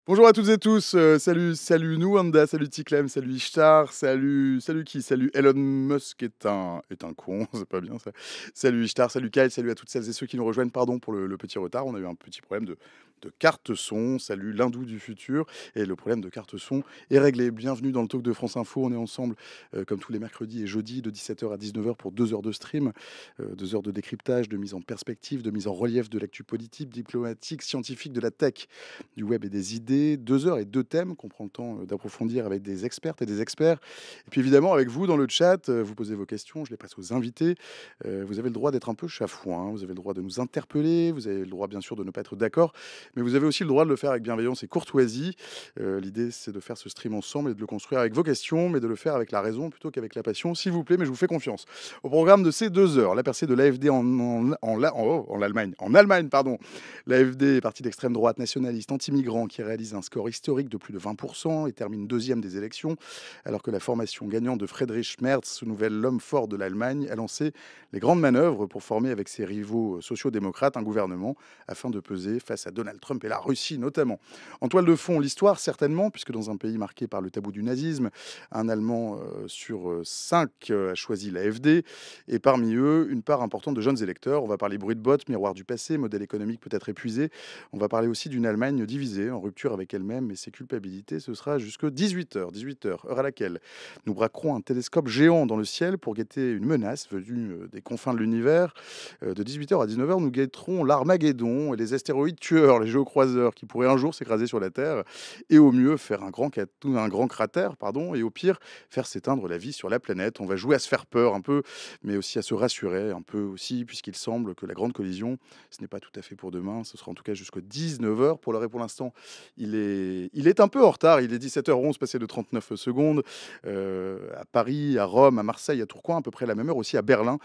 Bonjour à toutes et tous, salut Nouanda, salut Ticlem, salut Ishtar, salut qui? Salut Elon Musk est un con, c'est pas bien ça. Salut Ishtar, salut Kyle, salut à toutes celles et ceux qui nous rejoignent, pardon pour le petit retard, on a eu un petit problème de carte son, salut l'hindou du futur et le problème de carte son est réglé. Bienvenue dans le talk de France Info, on est ensemble, comme tous les mercredis et jeudis de 17 h à 19 h pour 2 heures de stream, 2 heures de décryptage, de mise en perspective, de mise en relief de l'actu politique, diplomatique, scientifique, de la tech, du web et des idées. 2 heures et 2 thèmes qu'on prend le temps d'approfondir avec des expertes et des experts. Et puis évidemment, avec vous dans le chat, vous posez vos questions, je les passe aux invités. Vous avez le droit d'être un peu chafouin, vous avez le droit de nous interpeller, vous avez le droit bien sûr de ne pas être d'accord, mais vous avez aussi le droit de le faire avec bienveillance et courtoisie. L'idée, c'est de faire ce stream ensemble et de le construire avec vos questions, mais de le faire avec la raison plutôt qu'avec la passion, s'il vous plaît, mais je vous fais confiance. Au programme de ces 2 heures, la percée de l'AfD en Allemagne. En Allemagne, pardon. L'AfD, parti d'extrême droite nationaliste anti-migrants qui réalise un score historique de plus de 20% et termine deuxième des élections, alors que la formation gagnante de Friedrich Merz, nouvel homme fort de l'Allemagne, a lancé les grandes manœuvres pour former avec ses rivaux sociaux-démocrates un gouvernement afin de peser face à Donald Trump et la Russie notamment. En toile de fond, l'histoire certainement, puisque dans un pays marqué par le tabou du nazisme, un Allemand sur 5 a choisi l'AfD, et parmi eux, une part importante de jeunes électeurs. On va parler bruit de bottes, miroir du passé, modèle économique peut-être épuisé. On va parler aussi d'une Allemagne divisée, en rupture avec elle-même et ses culpabilités. Ce sera jusque 18 h, heure à laquelle nous braquerons un télescope géant dans le ciel pour guetter une menace venue des confins de l'univers. De 18 h à 19 h, nous guetterons l'Armageddon et les astéroïdes tueurs, les géocroiseurs qui pourraient un jour s'écraser sur la Terre et au mieux faire un grand cratère, pardon, et au pire faire s'éteindre la vie sur la planète. On va jouer à se faire peur un peu, mais aussi à se rassurer un peu aussi, puisqu'il semble que la grande collision, ce n'est pas tout à fait pour demain, ce sera en tout cas jusqu'à 19 h. Pour l'heure et pour l'instant, il est un peu en retard, il est 17 h 11 passé de 39 secondes, à Paris, à Rome, à Marseille, à Tourcoing, à peu près la même heure aussi à Berlin,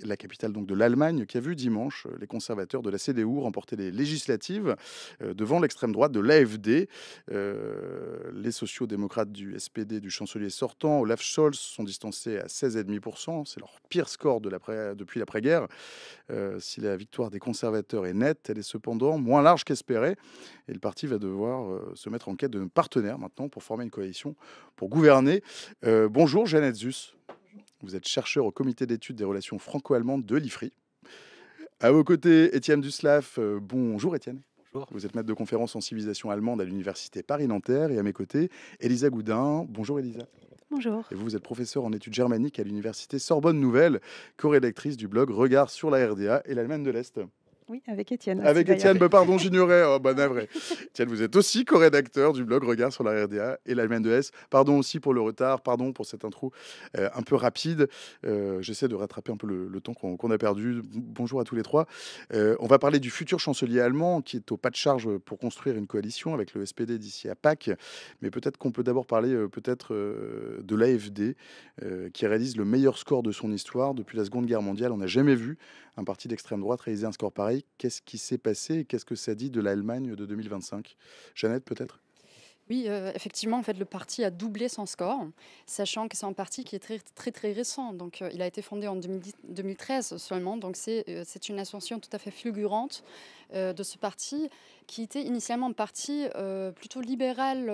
la capitale donc de l'Allemagne, qui a vu dimanche les conservateurs de la CDU remporter les législatives devant l'extrême droite de l'AfD. Les sociaux-démocrates du SPD du chancelier sortant, Olaf Scholz, sont distancés à 16,5%. C'est leur pire score depuis l'après-guerre. Si la victoire des conservateurs est nette, elle est cependant moins large qu'espéré. Et le parti va devoir se mettre en quête de partenaires maintenant pour former une coalition, pour gouverner. Bonjour Jeannette Zus. Vous êtes chercheur au comité d'études des relations franco-allemandes de l'IFRI. À vos côtés, Étienne Duslaf. Bonjour Étienne. Bonjour. Vous êtes maître de conférence en civilisation allemande à l'université Paris-Nanterre. Et à mes côtés, Elisa Goudin. Bonjour Elisa. Bonjour. Et vous êtes professeur en études germaniques à l'université Sorbonne Nouvelle, co-rédactrice du blog Regard sur la RDA et l'Allemagne de l'Est. Oui, avec Étienne aussi Avec d'ailleurs. Étienne, pardon, j'ignorais. Oh, bah, navré. Étienne, vous êtes aussi co-rédacteur du blog Regard sur la RDA et l'Allemagne de l'Est. Pardon aussi pour le retard, pardon pour cette intro un peu rapide. J'essaie de rattraper un peu le temps qu'on a perdu. Bonjour à tous les trois. On va parler du futur chancelier allemand qui est au pas de charge pour construire une coalition avec le SPD d'ici à Pâques. Mais peut-être qu'on peut d'abord parler de l'AfD qui réalise le meilleur score de son histoire depuis la Seconde Guerre mondiale. On n'a jamais vu un parti d'extrême droite réaliser un score pareil. Qu'est-ce qui s'est passé et qu'est-ce que ça dit de l'Allemagne de 2025? Jeannette, peut-être? Oui, effectivement, en fait, le parti a doublé son score, sachant que c'est un parti qui est très, très, très récent. Donc, il a été fondé en 2013 seulement. Donc, c'est une ascension tout à fait fulgurante de ce parti, qui était initialement un parti plutôt libéral,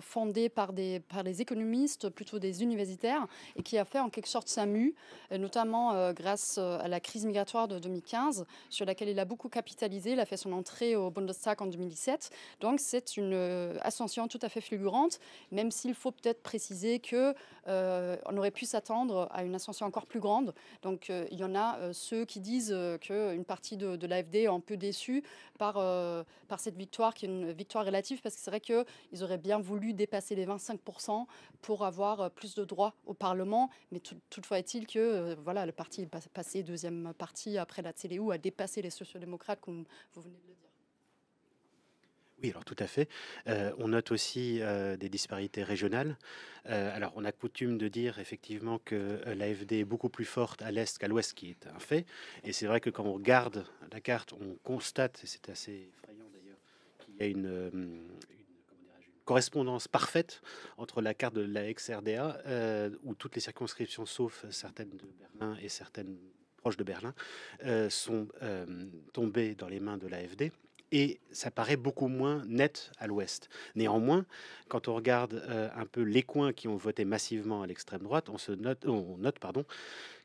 fondé par des économistes, plutôt des universitaires, et qui a fait en quelque sorte sa mue, notamment grâce à la crise migratoire de 2015, sur laquelle il a beaucoup capitalisé. Il a fait son entrée au Bundestag en 2017. Donc, c'est une ascension tout à fait fulgurante, même s'il faut peut-être préciser que on aurait pu s'attendre à une ascension encore plus grande. Donc il y en a ceux qui disent qu'une partie de l'AfD est un peu déçue par cette victoire, qui est une victoire relative, parce que c'est vrai qu'ils auraient bien voulu dépasser les 25% pour avoir plus de droits au Parlement, mais toutefois est-il que voilà, le parti est passé deuxième parti après la CDU, a dépassé les sociodémocrates, comme vous venez de le dire. Oui, alors tout à fait. On note aussi des disparités régionales. Alors, on a coutume de dire effectivement que l'AfD est beaucoup plus forte à l'est qu'à l'ouest, qui est un fait. Et c'est vrai que quand on regarde la carte, on constate, et c'est assez effrayant d'ailleurs, qu'il y a comment dirais-je, une correspondance parfaite entre la carte de la ex-RDA, où toutes les circonscriptions, sauf certaines de Berlin et certaines proches de Berlin, sont tombées dans les mains de l'AfD. et ça paraît beaucoup moins net à l'ouest. Néanmoins, quand on regarde un peu les coins qui ont voté massivement à l'extrême droite, on note pardon,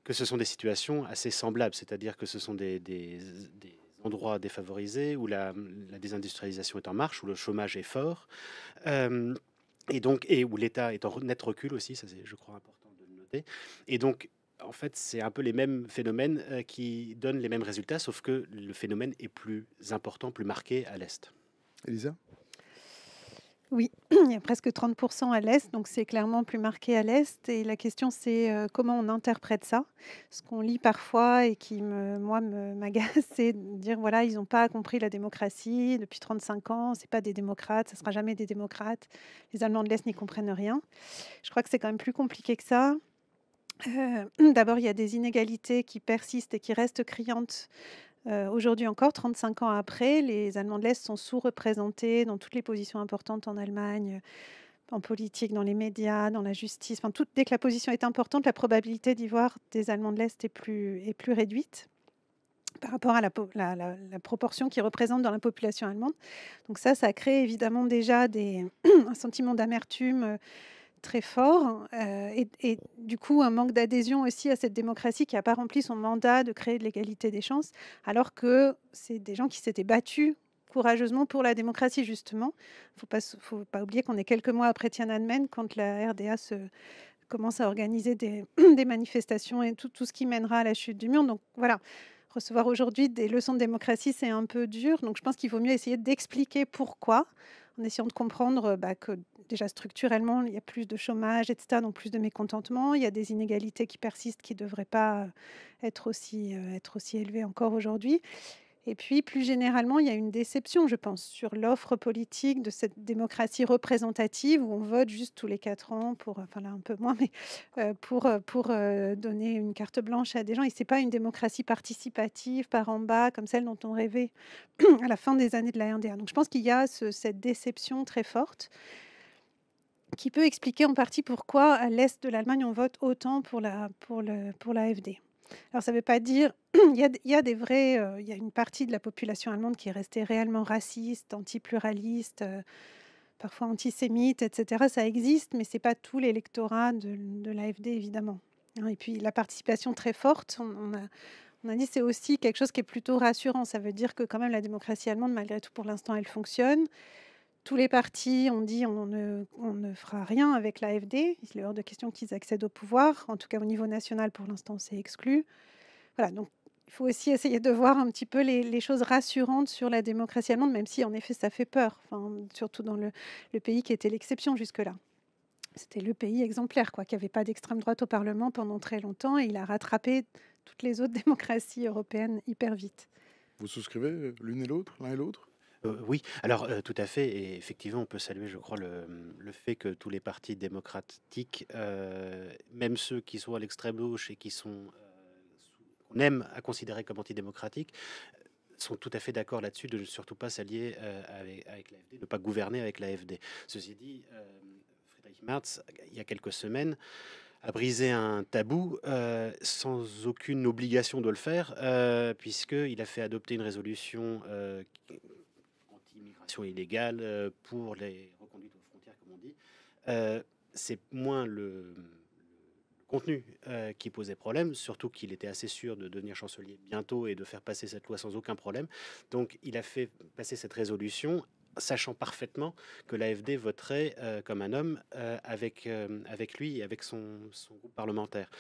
que ce sont des situations assez semblables, c'est-à-dire que ce sont des endroits défavorisés où la désindustrialisation est en marche, où le chômage est fort, euh, et où l'État est en net recul aussi, ça c'est, je crois, important de le noter. Et donc, en fait, c'est un peu les mêmes phénomènes qui donnent les mêmes résultats, sauf que le phénomène est plus important, plus marqué à l'Est. Elisa? Oui, il y a presque 30% à l'Est, donc c'est clairement plus marqué à l'Est. Et la question, c'est comment on interprète ça. Ce qu'on lit parfois et qui, m'agace, c'est de dire, voilà, ils n'ont pas compris la démocratie depuis 35 ans, c'est pas des démocrates, ça sera jamais des démocrates. Les Allemands de l'Est n'y comprennent rien. Je crois que c'est quand même plus compliqué que ça. D'abord, il y a des inégalités qui persistent et qui restent criantes. Aujourd'hui encore, 35 ans après, les Allemands de l'Est sont sous-représentés dans toutes les positions importantes en Allemagne, en politique, dans les médias, dans la justice. Enfin, dès que la position est importante, la probabilité d'y voir des Allemands de l'Est est plus réduite par rapport à la proportion qu'ils représentent dans la population allemande. Donc ça crée évidemment déjà un sentiment d'amertume très fort, et du coup un manque d'adhésion aussi à cette démocratie qui n'a pas rempli son mandat de créer de l'égalité des chances, alors que c'est des gens qui s'étaient battus courageusement pour la démocratie, justement. Faut pas oublier qu'on est quelques mois après Tiananmen, quand la RDA commence à organiser des manifestations et tout ce qui mènera à la chute du mur. Donc voilà, recevoir aujourd'hui des leçons de démocratie, c'est un peu dur. Donc je pense qu'il vaut mieux essayer d'expliquer pourquoi, en essayant de comprendre que déjà structurellement, il y a plus de chômage, etc., donc plus de mécontentement. Il y a des inégalités qui persistent, qui ne devraient pas être aussi élevées encore aujourd'hui. Et puis, plus généralement, il y a une déception, je pense, sur l'offre politique de cette démocratie représentative où on vote juste tous les 4 ans pour, enfin là un peu moins, mais pour donner une carte blanche à des gens. Et ce n'est pas une démocratie participative par en bas, comme celle dont on rêvait à la fin des années de la RDA. Donc je pense qu'il y a cette déception très forte qui peut expliquer en partie pourquoi à l'est de l'Allemagne on vote autant pour l'AfD. Alors ça ne veut pas dire il y a des vrais, il y a une partie de la population allemande qui est restée réellement raciste, antipluraliste, parfois antisémite, etc. Ça existe, mais c'est pas tout l'électorat de l'AfD évidemment, hein. Et puis la participation très forte, on a dit c'est aussi quelque chose qui est plutôt rassurant. Ça veut dire que quand même la démocratie allemande, malgré tout, pour l'instant, elle fonctionne. Tous les partis ont dit on ne fera rien avec l'AfD. Il est hors de question qu'ils accèdent au pouvoir. En tout cas, au niveau national, pour l'instant, c'est exclu. Voilà, donc il faut aussi essayer de voir un petit peu les choses rassurantes sur la démocratie allemande, même si en effet ça fait peur, enfin, surtout dans le pays qui était l'exception jusque-là. C'était le pays exemplaire, quoi, qui n'avait pas d'extrême droite au Parlement pendant très longtemps, et il a rattrapé toutes les autres démocraties européennes hyper vite. Vous souscrivez l'une et l'autre, l'un et l'autre? Oui, alors tout à fait, et effectivement, on peut saluer, je crois, le fait que tous les partis démocratiques, même ceux qui sont à l'extrême gauche et qui sont qu'on aime à considérer comme antidémocratiques, sont tout à fait d'accord là-dessus de ne surtout pas s'allier avec l'AfD, de ne pas gouverner avec l'AfD. Ceci dit, Friedrich Merz, il y a quelques semaines, a brisé un tabou sans aucune obligation de le faire, puisqu'il a fait adopter une résolution anti-immigration illégale pour les reconduites aux frontières, comme on dit. C'est moins le contenu qui posait problème, surtout qu'il était assez sûr de devenir chancelier bientôt et de faire passer cette loi sans aucun problème. Donc il a fait passer cette résolution sachant parfaitement que l'AfD voterait comme un homme avec lui et avec son groupe parlementaire.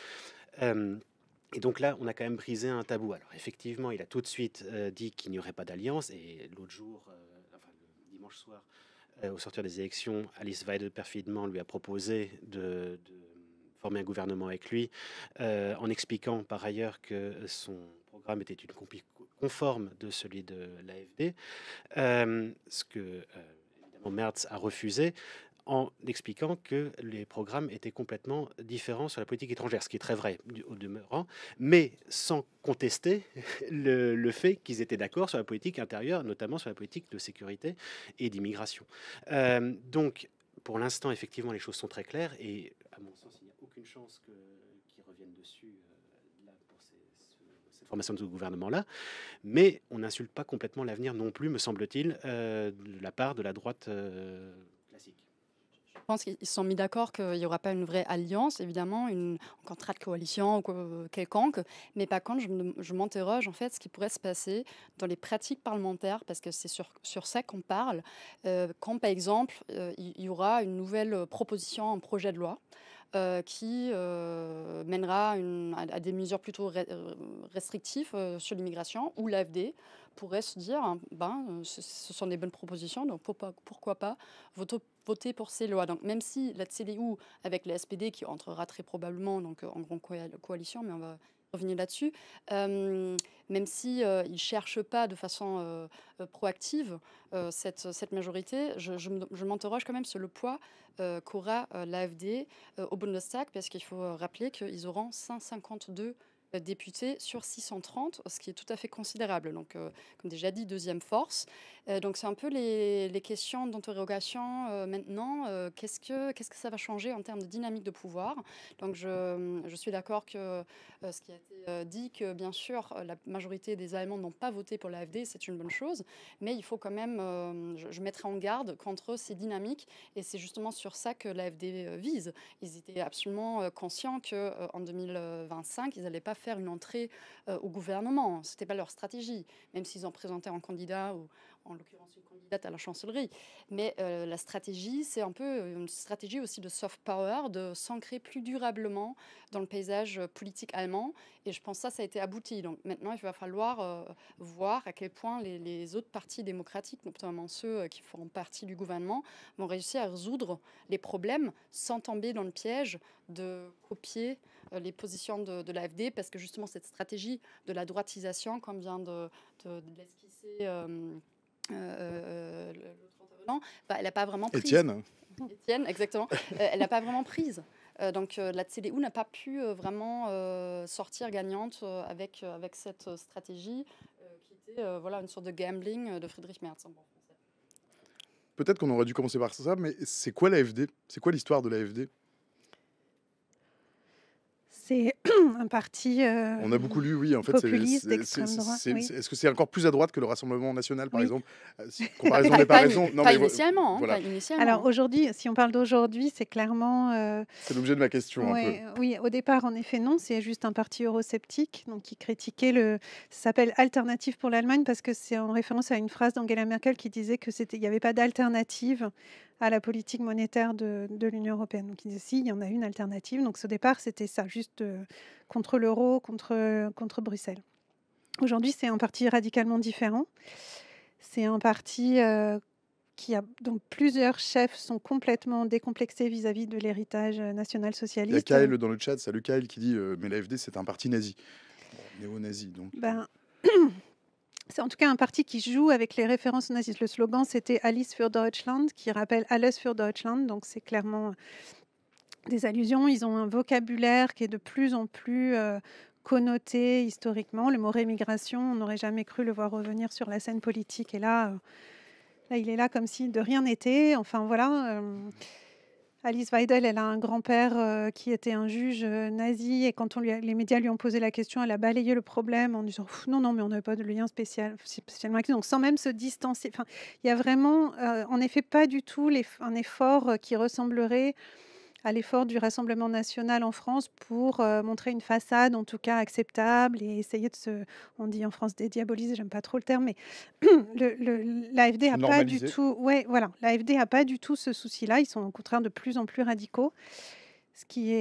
Et donc là, on a quand même brisé un tabou. Alors effectivement, il a tout de suite dit qu'il n'y aurait pas d'alliance. Et l'autre jour, enfin le dimanche soir, au sortir des élections, Alice Weidel perfidement lui a proposé de former un gouvernement avec lui, en expliquant par ailleurs que son programme était une copie conforme de celui de l'AfD, ce que évidemment Merz a refusé, en expliquant que les programmes étaient complètement différents sur la politique étrangère, ce qui est très vrai au demeurant, mais sans contester le fait qu'ils étaient d'accord sur la politique intérieure, notamment sur la politique de sécurité et d'immigration. Donc, pour l'instant, effectivement, les choses sont très claires et, à mon sens, il n'y a aucune chance qu'ils reviennent dessus là, pour cette formation de ce gouvernement-là. Mais on n'insulte pas complètement l'avenir non plus, me semble-t-il, de la part de la droite classique. Je pense qu'ils se sont mis d'accord qu'il n'y aura pas une vraie alliance, évidemment, un contrat de coalition ou quelconque. Mais par contre, je m'interroge en fait ce qui pourrait se passer dans les pratiques parlementaires, parce que c'est sur ça qu'on parle. Quand, par exemple, il y aura une nouvelle proposition, un projet de loi qui mènera à des mesures plutôt restrictives sur l'immigration, où l'AfD pourrait se dire, hein, ce sont des bonnes propositions, donc pourquoi pas voter pour ces lois. Donc même si la CDU, avec la SPD, qui entrera très probablement donc, en grande coalition, mais on va revenir là-dessus, même si ils ne cherchent pas de façon proactive cette majorité, je m'interroge quand même sur le poids qu'aura l'AfD au Bundestag, parce qu'il faut rappeler qu'ils auront 152 députés sur 630, ce qui est tout à fait considérable. Donc, comme déjà dit, deuxième force. Donc, c'est un peu les questions d'interrogation maintenant. Qu'est-ce que ça va changer en termes de dynamique de pouvoir? Donc, je suis d'accord que ce qui a été dit, que bien sûr, la majorité des Allemands n'ont pas voté pour l'AfD, c'est une bonne chose. Mais il faut quand même, je mettrai en garde contre ces dynamiques. Et c'est justement sur ça que l'AfD vise. Ils étaient absolument conscients qu'en 2025, ils n'allaient pas faire une entrée au gouvernement. Ce n'était pas leur stratégie, même s'ils ont présenté un candidat, ou en l'occurrence une candidate à la chancellerie. Mais la stratégie, c'est un peu une stratégie aussi de soft power, de s'ancrer plus durablement dans le paysage politique allemand. Et je pense que ça a été abouti. Donc maintenant, il va falloir voir à quel point les autres partis démocratiques, notamment ceux qui feront partie du gouvernement, vont réussir à résoudre les problèmes sans tomber dans le piège de copier les positions de l'AfD, parce que justement cette stratégie de la droitisation, comme vient de l'esquisser l'autre intervenant, elle n'a pas vraiment prise. Étienne, exactement. Elle n'a pas vraiment prise. Donc la CDU n'a pas pu vraiment sortir gagnante avec cette stratégie qui était une sorte de gambling de Friedrich Merz. Peut-être qu'on aurait dû commencer par ça, mais c'est quoi l'AfD? C'est quoi l'histoire de l'AfD? C'est un parti On a beaucoup lu, oui, en fait, populiste d'extrême droite. Oui. Est-ce que c'est encore plus à droite que le Rassemblement national, par Oui. exemple? Comparaison n'est pas raison. Non, pas initialement. Voilà. Pas initialement. Alors aujourd'hui, si on parle d'aujourd'hui, c'est clairement... C'est l'objet de ma question, un peu. Oui, au départ, en effet, non. C'est juste un parti eurosceptique, donc qui critiquait ça s'appelle Alternative pour l'Allemagne, parce que c'est en référence à une phrase d'Angela Merkel qui disait qu'il n'y avait pas d'alternative à la politique monétaire de l'Union européenne. Donc, il disait, si, il y en a une alternative. Donc, au départ, c'était ça, juste contre l'euro, contre Bruxelles. Aujourd'hui, c'est un parti radicalement différent. C'est un parti dont plusieurs chefs sont complètement décomplexés vis-à-vis de l'héritage national-socialiste. Il y a Kyle dans le chat, salut Kyle, qui dit mais l'AfD, c'est un parti nazi. Bon, néo-nazi, donc. C'est en tout cas un parti qui joue avec les références nazistes. Le slogan, c'était Alles für Deutschland, qui rappelle Alles für Deutschland. Donc, c'est clairement des allusions. Ils ont un vocabulaire qui est de plus en plus connoté historiquement. Le mot rémigration, on n'aurait jamais cru le voir revenir sur la scène politique. Et là, il est là comme si de rien n'était. Enfin, voilà. Alice Weidel, elle a un grand-père qui était un juge nazi, et quand les médias lui ont posé la question, elle a balayé le problème en disant non, mais on n'avait pas de lien spécialement avec ça. Donc sans même se distancer. Enfin, il y a vraiment, en effet, pas du tout un effort qui ressemblerait à l'effort du Rassemblement national en France pour montrer une façade, en tout cas acceptable, et essayer on dit en France dédiaboliser, j'aime pas trop le terme, mais l'AfD a pas du tout, l'AfD a pas du tout ce souci-là. Ils sont au contraire de plus en plus radicaux, ce qui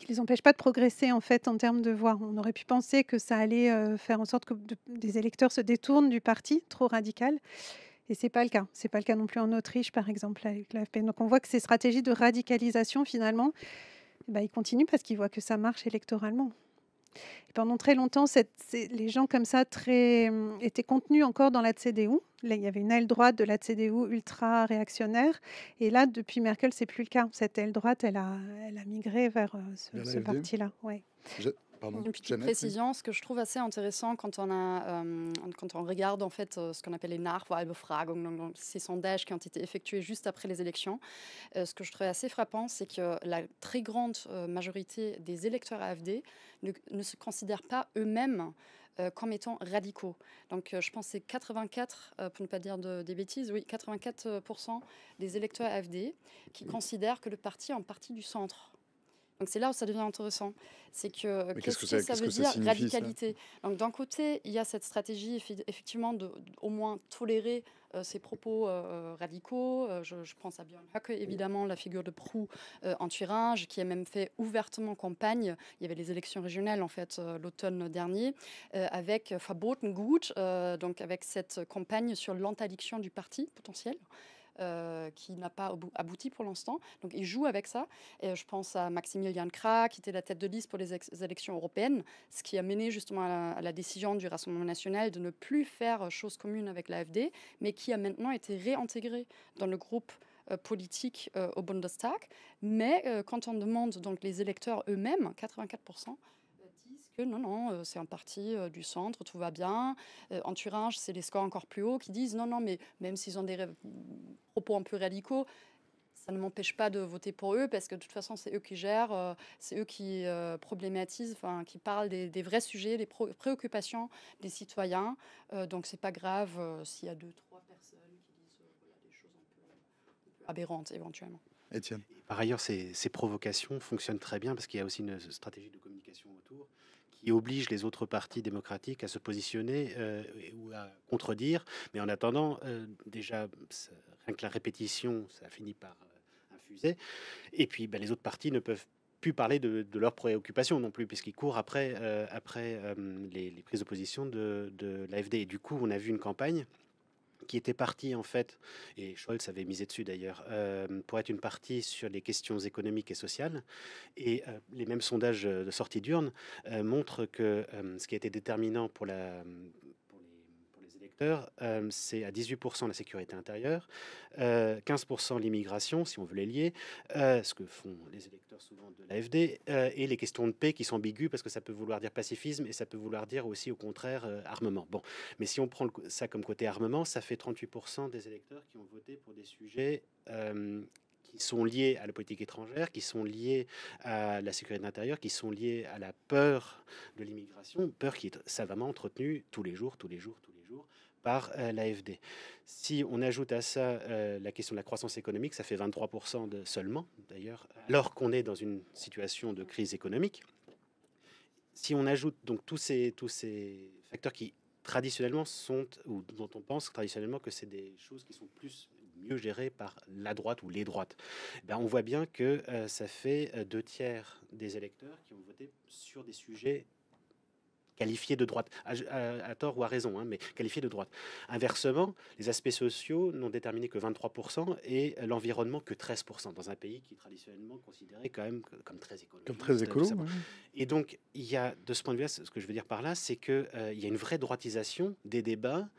les empêche pas de progresser en fait en termes de voix. On aurait pu penser que ça allait faire en sorte que des électeurs se détournent du parti trop radical. Et ce n'est pas le cas. Ce n'est pas le cas non plus en Autriche, par exemple, avec l'AfP. Donc on voit que ces stratégies de radicalisation, finalement, ils continuent parce qu'ils voient que ça marche électoralement. Et pendant très longtemps, les gens comme ça étaient contenus encore dans la CDU. Là, il y avait une aile droite de la CDU ultra réactionnaire. Et là, depuis Merkel, ce n'est plus le cas. Cette aile droite, elle a migré vers ce parti-là. Ouais. Pardon, Une petite Jeannette, oui. précision, ce que je trouve assez intéressant quand on regarde en fait ce qu'on appelle les Nachwahlbefragungen, donc ces sondages qui ont été effectués juste après les élections, ce que je trouvais assez frappant, c'est que la très grande majorité des électeurs AfD ne se considèrent pas eux-mêmes comme étant radicaux. Donc je pense que c'est 84, pour ne pas dire des bêtises, oui, 84% des électeurs AfD qui considèrent que le parti est en partie du centre. Donc c'est là où ça devient intéressant. C'est que Mais qu'est-ce que ça qu'est-ce veut que ça dire signifie, ça? radicalité? Donc d'un côté, il y a cette stratégie effectivement de au moins tolérer ces propos radicaux. Je pense à Björn Höcke, évidemment, la figure de proue en Thuringe, qui a même fait ouvertement campagne. Il y avait les élections régionales en fait l'automne dernier, avec Verboten Gut, donc avec cette campagne sur l'interdiction du parti potentiel. Qui n'a pas abouti pour l'instant. Donc, il joue avec ça. Et je pense à Maximilian Krah, qui était la tête de liste pour les élections européennes, ce qui a mené justement à la décision du Rassemblement national de ne plus faire chose commune avec l'AfD, mais qui a maintenant été réintégré dans le groupe politique au Bundestag. Mais quand on demande donc les électeurs eux-mêmes, 84%, disent que non, c'est un parti du centre, tout va bien. En Thuringe, c'est les scores encore plus hauts qui disent non, mais même s'ils ont des propos un peu radicaux, ça ne m'empêche pas de voter pour eux parce que de toute façon, c'est eux qui gèrent, c'est eux qui problématisent, qui parlent des vrais sujets, des préoccupations des citoyens. Donc, c'est pas grave s'il y a 2-3 personnes qui disent voilà, des choses un peu aberrantes éventuellement. Étienne. Par ailleurs, ces provocations fonctionnent très bien parce qu'il y a aussi une stratégie de communication autour qui oblige les autres partis démocratiques à se positionner ou à contredire. Mais en attendant, déjà, rien que la répétition, ça finit par infuser. Et puis, les autres partis ne peuvent plus parler de leurs préoccupations non plus, puisqu'ils courent après les prises de position de l'AfD. Et du coup, on a vu une campagne qui était partie en fait, et Scholz avait misé dessus d'ailleurs, pour être une partie sur les questions économiques et sociales. Et les mêmes sondages de sortie d'urne montrent que ce qui a été déterminant pour les électeurs, c'est à 18% la sécurité intérieure, 15% l'immigration, si on veut les lier, ce que font les électeurs souvent de l'AfD, et les questions de paix qui sont ambiguës parce que ça peut vouloir dire pacifisme et ça peut vouloir dire aussi au contraire armement. Bon, mais si on prend ça comme côté armement, ça fait 38% des électeurs qui ont voté pour des sujets qui sont liés à la politique étrangère, qui sont liés à la sécurité intérieure, qui sont liés à la peur de l'immigration, peur qui est savamment entretenue tous les jours, par l'AfD. Si on ajoute à ça la question de la croissance économique, ça fait 23% seulement, d'ailleurs, alors qu'on est dans une situation de crise économique. Si on ajoute donc tous ces facteurs qui traditionnellement sont, ou dont on pense traditionnellement que c'est des choses qui sont mieux gérées par la droite ou les droites, on voit bien que ça fait 2/3 des électeurs qui ont voté sur des sujets qualifiés de droite, à tort ou à raison, mais qualifiés de droite. Inversement, les aspects sociaux n'ont déterminé que 23% et l'environnement que 13%, dans un pays qui est traditionnellement considéré quand même comme très écologique. Comme très écolo, ouais. Et donc, il y a, de ce point de vue-là, ce que je veux dire par là, c'est qu'il y a une vraie droitisation des débats,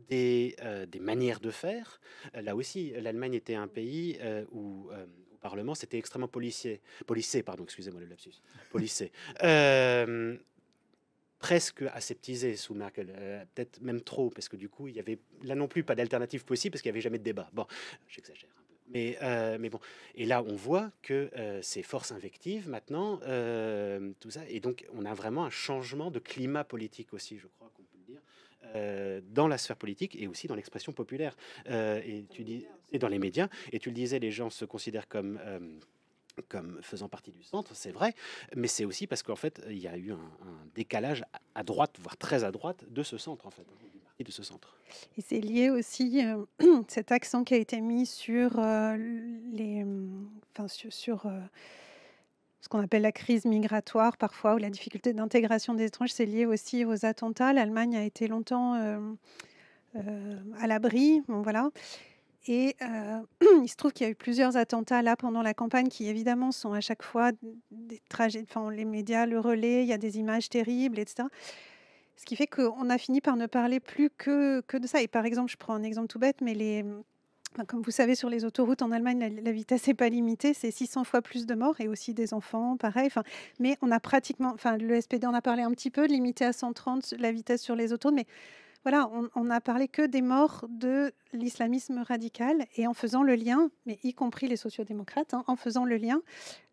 des manières de faire. Là aussi, l'Allemagne était un pays où... au Parlement, c'était extrêmement policé, pardon, excusez-moi le lapsus, policé. Presque aseptisé sous Merkel, peut-être même trop, parce que du coup, il y avait là non plus pas d'alternative possible, parce qu'il n'y avait jamais de débat. Bon, j'exagère un peu. Mais bon. Et là, on voit que c'est force invective maintenant, tout ça. Et donc, on a vraiment un changement de climat politique aussi, je crois qu'on peut le dire, dans la sphère politique et aussi dans l'expression populaire. Et dans les médias. Et tu le disais, les gens se considèrent comme faisant partie du centre, c'est vrai, mais c'est aussi parce qu'en fait, il y a eu un décalage à droite, voire très à droite, de ce centre, en fait, de ce centre. Et c'est lié aussi, cet accent qui a été mis sur ce qu'on appelle la crise migratoire parfois, ou la difficulté d'intégration des étrangers, c'est lié aussi aux attentats. L'Allemagne a été longtemps à l'abri, bon, voilà. Et il se trouve qu'il y a eu plusieurs attentats là pendant la campagne qui évidemment sont à chaque fois des tragédies. Enfin, les médias le relaient, il y a des images terribles, etc. Ce qui fait qu'on a fini par ne parler plus que de ça. Et par exemple, je prends un exemple tout bête, mais Enfin, comme vous savez, sur les autoroutes en Allemagne, la vitesse n'est pas limitée, c'est 600 fois plus de morts et aussi des enfants, pareil. Enfin, mais on a pratiquement, enfin, le SPD en a parlé un petit peu, de limiter à 130 la vitesse sur les autoroutes, mais voilà, on a parlé que des morts de l'islamisme radical et en faisant le lien, mais y compris les sociodémocrates, hein, en faisant le lien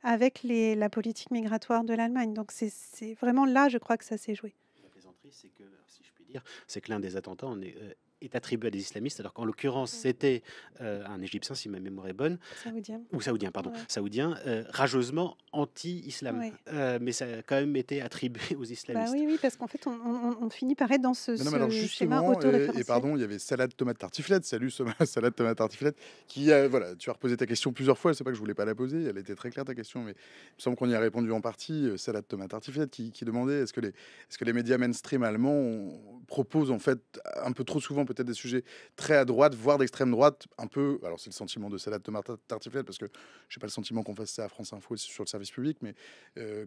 avec la politique migratoire de l'Allemagne. Donc c'est vraiment là, je crois que ça s'est joué. La plaisanterie, c'est que, si je puis dire, c'est que l'un des attentats est attribué à des islamistes, alors qu'en l'occurrence, c'était un Égyptien, si ma mémoire est bonne, Saoudien. ou saoudien, pardon, Ouais. saoudien, rageusement anti-islam. Ouais. Mais ça a quand même été attribué aux Bah islamistes. oui, parce qu'en fait, on finit par être dans ce Mais non, mais alors schéma justement, autoréférenciel. et pardon, il y avait salade tomate tartiflette. Salut, salade tomate tartiflette. Qui, voilà, tu as reposé ta question plusieurs fois. C'est pas que je voulais pas la poser. Elle était très claire ta question, mais il me semble qu'on y a répondu en partie. Salade tomate tartiflette qui demandait est-ce que les médias mainstream allemands proposent en fait un peu trop souvent peut-être des sujets très à droite, voire d'extrême droite, un peu. Alors c'est le sentiment de salade tomate tartiflette parce que j'ai pas le sentiment qu'on fasse ça à France Info sur le service public, mais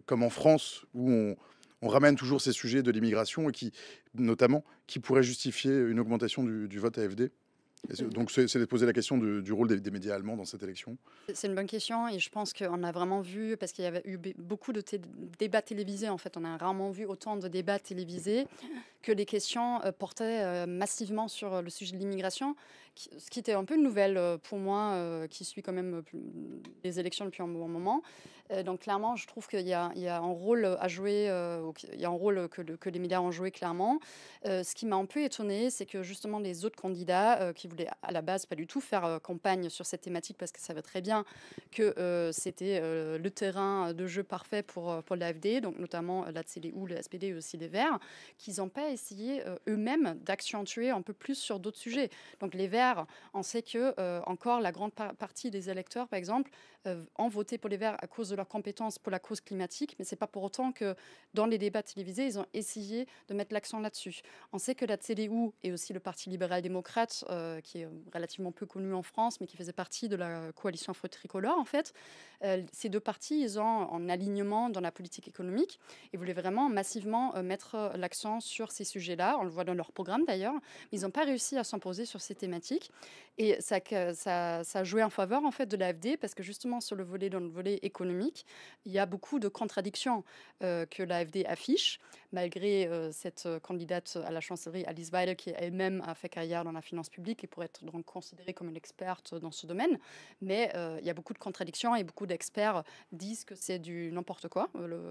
comme en France où on ramène toujours ces sujets de l'immigration et notamment, qui pourraient justifier une augmentation du vote AfD. Donc, c'est de poser la question du rôle des médias allemands dans cette élection. C'est une bonne question et je pense qu'on a vraiment vu, parce qu'il y avait eu beaucoup de débats télévisés, en fait, on a rarement vu autant de débats télévisés, que les questions portaient massivement sur le sujet de l'immigration, ce qui était un peu une nouvelle pour moi, qui suis quand même les élections depuis un bon moment. Donc clairement, je trouve qu'il y a un rôle à jouer, il y a un rôle que les médias ont joué clairement. Ce qui m'a un peu étonnée, c'est que justement les autres candidats qui voulaient à la base pas du tout faire campagne sur cette thématique parce qu'ils savaient très bien que c'était le terrain de jeu parfait pour l'AfD, donc notamment la CDU, le SPD et aussi les Verts, qu'ils n'ont pas essayé eux-mêmes d'accentuer un peu plus sur d'autres sujets. Donc les Verts, on sait que encore la grande partie des électeurs, par exemple, ont voté pour les Verts à cause de leurs compétences pour la cause climatique, mais c'est pas pour autant que dans les débats télévisés, ils ont essayé de mettre l'accent là-dessus. On sait que la CDU et aussi le Parti libéral-démocrate, qui est relativement peu connu en France, mais qui faisait partie de la coalition afro-tricolore, en fait, ces deux partis, ils ont en alignement dans la politique économique et voulaient vraiment massivement mettre l'accent sur ces sujets-là. On le voit dans leur programme d'ailleurs, mais ils n'ont pas réussi à s'imposer sur ces thématiques. Et ça a joué en faveur en fait de l'AfD parce que justement dans le volet économique, il y a beaucoup de contradictions que l'AfD affiche, malgré cette candidate à la chancellerie, Alice Weidel, qui elle-même a fait carrière dans la finance publique et pourrait être donc considérée comme une experte dans ce domaine. Mais il y a beaucoup de contradictions et beaucoup d'experts disent que c'est du n'importe quoi,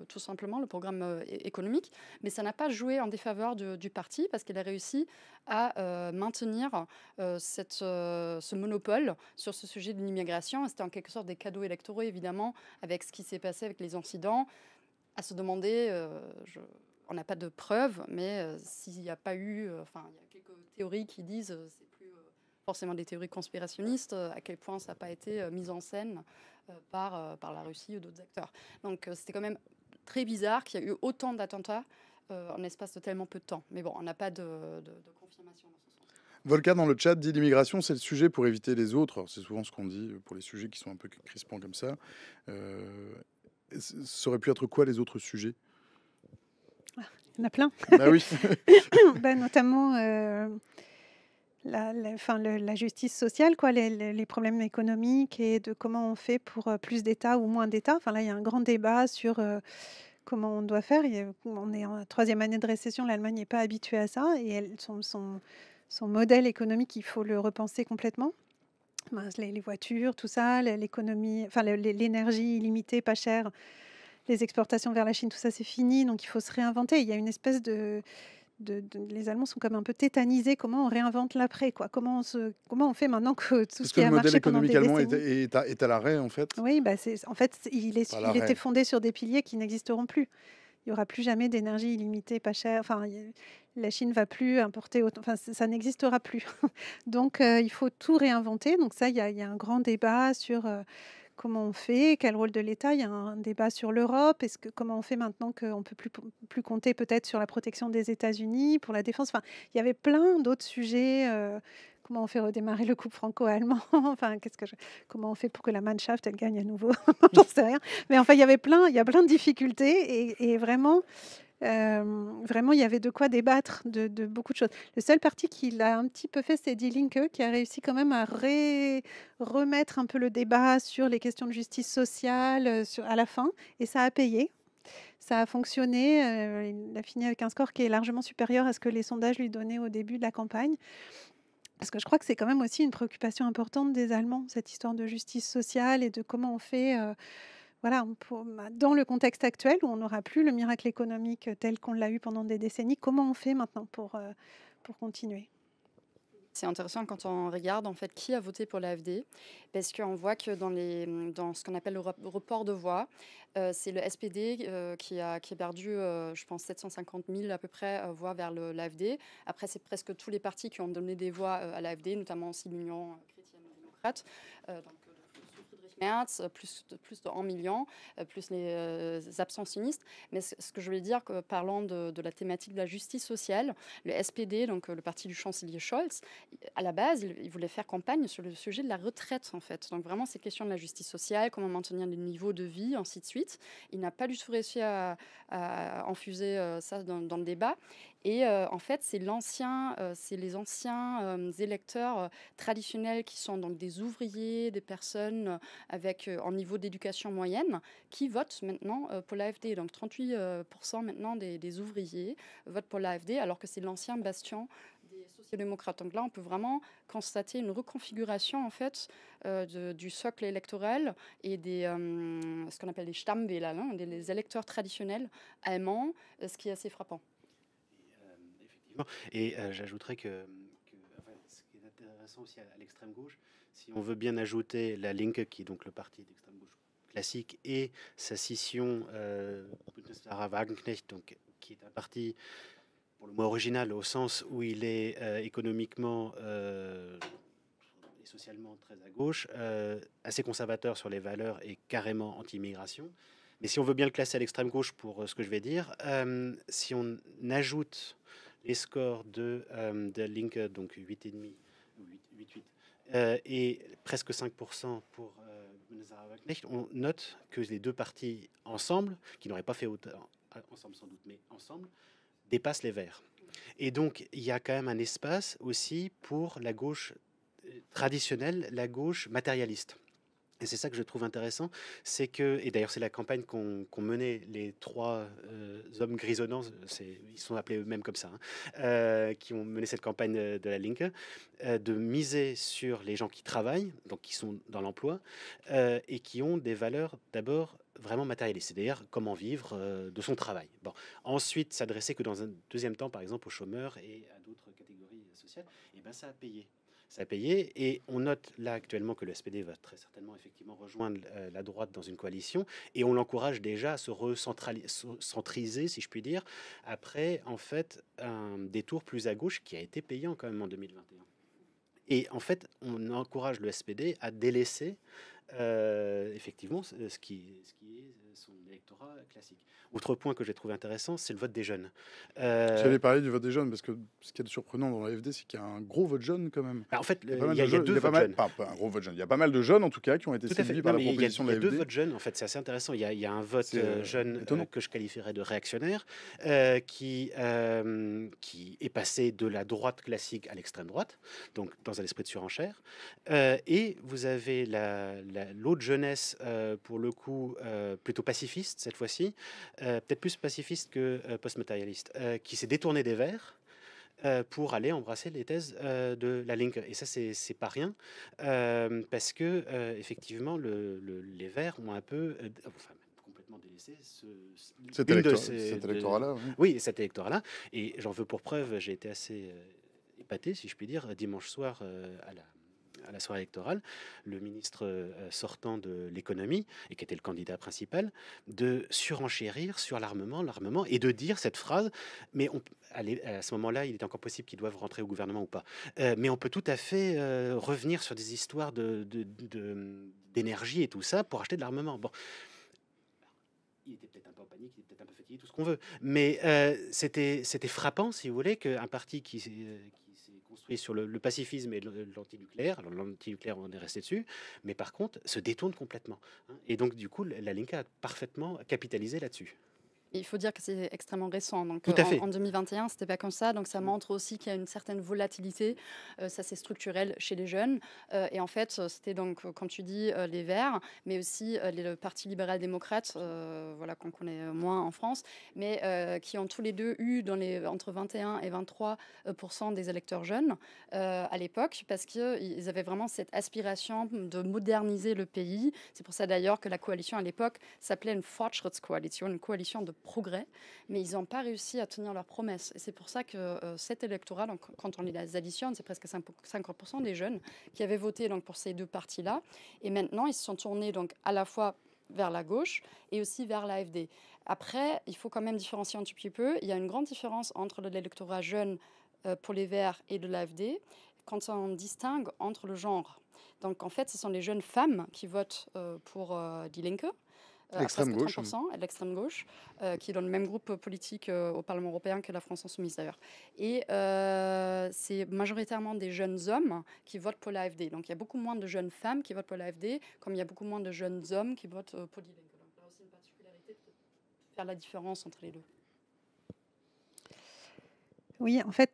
tout simplement, le programme économique. Mais ça n'a pas joué en défaveur du parti parce qu'il a réussi à maintenir ce monopole sur ce sujet de l'immigration. C'était en quelque sorte des cadeaux électoraux, évidemment, avec ce qui s'est passé avec les incidents, à se demander, on n'a pas de preuves, mais s'il n'y a pas eu, il y a quelques théories qui disent, c'est plus forcément des théories conspirationnistes, à quel point ça n'a pas été mis en scène par la Russie ou d'autres acteurs. Donc c'était quand même très bizarre qu'il y ait eu autant d'attentats en espace de tellement peu de temps. Mais bon, on n'a pas de confirmation dans ce sens. Volca dans le chat dit l'immigration c'est le sujet pour éviter les autres. Alors, c'est souvent ce qu'on dit pour les sujets qui sont un peu crispants comme ça. Ça aurait pu être quoi les autres sujets? Il y en a plein. Bah oui. Notamment la justice sociale, quoi, les problèmes économiques et de comment on fait pour plus d'État ou moins d'État. Enfin, là, il y a un grand débat sur comment on doit faire. On est en troisième année de récession, l'Allemagne n'est pas habituée à ça et son modèle économique, il faut le repenser complètement. Les voitures, tout ça, l'économie, enfin l'énergie illimitée, pas chère, les exportations vers la Chine, tout ça c'est fini, donc il faut se réinventer. Il y a une espèce les Allemands sont comme un peu tétanisés. Comment on réinvente l'après, quoi? Comment on fait maintenant que tout ce qui a marché pendant des décennies... Est-ce que le modèle économique allemand est à l'arrêt, en fait? Oui, en fait, il était fondé sur des piliers qui n'existeront plus. Il n'y aura plus jamais d'énergie illimitée, pas chère. Enfin, la Chine ne va plus importer autant. Enfin, ça n'existera plus. Donc, il faut tout réinventer. Donc ça, il y a un grand débat sur comment on fait, quel rôle de l'État. Il y a un débat sur l'Europe. Comment on fait maintenant qu'on ne peut plus compter peut-être sur la protection des États-Unis pour la défense. Enfin, il y avait plein d'autres sujets. Comment on fait redémarrer le couple franco-allemand? Enfin, comment on fait pour que la Mannschaft elle gagne à nouveau? J'en sais rien. Mais enfin, il y a plein de difficultés et vraiment, Vraiment, il y avait de quoi débattre de beaucoup de choses. Le seul parti qui l'a un petit peu fait, c'est Die Linke, qui a réussi quand même à remettre un peu le débat sur les questions de justice sociale, à la fin, et ça a payé. Ça a fonctionné, il a fini avec un score qui est largement supérieur à ce que les sondages lui donnaient au début de la campagne. Parce que je crois que c'est quand même aussi une préoccupation importante des Allemands, cette histoire de justice sociale et de comment on fait, voilà, dans le contexte actuel où on n'aura plus le miracle économique tel qu'on l'a eu pendant des décennies, comment on fait maintenant pour continuer? C'est intéressant quand on regarde en fait qui a voté pour l'AfD, parce qu'on voit que dans ce qu'on appelle le report de voix, c'est le SPD qui a perdu, je pense, 750 000 à peu près voix vers l'AfD. Après, c'est presque tous les partis qui ont donné des voix à l'AfD, notamment aussi l'Union chrétienne démocrate. Donc, Friedrich Merz, plus de 1 million, plus les abstentionnistes. Mais ce que je voulais dire, parlant de la thématique de la justice sociale, le SPD, donc le parti du chancelier Scholz, à la base, il voulait faire campagne sur le sujet de la retraite, en fait. Donc vraiment, ces questions de la justice sociale, comment maintenir le niveau de vie, ainsi de suite. Il n'a pas du tout réussi à infuser ça dans le débat. Et en fait, c'est les anciens électeurs traditionnels qui sont donc des ouvriers, des personnes avec un niveau d'éducation moyenne qui votent maintenant pour l'AfD. Donc 38% maintenant des ouvriers votent pour l'AfD, alors que c'est l'ancien bastion des sociodémocrates. Donc là, on peut vraiment constater une reconfiguration en fait du socle électoral et ce qu'on appelle les Stammwähler, hein, les électeurs traditionnels allemands, ce qui est assez frappant. Effectivement. Et j'ajouterais enfin, ce qui est intéressant aussi à l'extrême gauche, si on veut bien ajouter la Linke, qui est donc le parti d'extrême gauche classique, et sa scission Bündnis Sarah Wagenknecht, donc, qui est un parti, pour le mot original, au sens où il est économiquement et socialement très à gauche, assez conservateur sur les valeurs et carrément anti-immigration. Mais si on veut bien le classer à l'extrême gauche pour ce que je vais dire, si on ajoute les scores de Linke, donc 8,5, 8,8, et presque 5% pour Sarah Wagenknecht, on note que les deux partis ensemble, qui n'auraient pas fait autant, ensemble sans doute, mais ensemble, dépassent les Verts. Et donc, il y a quand même un espace aussi pour la gauche traditionnelle, la gauche matérialiste. Et c'est ça que je trouve intéressant, c'est que, et d'ailleurs c'est la campagne qu'ont mené les trois hommes grisonnants, ils sont appelés eux-mêmes comme ça, hein, qui ont mené cette campagne de la Linke, de miser sur les gens qui travaillent, donc qui sont dans l'emploi, et qui ont des valeurs d'abord vraiment matérialistes, c'est-à-dire comment vivre de son travail. Bon. Ensuite, s'adresser que dans un deuxième temps, par exemple, aux chômeurs et à d'autres catégories sociales, et ben ça a payé. Ça a payé, et on note là actuellement que le SPD va très certainement effectivement rejoindre la droite dans une coalition, et on l'encourage déjà à se recentriser, si je puis dire, après en fait un détour plus à gauche qui a été payant quand même en 2021. Et en fait, on encourage le SPD à délaisser effectivement ce qui est son électorat classique. Autre point que j'ai trouvé intéressant, c'est le vote des jeunes. J'allais parler du vote des jeunes, parce que ce qui est surprenant dans l'AfD, c'est qu'il y a un gros vote jeune quand même. En fait, il pas y a deux votes jeunes. Pas un gros vote jeune. Il y a pas mal de jeunes en tout cas qui ont été Tout à fait. séduits par Non, la mais proposition de il y a deux l'AfD. votes jeunes, en fait, c'est assez intéressant. Il y a un vote C'est, jeune étonnant. que je qualifierais de réactionnaire, qui est passé de la droite classique à l'extrême droite, donc dans un esprit de surenchère. Et vous avez l'autre jeunesse, pour le coup, plutôt pacifiste cette fois-ci, peut-être plus pacifiste que post-matérialiste, qui s'est détourné des Verts pour aller embrasser les thèses de la Linke. Et ça, c'est pas rien, parce que effectivement, les Verts ont un peu, enfin, complètement délaissé Cet cet électorat-là. oui, cet électorat-là. Et j'en veux pour preuve, j'ai été assez épaté, si je puis dire, dimanche soir à la soirée électorale, le ministre sortant de l'économie, et qui était le candidat principal, de surenchérir sur l'armement, et de dire cette phrase, mais à ce moment-là, il est encore possible qu'ils doivent rentrer au gouvernement ou pas, mais on peut tout à fait revenir sur des histoires d'énergie et tout ça pour acheter de l'armement. Bon. Il était peut-être un peu en panique, il était peut-être un peu fatigué, tout ce qu'on veut. Mais c'était frappant, si vous voulez, qu'un parti qui s'est construit sur le pacifisme et l'antinucléaire, alors l'antinucléaire, on est resté dessus, mais par contre, se détourne complètement. Et donc, du coup, la Linke a parfaitement capitalisé là-dessus. Il faut dire que c'est extrêmement récent. Donc, Tout à fait. en 2021, c'était pas comme ça. Donc, ça montre aussi qu'il y a une certaine volatilité. Ça, c'est structurel chez les jeunes. Et en fait, c'était donc, comme tu dis, les Verts, mais aussi le Parti libéral-démocrate, voilà, qu'on connaît moins en France, mais qui ont tous les deux eu entre 21 et 23% des électeurs jeunes à l'époque, parce qu'ils avaient vraiment cette aspiration de moderniser le pays. C'est pour ça d'ailleurs que la coalition à l'époque s'appelait une Fortschrittskoalition, une coalition de progrès, mais ils n'ont pas réussi à tenir leurs promesses. Et c'est pour ça que cet électorat, donc, quand on les additionne, c'est presque 50% des jeunes qui avaient voté donc, pour ces deux partis-là. Et maintenant, ils se sont tournés donc, à la fois vers la gauche et aussi vers l'AfD. Après, il faut quand même différencier un tout petit peu. Il y a une grande différence entre l'électorat jeune pour les Verts et de l'AfD quand on distingue entre le genre. Donc, en fait, ce sont les jeunes femmes qui votent pour Die Linke, à L'extrême presque gauche. 30%, à l'extrême gauche, qui est dans le même groupe politique au Parlement européen que la France Insoumise d'ailleurs. Et c'est majoritairement des jeunes hommes qui votent pour l'AfD. Donc il y a beaucoup moins de jeunes femmes qui votent pour l'AfD, comme il y a beaucoup moins de jeunes hommes qui votent pour Die Linke. Donc là aussi une particularité de faire la différence entre les deux. Oui, en fait,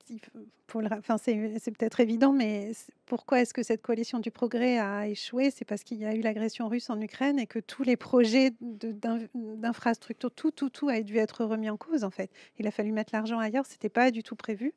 enfin, c'est peut-être évident, mais pourquoi est-ce que cette coalition du progrès a échoué? C'est parce qu'il y a eu l'agression russe en Ukraine et que tous les projets d'infrastructure, tout a dû être remis en cause, en fait. Il a fallu mettre l'argent ailleurs, c'était pas du tout prévu.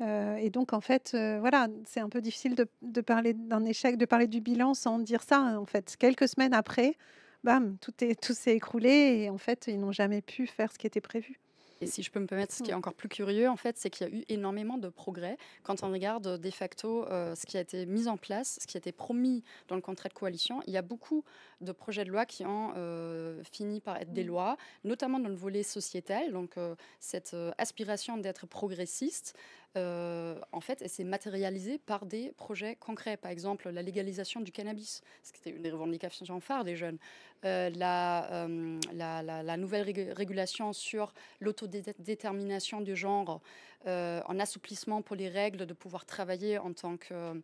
Et donc, en fait, voilà, c'est un peu difficile de parler d'un échec, de parler du bilan sans dire ça, en fait. Quelques semaines après, bam, tout s'est écroulé et en fait, ils n'ont jamais pu faire ce qui était prévu. Et si je peux me permettre, ce qui est encore plus curieux, en fait, c'est qu'il y a eu énormément de progrès quand on regarde de facto ce qui a été mis en place, ce qui a été promis dans le contrat de coalition. Il y a beaucoup de projets de loi qui ont fini par être des lois, notamment dans le volet sociétal. Donc, cette aspiration d'être progressiste, en fait, elle s'est matérialisée par des projets concrets. Par exemple, la légalisation du cannabis, ce qui était une des revendications phares des jeunes. La nouvelle régulation sur l'autodétermination du genre, en assouplissement pour les règles de pouvoir travailler en tant que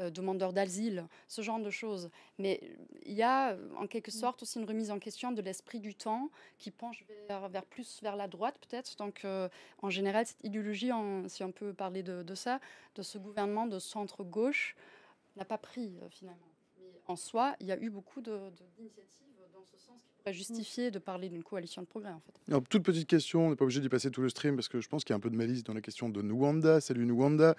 demandeur d'asile, ce genre de choses. Mais il y a en quelque sorte aussi une remise en question de l'esprit du temps qui penche plus vers la droite peut-être. Donc en général, cette idéologie, si on peut parler de ça, de ce gouvernement de centre-gauche, n'a pas pris finalement. Mais en soi, il y a eu beaucoup d'initiatives dans ce sens qui pourraient justifier de parler d'une coalition de progrès en fait. Alors, toute petite question, on n'est pas obligé d'y passer tout le stream parce que je pense qu'il y a un peu de malice dans la question de Nwanda. Salut Nwanda.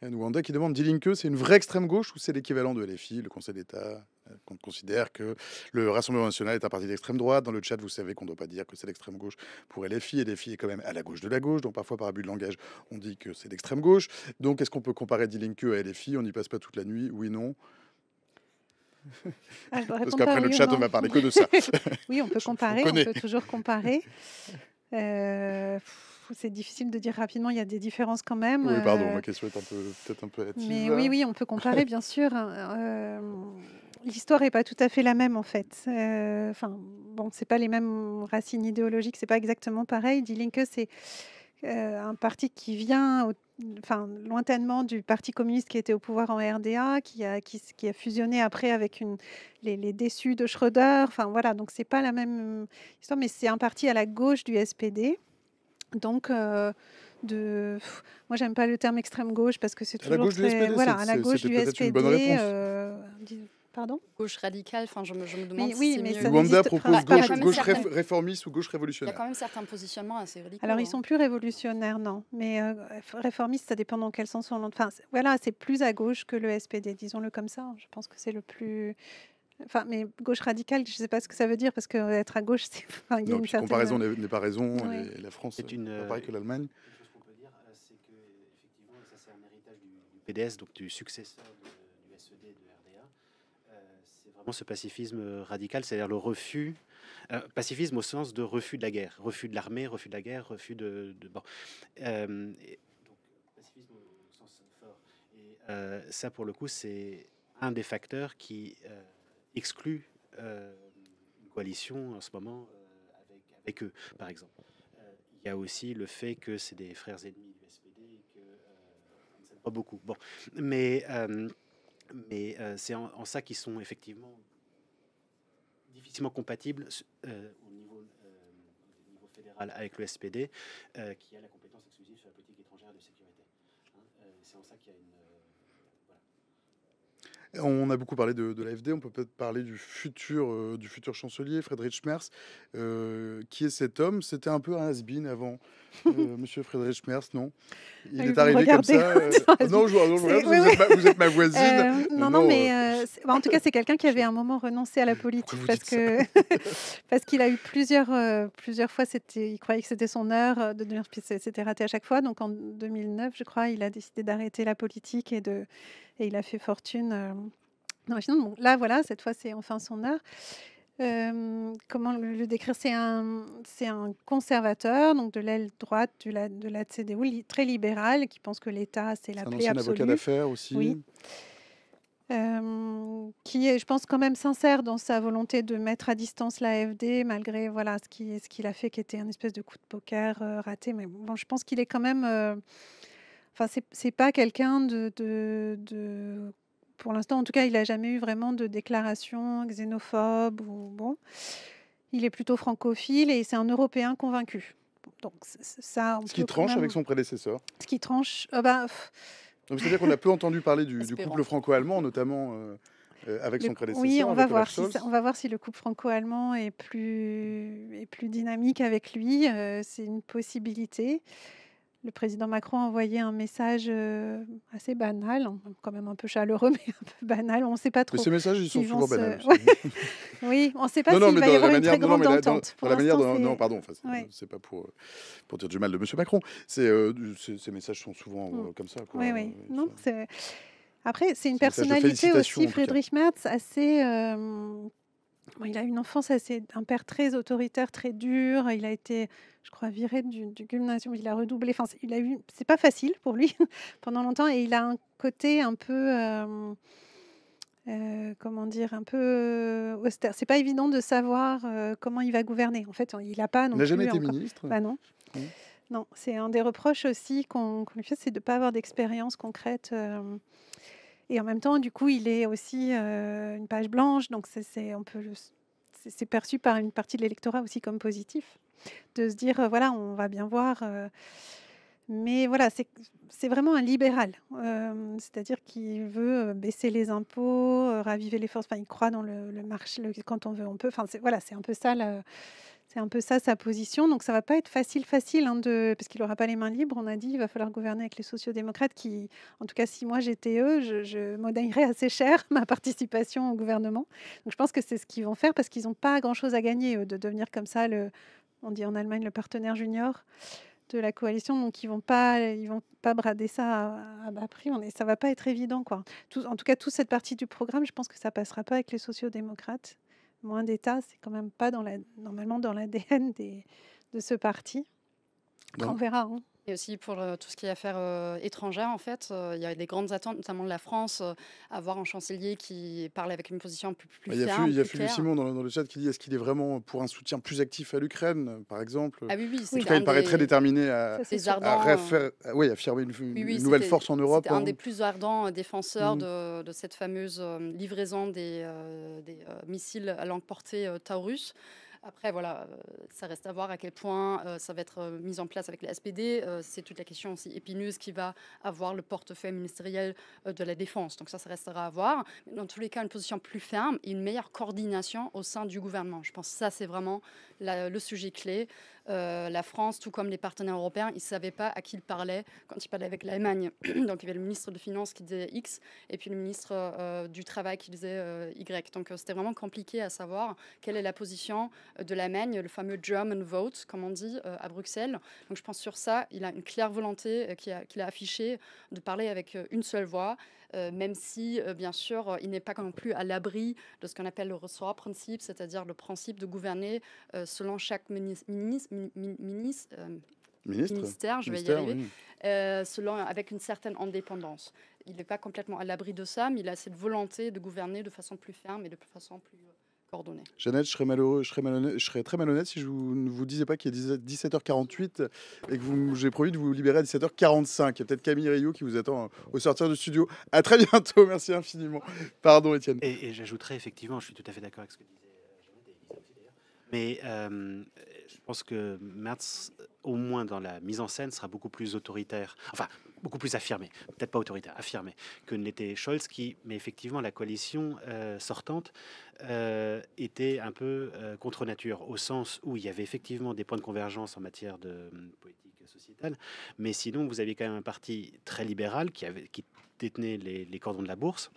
Et Nwanda qui demande Die Linke, c'est une vraie extrême gauche ou c'est l'équivalent de LFI, le Conseil d'État qu'on considère que le Rassemblement national est un parti d'extrême droite. Dans le chat, vous savez qu'on ne doit pas dire que c'est l'extrême gauche pour LFI. Et LFI est quand même à la gauche de la gauche. Donc parfois, par abus de langage, on dit que c'est l'extrême gauche. Donc est-ce qu'on peut comparer Die Linke à LFI? On n'y passe pas toute la nuit? Oui, non? Ah, je dois Parce répondre qu'après par le oui ou chat, on non. va parler que de ça. Oui, on peut Je comparer, on connais. peut toujours comparer. C'est difficile de dire rapidement, il y a des différences quand même. Oui, pardon, ma question est peut-être un peu hâtive. Mais oui, on peut comparer, bien sûr. L'histoire n'est pas tout à fait la même, en fait. Enfin, bon, c'est pas les mêmes racines idéologiques, c'est pas exactement pareil. Die Linke, c'est un parti qui vient, lointainement du Parti communiste qui était au pouvoir en RDA, qui a fusionné après avec les déçus de Schröder. Enfin, voilà, donc c'est pas la même histoire, mais c'est un parti à la gauche du SPD. Donc, moi, j'aime pas le terme extrême gauche parce que c'est À la toujours gauche du SPD, voilà, à la gauche c'était du peut-être une bonne SPD. réponse. Pardon? Gauche radicale, enfin, je me demande Mais si oui, c'est mais mieux. ça Nwanda n'existe propose pas. gauche certaines- réformiste ou gauche Il y a révolutionnaire. quand même certains positionnements assez radicaux. Alors, ils sont plus révolutionnaires, non. Mais réformistes, ça dépend dans quel sens on l'entend. Enfin, voilà, c'est plus à gauche que le SPD, disons-le comme ça. Je pense que c'est le plus... Enfin, mais gauche radicale, je ne sais pas ce que ça veut dire, parce qu'être à gauche, c'est... Enfin, il y a Non, une puis certaine... comparaison n'est pas raison. Oui. Et la France, C'est c'est pas pareil que l'Allemagne. Une chose qu'on peut dire, c'est que effectivement, et ça c'est un héritage du PDS, donc du successeur du SED et de RDA, c'est vraiment ce pacifisme radical, c'est-à-dire le refus, pacifisme au sens de refus de la guerre, refus de l'armée, refus de la guerre, refus bon. Et donc pacifisme au sens fort. Et ça, pour le coup, c'est un des facteurs qui exclut une coalition en ce moment avec eux, par exemple. Il y a aussi le fait que c'est des frères ennemis du SPD et que on ne s'aime pas beaucoup. Bon, mais c'est en ça qu'ils sont effectivement difficilement compatibles au niveau fédéral avec le SPD, qui a la compétence exclusive sur la politique étrangère et de sécurité. C'est en ça qu'il y a une... On a beaucoup parlé de l'AfD, on peut peut-être parler du futur chancelier, Friedrich Merz. Qui est cet homme? C'était un peu un has-been avant, monsieur Friedrich Merz, non? Il Ah, est vous arrivé comme regardez ça. Non, je regarde, C'est- vous, oui, vous êtes ma voisine. non, mais en tout cas, c'est quelqu'un qui avait un moment renoncé à la politique vous parce dites ça? que parce qu'il a eu plusieurs fois, il croyait que c'était son heure de devenir, puis c'était raté à chaque fois. Donc en 2009, je crois, il a décidé d'arrêter la politique et il a fait fortune dans la finance. Bon, là, voilà, cette fois, c'est enfin son heure. Comment le décrire? C'est un conservateur, donc de l'aile droite de la CDU, très libéral, qui pense que l'État, c'est la C'est un plaie ancien avocat absolue. d'affaires aussi. Oui. Qui est, je pense, quand même sincère dans sa volonté de mettre à distance l'AfD, malgré voilà, ce qu'il a fait, qui était un espèce de coup de poker raté. Mais bon, je pense qu'il est quand même... Enfin, c'est pas quelqu'un pour l'instant, en tout cas, il n'a jamais eu vraiment de déclaration xénophobe. Bon, il est plutôt francophile et c'est un Européen convaincu. Donc ça, on Ce qui peut quand tranche même... avec son prédécesseur. Ce qui tranche... Donc, c'est-à-dire qu'on a peu entendu parler du Espérons. couple franco-allemand, notamment avec son prédécesseur. Oui, on va avec voir Olaf Scholz. on va voir si le couple franco-allemand est plus dynamique avec lui. C'est une possibilité. Le président Macron a envoyé un message assez banal, quand même un peu chaleureux, mais un peu banal. On ne sait pas Mais trop ces messages, ils sont s'ils souvent vont se... banals. Ouais. Oui, on ne sait pas Non, s'il mais va dans y la avoir une manière, très non, grande mais entente. dans la manière, l'instant, non, c'est- pardon, enfin, Ouais. c'est pas pour dire du mal de Monsieur Macron. Ces messages sont souvent comme ça, quoi. Oui, oui. Non, Après, c'est une C'est un message de personnalité félicitations, aussi, en tout cas. Friedrich Merz, assez... Bon, il a une enfance un père très autoritaire, très dur. Il a été, je crois, viré du gymnasium. Il a redoublé. Enfin, c'est pas facile pour lui pendant longtemps. Et il a un côté un peu, comment dire, un peu austère. C'est pas évident de savoir comment il va gouverner. En fait, il n'a pas Il non n'a jamais plus été encore. ministre. Bah non. Mm. Non, c'est un des reproches aussi qu'on lui fait, c'est de ne pas avoir d'expérience concrète. Et en même temps, du coup, il est aussi une page blanche, donc c'est perçu par une partie de l'électorat aussi comme positif, de se dire, voilà, on va bien voir. Mais voilà, c'est vraiment un libéral, c'est-à-dire qu'il veut baisser les impôts, raviver les forces, enfin, il croit dans le marché, quand on veut, on peut. Enfin, voilà, c'est un peu ça c'est un peu ça sa position, donc ça va pas être facile, parce qu'il n'aura pas les mains libres. On a dit il va falloir gouverner avec les sociaux-démocrates qui, en tout cas, si moi j'étais eux, je modérerais assez cher ma participation au gouvernement. Donc je pense que c'est ce qu'ils vont faire parce qu'ils n'ont pas grand-chose à gagner eux, de devenir comme ça on dit en Allemagne le partenaire junior de la coalition. Donc ils vont pas brader ça à bas prix. Ça va pas être évident, quoi. En tout cas, toute cette partie du programme, je pense que ça passera pas avec les sociaux-démocrates. Moins d'État, c'est quand même pas normalement dans l'ADN de ce parti. Après, Non. on verra. Hein. Et aussi pour tout ce qui est affaires étrangères, en fait, il y a des grandes attentes, notamment de la France, avoir un chancelier qui parle avec une position un peu plus Il y a ferme, Philippe plus claire. Simon dans le chat qui dit est-ce qu'il est vraiment pour un soutien plus actif à l'Ukraine, par exemple? Ah oui, oui, En tout c'était cas, un il paraît très des, déterminé Ça, c'est des sûr. à ardents. affirmer Oui, une oui, nouvelle force en Europe. c'était un hein. des plus ardents défenseurs Mm. de cette fameuse livraison des missiles à longue portée Taurus. Après, voilà, ça reste à voir à quel point ça va être mis en place avec le SPD. C'est toute la question aussi épineuse qui va avoir le portefeuille ministériel de la Défense. Donc ça restera à voir. Mais dans tous les cas, une position plus ferme et une meilleure coordination au sein du gouvernement. Je pense que ça, c'est vraiment le sujet clé. La France, tout comme les partenaires européens, ils ne savaient pas à qui ils parlaient quand ils parlaient avec l'Allemagne. Donc il y avait le ministre des Finances qui disait X et puis le ministre du Travail qui disait Y. Donc c'était vraiment compliqué à savoir quelle est la position de l'Allemagne, le fameux German vote, comme on dit, à Bruxelles. Donc je pense sur ça, il a une claire volonté qu'il a affichée de parler avec une seule voix. Même si, bien sûr, il n'est pas non plus à l'abri de ce qu'on appelle le ressort principe, c'est-à-dire le principe de gouverner selon chaque ministère, je vais y arriver, Oui. avec une certaine indépendance. Il n'est pas complètement à l'abri de ça, mais il a cette volonté de gouverner de façon plus ferme et de façon plus coordonnée. Jeannette, je serais très malhonnête si je ne vous disais pas qu'il est 17h48 et que j'ai promis de vous libérer à 17h45. Il y a peut-être Camille Rio qui vous attend au sortir du studio. À très bientôt, merci infiniment. Pardon, Étienne. Et j'ajouterais effectivement, je suis tout à fait d'accord avec ce que disait Jeannette et Elisa aussi d'ailleurs, mais Je pense que Merz, au moins dans la mise en scène, sera beaucoup plus autoritaire, enfin beaucoup plus affirmé, peut-être pas autoritaire, affirmé, que n'était Scholz, mais effectivement la coalition sortante était un peu contre nature, au sens où il y avait effectivement des points de convergence en matière de politique sociétale, mais sinon vous aviez quand même un parti très libéral qui détenait les cordons de la bourse.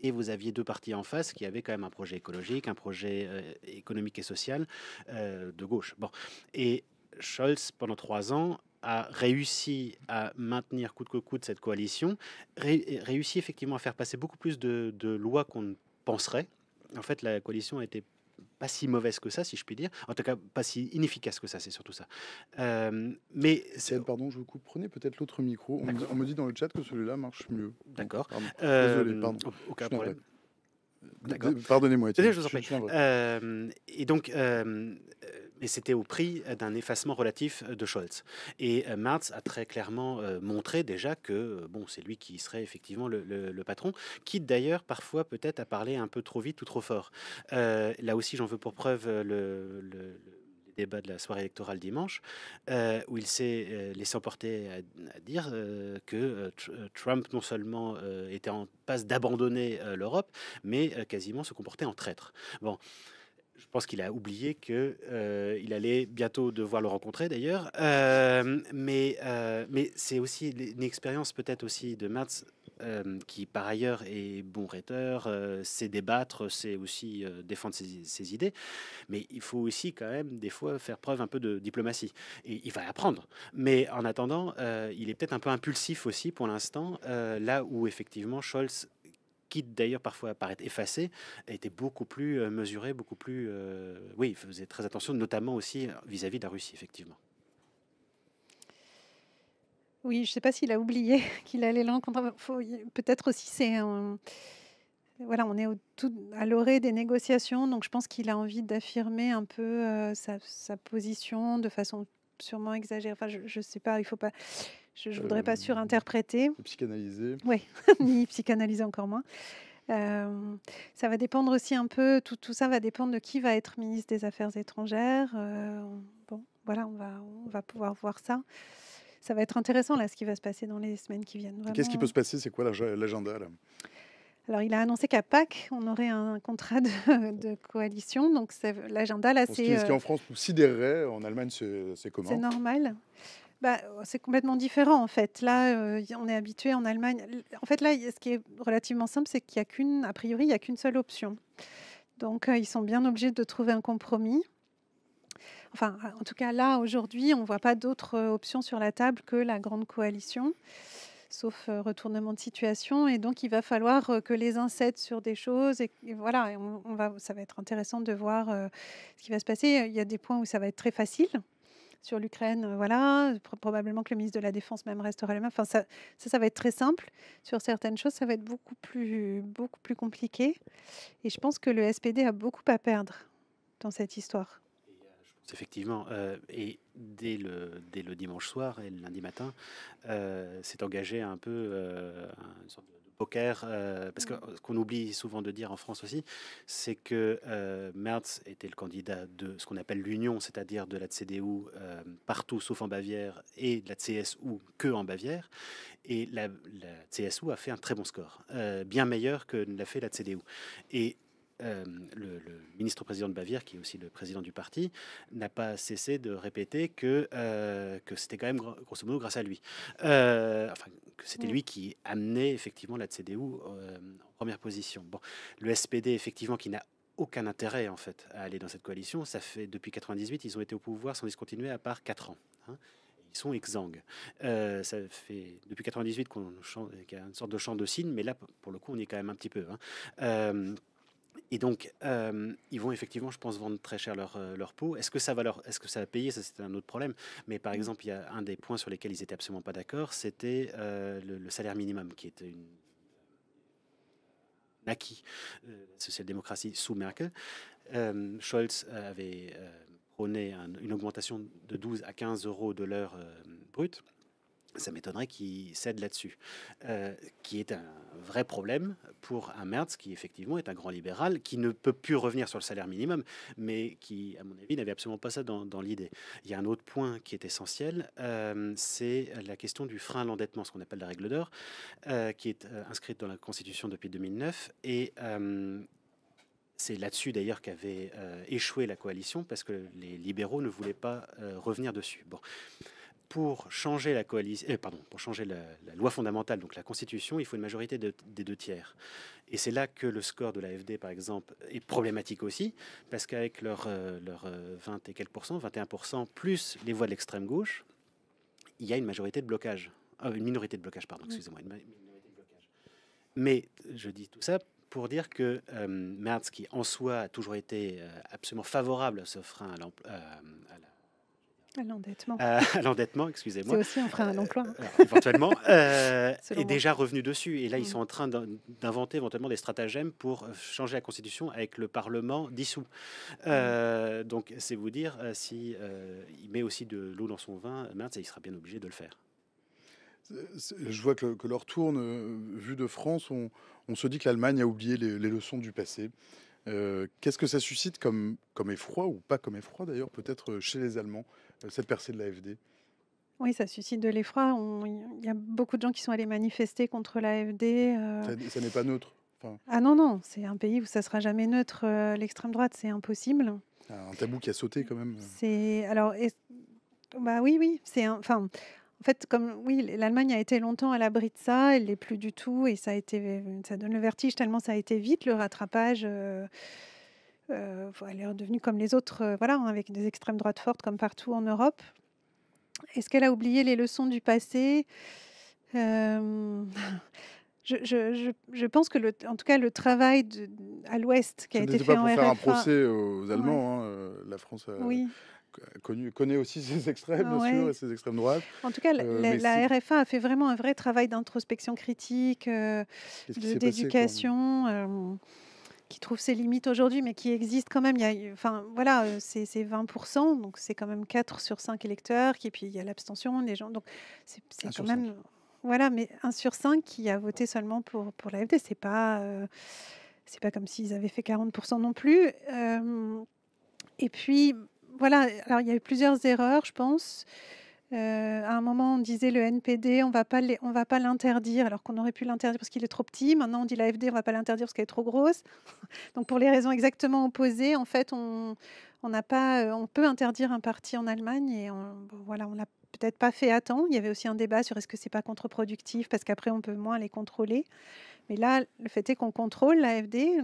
Et vous aviez deux partis en face qui avaient quand même un projet écologique, un projet économique et social de gauche. Bon. Et Scholz, pendant 3 ans, a réussi à maintenir coûte que coûte cette coalition, réussi effectivement à faire passer beaucoup plus de lois qu'on ne penserait. En fait, la coalition a été pas si mauvaise que ça, si je puis dire. En tout cas, pas si inefficace que ça, c'est surtout ça. Mais Pardon, je vous coupe. Prenez peut-être l'autre micro. On me dit dans le chat que celui-là marche mieux. D'accord. Pardon. Désolé, pardon. Aucun Je suis navré. problème. D'accord. Pardonnez-moi, Étienne. Je vous en prie. suis navré. Et donc, mais c'était au prix d'un effacement relatif de Scholz. Et Merz a très clairement montré déjà que bon, c'est lui qui serait effectivement le patron, quitte d'ailleurs parfois peut-être à parler un peu trop vite ou trop fort. Là aussi, j'en veux pour preuve le débat de la soirée électorale dimanche, où il s'est laissé emporter à dire que Trump non seulement était en passe d'abandonner l'Europe, mais quasiment se comportait en traître. Bon. Je pense qu'il a oublié que il allait bientôt devoir le rencontrer d'ailleurs, mais c'est aussi une expérience peut-être aussi de Merz qui par ailleurs est bon rhéteur, sait débattre, sait aussi défendre ses idées, mais il faut aussi quand même des fois faire preuve un peu de diplomatie et il va apprendre. Mais en attendant, il est peut-être un peu impulsif aussi pour l'instant, là où effectivement Scholz, quitte d'ailleurs parfois à paraître effacé, était beaucoup plus mesuré, beaucoup plus... oui, il faisait très attention, notamment aussi vis-à-vis de la Russie, effectivement. Oui, je ne sais pas s'il a oublié qu'il allait le rencontrer. Peut-être aussi, voilà, on est à l'orée des négociations, donc je pense qu'il a envie d'affirmer un peu sa position de façon sûrement exagérée. Enfin, je ne sais pas, il faut pas... Je ne voudrais pas surinterpréter. Psychanalyser. Oui, ni psychanalyser encore moins. Ça va dépendre aussi un peu, tout ça va dépendre de qui va être ministre des Affaires étrangères. Bon, voilà, on va pouvoir voir ça. Ça va être intéressant, là, ce qui va se passer dans les semaines qui viennent. Qu'est-ce qui peut se passer? C'est quoi l'agenda, là? Alors, il a annoncé qu'à Pâques, on aurait un contrat de coalition. Donc, l'agenda, là, Ce qui en France nous sidérerait, en Allemagne, c'est comment? C'est normal. C'est complètement différent en fait. Là, on est habitué en Allemagne. En fait, là, ce qui est relativement simple, c'est qu'il y a a priori, il n'y a qu'une seule option. Donc, ils sont bien obligés de trouver un compromis. Enfin, en tout cas, là, aujourd'hui, on ne voit pas d'autre option sur la table que la grande coalition, sauf retournement de situation. Et donc, il va falloir que les uns cèdent sur des choses. Et voilà, ça va être intéressant de voir ce qui va se passer. Il y a des points où ça va être très facile. Sur l'Ukraine, voilà, probablement que le ministre de la Défense même restera le même. Enfin, ça va être très simple. Sur certaines choses, ça va être beaucoup plus compliqué. Et je pense que le SPD a beaucoup à perdre dans cette histoire. Je pense effectivement, et dès le dimanche soir et le lundi matin, s'est engagé un peu une sorte de poker, parce que ce qu'on oublie souvent de dire en France aussi, c'est que Merz était le candidat de ce qu'on appelle l'Union, c'est-à-dire de la CDU partout sauf en Bavière et de la CSU que en Bavière. Et la CSU a fait un très bon score, bien meilleur que l'a fait la CDU. Et le ministre-président de Bavière, qui est aussi le président du parti, n'a pas cessé de répéter que c'était quand même grosso modo grâce à lui. Enfin, que c'était lui qui amenait effectivement la CDU en première position. Bon, le SPD, effectivement, qui n'a aucun intérêt en fait à aller dans cette coalition, ça fait depuis 98, ils ont été au pouvoir sans discontinuer à part 4 ans. Hein. Ils sont exsangues. Ça fait depuis 98 qu'il y a une sorte de chant de cygne, mais là, pour le coup, on y est quand même un petit peu. Hein. Et donc, ils vont effectivement, je pense, vendre très cher leur peau. Est-ce que ça va payer? Ça, c'est un autre problème. Mais par exemple, il y a un des points sur lesquels ils étaient absolument pas d'accord, c'était le salaire minimum, qui était un acquis de la social-démocratie sous Merkel. Scholz avait prôné une augmentation de 12 à 15 euros de l'heure brute. ça m'étonnerait qu'il cède là-dessus, qui est un vrai problème pour un Merz qui effectivement est un grand libéral, qui ne peut plus revenir sur le salaire minimum, mais qui, à mon avis, n'avait absolument pas ça dans l'idée. Il y a un autre point qui est essentiel, c'est la question du frein à l'endettement, ce qu'on appelle la règle d'or, qui est inscrite dans la Constitution depuis 2009, et c'est là-dessus d'ailleurs qu'avait échoué la coalition, parce que les libéraux ne voulaient pas revenir dessus. Bon. Pour changer la coalition, pour changer la loi fondamentale, donc la Constitution, il faut une majorité des 2 tiers. Et c'est là que le score de l'AfD, par exemple, est problématique aussi, parce qu'avec leur 20 et quelques pourcents, 21%, plus les voix de l'extrême gauche, il y a une majorité de blocage. Une minorité de blocage, pardon, excusez-moi, une minorité de blocage. Mais je dis tout ça pour dire que Merz, qui en soi a toujours été absolument favorable à ce frein À l'endettement, C'est excusez-moi, aussi un frein à l'emploi. éventuellement, Selon est moi. déjà revenu dessus. Et là, ils Mm. sont en train d'inventer éventuellement des stratagèmes pour changer la Constitution avec le Parlement dissous. Donc, c'est vous dire si il met aussi de l'eau dans son vin, Merz, il sera bien obligé de le faire. Je vois que l'heure tourne. Vu de France, on se dit que l'Allemagne a oublié les leçons du passé. Qu'est-ce que ça suscite comme effroi, ou pas comme effroi d'ailleurs, peut-être chez les Allemands, cette percée de l'AfD? Oui, ça suscite de l'effroi. Il y a beaucoup de gens qui sont allés manifester contre l'AfD. Ça n'est pas neutre. Enfin, Ah non, non, c'est un pays où ça sera jamais neutre. L'extrême droite, c'est impossible. un tabou qui a sauté quand même. C'est alors, bah oui, oui, enfin, en fait, comme oui, l'Allemagne a été longtemps à l'abri de ça, elle l'est plus du tout, et ça donne le vertige tellement ça a été vite le rattrapage. Elle est redevenue comme les autres, voilà, hein, avec des extrêmes droites fortes comme partout en Europe. Est-ce qu'elle a oublié les leçons du passé? Euh, je pense que, en tout cas, le travail à l'Ouest qui a Ce été n'était fait pas en pour faire un RFA, procès aux ouais, Allemands, hein. La France oui, connaît aussi ses extrêmes, bien sûr, ouais. et ses extrêmes droites. En tout cas, Mais la RFA a fait vraiment un vrai travail d'introspection critique, qu'est-ce qui s'est passé, quoi? d'éducation, qui trouve ses limites aujourd'hui, mais qui existe quand même. Enfin, voilà, c'est 20%, donc c'est quand même 4 sur 5 électeurs, et puis il y a l'abstention des gens. Donc c'est Un quand sur même, 5. voilà, mais 1 sur 5 qui a voté seulement pour l'AfD, c'est pas comme s'ils avaient fait 40% non plus. Et puis, voilà, alors il y a eu plusieurs erreurs, je pense. À un moment, on disait le NPD, on va pas l'interdire, alors qu'on aurait pu l'interdire parce qu'il est trop petit. Maintenant, on dit l'AfD, on va pas l'interdire parce qu'elle est trop grosse. Donc, pour les raisons exactement opposées, en fait, on n'a pas, on peut interdire un parti en Allemagne, et bon, voilà, on l'a peut-être pas fait à temps. Il y avait aussi un débat sur est-ce que c'est pas contre-productif parce qu'après on peut moins les contrôler. Mais là, le fait est qu'on contrôle l'AfD,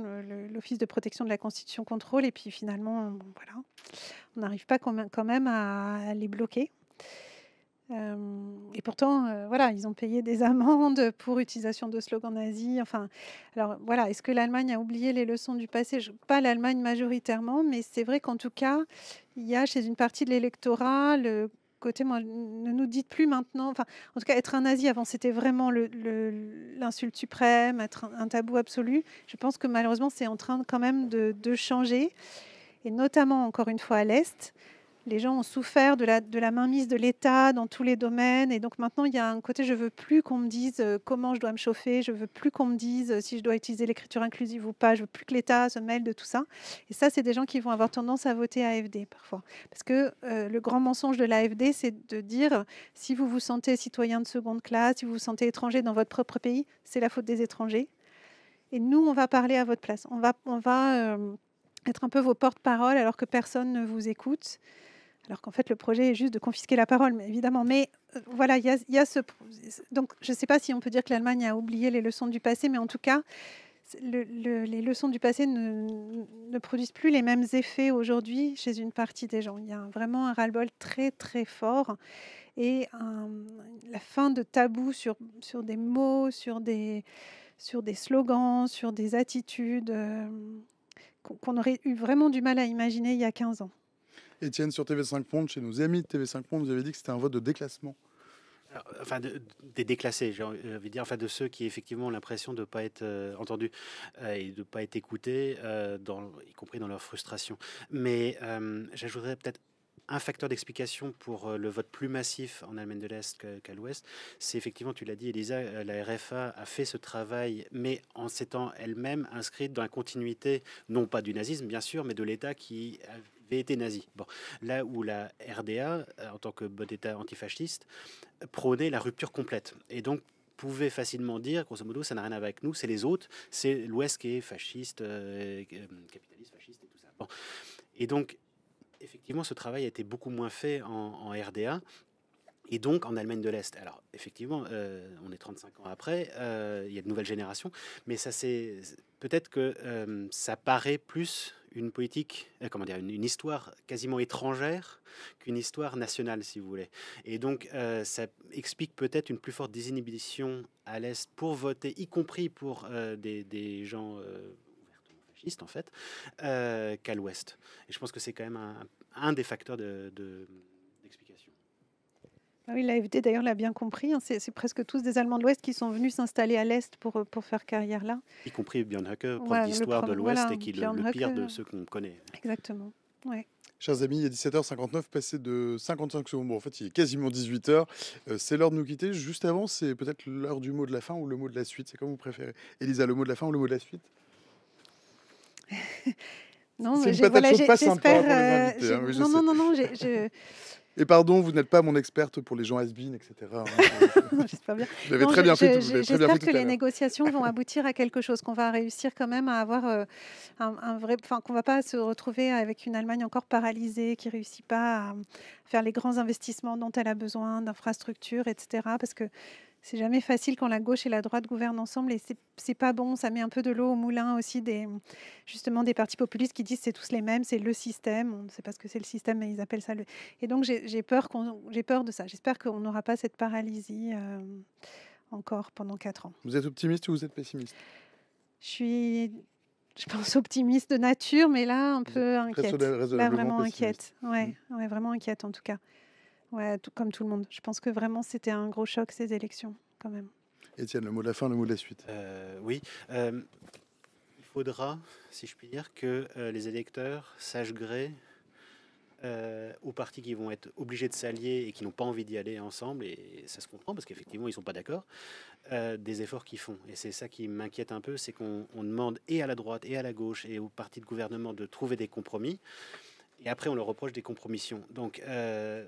l'Office de protection de la Constitution contrôle, et puis finalement, bon, voilà, on n'arrive pas quand même à les bloquer. Et pourtant, voilà, ils ont payé des amendes pour utilisation de slogans nazis. Enfin, alors voilà, est-ce que l'Allemagne a oublié les leçons du passé? Pas l'Allemagne majoritairement, mais c'est vrai qu'en tout cas, il y a chez une partie de l'électorat le côté, moi, ne nous dites plus maintenant. Enfin, en tout cas, être un nazi avant, c'était vraiment l'insulte suprême, être un tabou absolu. Je pense que malheureusement, c'est en train quand même de changer, et notamment encore une fois à l'Est. Les gens ont souffert de la mainmise de l'État dans tous les domaines, et donc maintenant il y a un côté, je veux plus qu'on me dise comment je dois me chauffer, je veux plus qu'on me dise si je dois utiliser l'écriture inclusive ou pas, je veux plus que l'État se mêle de tout ça. Et ça, c'est des gens qui vont avoir tendance à voter AfD parfois, parce que le grand mensonge de l'AfD, c'est de dire si vous vous sentez citoyen de seconde classe, si vous vous sentez étranger dans votre propre pays, c'est la faute des étrangers, et nous on va parler à votre place, on va être un peu vos porte-parole alors que personne ne vous écoute. Alors qu'en fait, le projet est juste de confisquer la parole, mais évidemment. Mais voilà, il y a ce... Donc, je ne sais pas si on peut dire que l'Allemagne a oublié les leçons du passé, mais en tout cas, les leçons du passé ne produisent plus les mêmes effets aujourd'hui chez une partie des gens. Il y a vraiment un ras-le-bol très, très fort, et la fin de tabou sur des mots, sur des slogans, sur des attitudes qu'on aurait eu vraiment du mal à imaginer il y a 15 ans. Étienne, sur TV5 Monde, chez nos amis de TV5 Monde, vous avez dit que c'était un vote de déclassement. Enfin, des déclassés, j'ai envie de dire, enfin de ceux qui effectivement ont l'impression de ne pas être entendus et de ne pas être écoutés, y compris dans leur frustration. Mais j'ajouterais peut-être un facteur d'explication pour le vote plus massif en Allemagne de l'Est qu'à l'Ouest, c'est effectivement, tu l'as dit Elisa, la RFA a fait ce travail, mais en s'étant elle-même inscrite dans la continuité, non pas du nazisme bien sûr, mais de l'État qui avait été nazi. Bon, là où la RDA, en tant que bon État antifasciste, prônait la rupture complète. Et donc, pouvait facilement dire, grosso modo, ça n'a rien à voir avec nous, c'est les autres, c'est l'Ouest qui est fasciste, capitaliste, fasciste et tout ça. Bon. Et donc, effectivement, ce travail a été beaucoup moins fait en RDA. Et donc en Allemagne de l'Est. Alors effectivement, on est 35 ans après, il y a de nouvelles générations, mais ça c'est peut-être que ça paraît plus une politique, comment dire, une histoire quasiment étrangère qu'une histoire nationale, si vous voulez. Et donc ça explique peut-être une plus forte désinhibition à l'Est pour voter, y compris pour des gens ouvertement fascistes en fait, qu'à l'Ouest. Et je pense que c'est quand même un des facteurs d'explication. Ah oui, l'AfD d'ailleurs l'a bien compris, hein, c'est presque tous des Allemands de l'Ouest qui sont venus s'installer à l'Est pour faire carrière là. Y compris Björn Höcke, prof Voilà, d'histoire de l'Ouest, voilà, et qui est Björn le pire de Höcke, ceux qu'on connaît. exactement. Ouais. Chers amis, il est 17h59, passé de 55 secondes. Bon, en fait, il est quasiment 18h. C'est l'heure de nous quitter. Juste avant, c'est peut-être l'heure du mot de la fin ou le mot de la suite. C'est comme vous préférez. Elisa, le mot de la fin ou le mot de la suite? Non, C'est mais une patate chaude pas sympa pour les j'espère. invités, hein, oui, je Non, sais. non, non, non, Et pardon, vous n'êtes pas mon experte pour les gens has-been, etc. hein. j'espère bien. Vous l'avez Non, très bien fait, vous l'avez très bien j'espère fait que tout à les l'heure. négociations vont aboutir à quelque chose, qu'on va réussir quand même à avoir un vrai, enfin qu'on va pas se retrouver avec une Allemagne encore paralysée, qui réussit pas à faire les grands investissements dont elle a besoin, d'infrastructures, etc. Parce que c'est jamais facile quand la gauche et la droite gouvernent ensemble et c'est pas bon. Ça met un peu de l'eau au moulin aussi justement des partis populistes qui disent c'est tous les mêmes, c'est le système. On ne sait pas ce que c'est le système, mais ils appellent ça le. Et donc j'ai peur de ça. J'espère qu'on n'aura pas cette paralysie encore pendant 4 ans. Vous êtes optimiste ou vous êtes pessimiste? Je pense optimiste de nature, mais là un peu inquiète. Là Raisonnablement vraiment pessimiste. inquiète. Ouais, vraiment inquiète en tout cas. Ouais, comme tout le monde. Je pense que vraiment c'était un gros choc ces élections quand même. Étienne, le mot de la fin, le mot de la suite. Oui, il faudra, si je puis dire, que les électeurs sachent gré aux partis qui vont être obligés de s'allier et qui n'ont pas envie d'y aller ensemble, et ça se comprend parce qu'effectivement ils ne sont pas d'accord, des efforts qu'ils font. Et c'est ça qui m'inquiète un peu, c'est qu'on demande et à la droite et à la gauche et aux partis de gouvernement de trouver des compromis. Et après, on leur reproche des compromissions. Donc,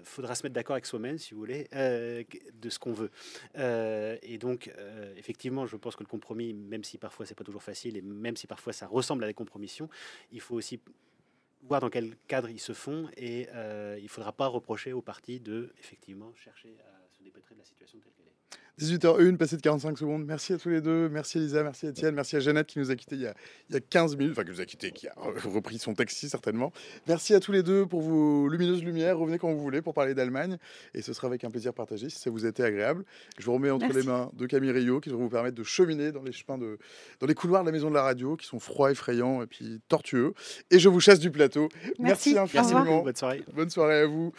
faudra se mettre d'accord avec soi-même, si vous voulez, de ce qu'on veut. Et donc, effectivement, je pense que le compromis, même si parfois c'est pas toujours facile, et même si parfois ça ressemble à des compromissions, il faut aussi voir dans quel cadre ils se font. Et il ne faudra pas reprocher aux partis de, effectivement, chercher à se dépêtrer de la situation telle qu'elle est. 18h01, passé de 45 secondes. Merci à tous les deux. Merci Elisa, merci Étienne, merci à Jeannette qui nous a quittés il y a 15 minutes. Enfin, qui nous a quittés, qui a repris son taxi certainement. Merci à tous les deux pour vos lumineuses lumières. Revenez quand vous voulez pour parler d'Allemagne. Et ce sera avec un plaisir partagé si ça vous a été agréable. Je vous remets entre les mains de Camille Rio qui vont vous permettre de cheminer dans les chemins dans les couloirs de la maison de la radio qui sont froids, effrayants et puis tortueux. Et je vous chasse du plateau. Merci infiniment. Merci beaucoup, bonne soirée. Bonne soirée à vous.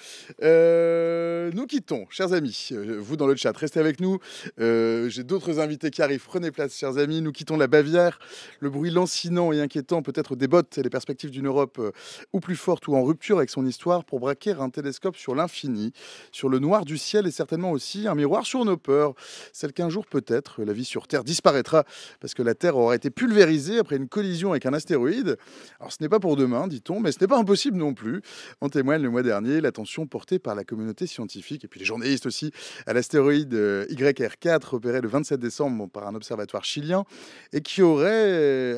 Nous quittons, chers amis. Vous dans le chat, restez avec nous. J'ai d'autres invités qui arrivent. Prenez place, chers amis. Nous quittons la Bavière. Le bruit lancinant et inquiétant peut-être débotte les perspectives d'une Europe ou plus forte ou en rupture avec son histoire pour braquer un télescope sur l'infini, sur le noir du ciel et certainement aussi un miroir sur nos peurs. Celle qu'un jour peut-être la vie sur Terre disparaîtra parce que la Terre aura été pulvérisée après une collision avec un astéroïde. Alors ce n'est pas pour demain, dit-on, mais ce n'est pas impossible non plus. En témoigne le mois dernier l'attention portée par la communauté scientifique et puis les journalistes aussi à l'astéroïde YR4 repéré le 27 décembre par un observatoire chilien et qui aurait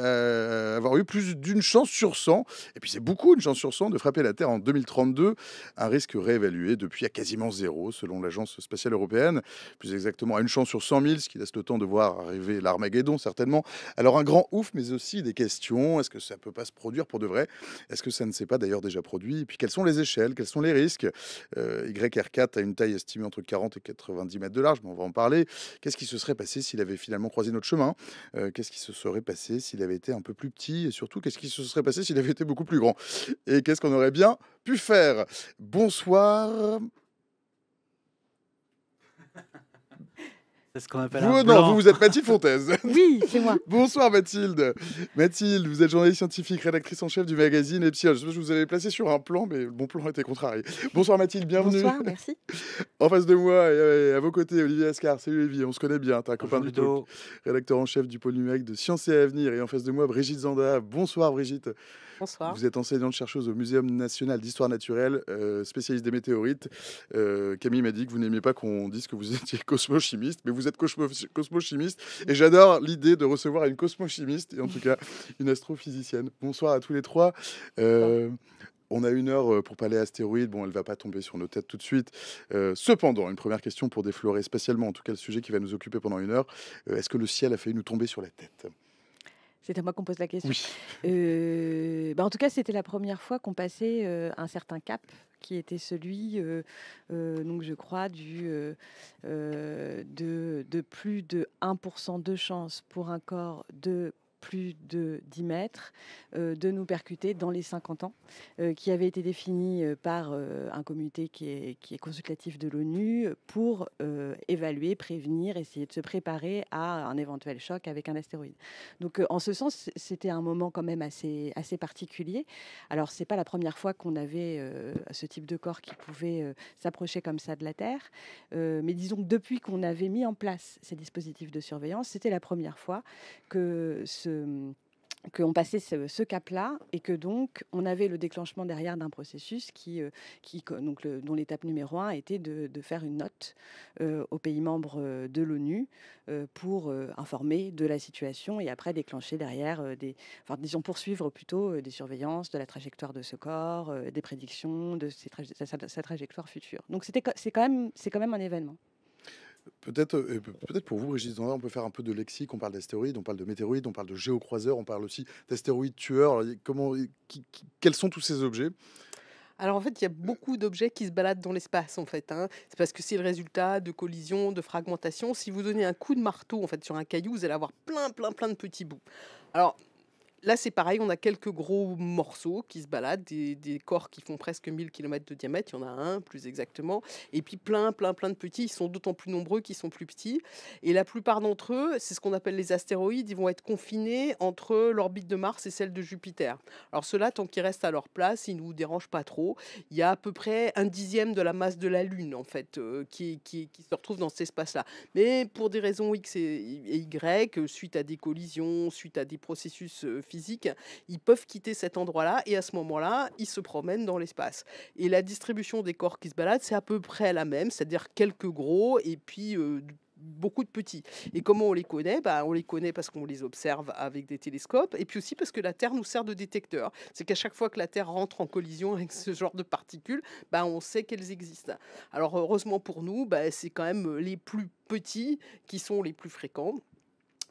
avoir eu plus d'une chance sur 100, et puis c'est beaucoup une chance sur 100 de frapper la Terre en 2032, un risque réévalué depuis à quasiment zéro selon l'agence spatiale européenne, plus exactement à une chance sur 100 000, ce qui laisse le temps de voir arriver l'Armageddon certainement. Alors un grand ouf, mais aussi des questions, est-ce que ça peut pas se produire pour de vrai? Est-ce que ça ne s'est pas d'ailleurs déjà produit? Et puis quelles sont les échelles? Quels sont les risques? YR4 a une taille estimée entre 40 et 90 mètres de large, mais on va en parler. Qu'est-ce qui se serait passé s'il avait finalement croisé notre chemin? Qu'est-ce qui se serait passé s'il avait été un peu plus petit? Et surtout, qu'est-ce qui se serait passé s'il avait été beaucoup plus grand? Et qu'est-ce qu'on aurait bien pu faire? Bonsoir. C'est ce qu'on appelle un Non, blanc. vous êtes Mathilde Fontaise. Oui, c'est moi. Bonsoir Mathilde. Mathilde, vous êtes journaliste scientifique, rédactrice en chef du magazine Epsilon. Je sais pas si je vous avais placé sur un plan, mais le bon plan était contrarié. Bonsoir Mathilde, bienvenue. Bonsoir, merci. En face de moi et à vos côtés, Olivier Ascar. Salut Olivier, on se connaît bien, t'es un copain du talk, Ludo. rédacteur en chef du pôle numérique de Sciences et Avenir. Et en face de moi, Brigitte Zanda. Bonsoir Brigitte. Bonsoir. Vous êtes enseignante chercheuse au Muséum national d'histoire naturelle, spécialiste des météorites. Camille m'a dit que vous n'aimiez pas qu'on dise que vous étiez cosmochimiste, mais vous êtes cosmochimiste. Et j'adore l'idée de recevoir une cosmochimiste, et en tout cas une astrophysicienne. Bonsoir à tous les trois. On a 1 heure pour parler astéroïdes. Bon, elle ne va pas tomber sur nos têtes tout de suite. Cependant, une première question pour déflorer spécialement, en tout cas, le sujet qui va nous occuper pendant 1 heure. Est-ce que le ciel a failli nous tomber sur la tête? C'est à moi qu'on pose la question. Oui. En tout cas, c'était la première fois qu'on passait un certain cap qui était celui, donc je crois, de plus de 1% de chance pour un corps de plus de 10 mètres de nous percuter dans les 50 ans, qui avait été défini par un comité qui est consultatif de l'ONU pour évaluer, prévenir, essayer de se préparer à un éventuel choc avec un astéroïde. Donc en ce sens, c'était un moment quand même assez particulier. Alors c'est pas la première fois qu'on avait ce type de corps qui pouvait s'approcher comme ça de la Terre, mais disons que depuis qu'on avait mis en place ces dispositifs de surveillance, c'était la première fois que qu'on passait ce cap-là et que donc on avait le déclenchement derrière d'un processus dont l'étape numéro 1 était de faire une note aux pays membres de l'ONU pour informer de la situation et après déclencher derrière disons poursuivre plutôt des surveillances de la trajectoire de ce corps, des prédictions de sa trajectoire future. Donc c'est quand même un événement. Peut-être pour vous, Brigitte Zanda, on peut faire un peu de lexique. On parle d'astéroïdes, on parle de météorites, on parle de géocroiseurs, on parle aussi d'astéroïdes tueurs. Alors, quels sont tous ces objets? Alors en fait, il y a beaucoup d'objets qui se baladent dans l'espace en fait, hein. C'est parce que c'est le résultat de collisions, de fragmentations. Si vous donnez un coup de marteau en fait sur un caillou, vous allez avoir plein de petits bouts. Alors là, c'est pareil, on a quelques gros morceaux qui se baladent, des corps qui font presque 1000 km de diamètre, il y en a un plus exactement, et puis plein de petits, ils sont d'autant plus nombreux qu'ils sont plus petits, et la plupart d'entre eux, c'est ce qu'on appelle les astéroïdes, ils vont être confinés entre l'orbite de Mars et celle de Jupiter. Alors ceux-là, tant qu'ils restent à leur place, ils ne nous dérangent pas trop, il y a à peu près 1/10 de la masse de la Lune, en fait, qui se retrouve dans cet espace-là. Mais pour des raisons X et Y, suite à des collisions, suite à des processus physiques, ils peuvent quitter cet endroit-là et à ce moment-là, ils se promènent dans l'espace. Et la distribution des corps qui se baladent, c'est à peu près la même, c'est-à-dire quelques gros et puis beaucoup de petits. Et comment on les connaît? On les connaît parce qu'on les observe avec des télescopes et puis aussi parce que la Terre nous sert de détecteur. C'est qu'à chaque fois que la Terre rentre en collision avec ce genre de particules, on sait qu'elles existent. Alors heureusement pour nous, c'est quand même les plus petits qui sont les plus fréquents.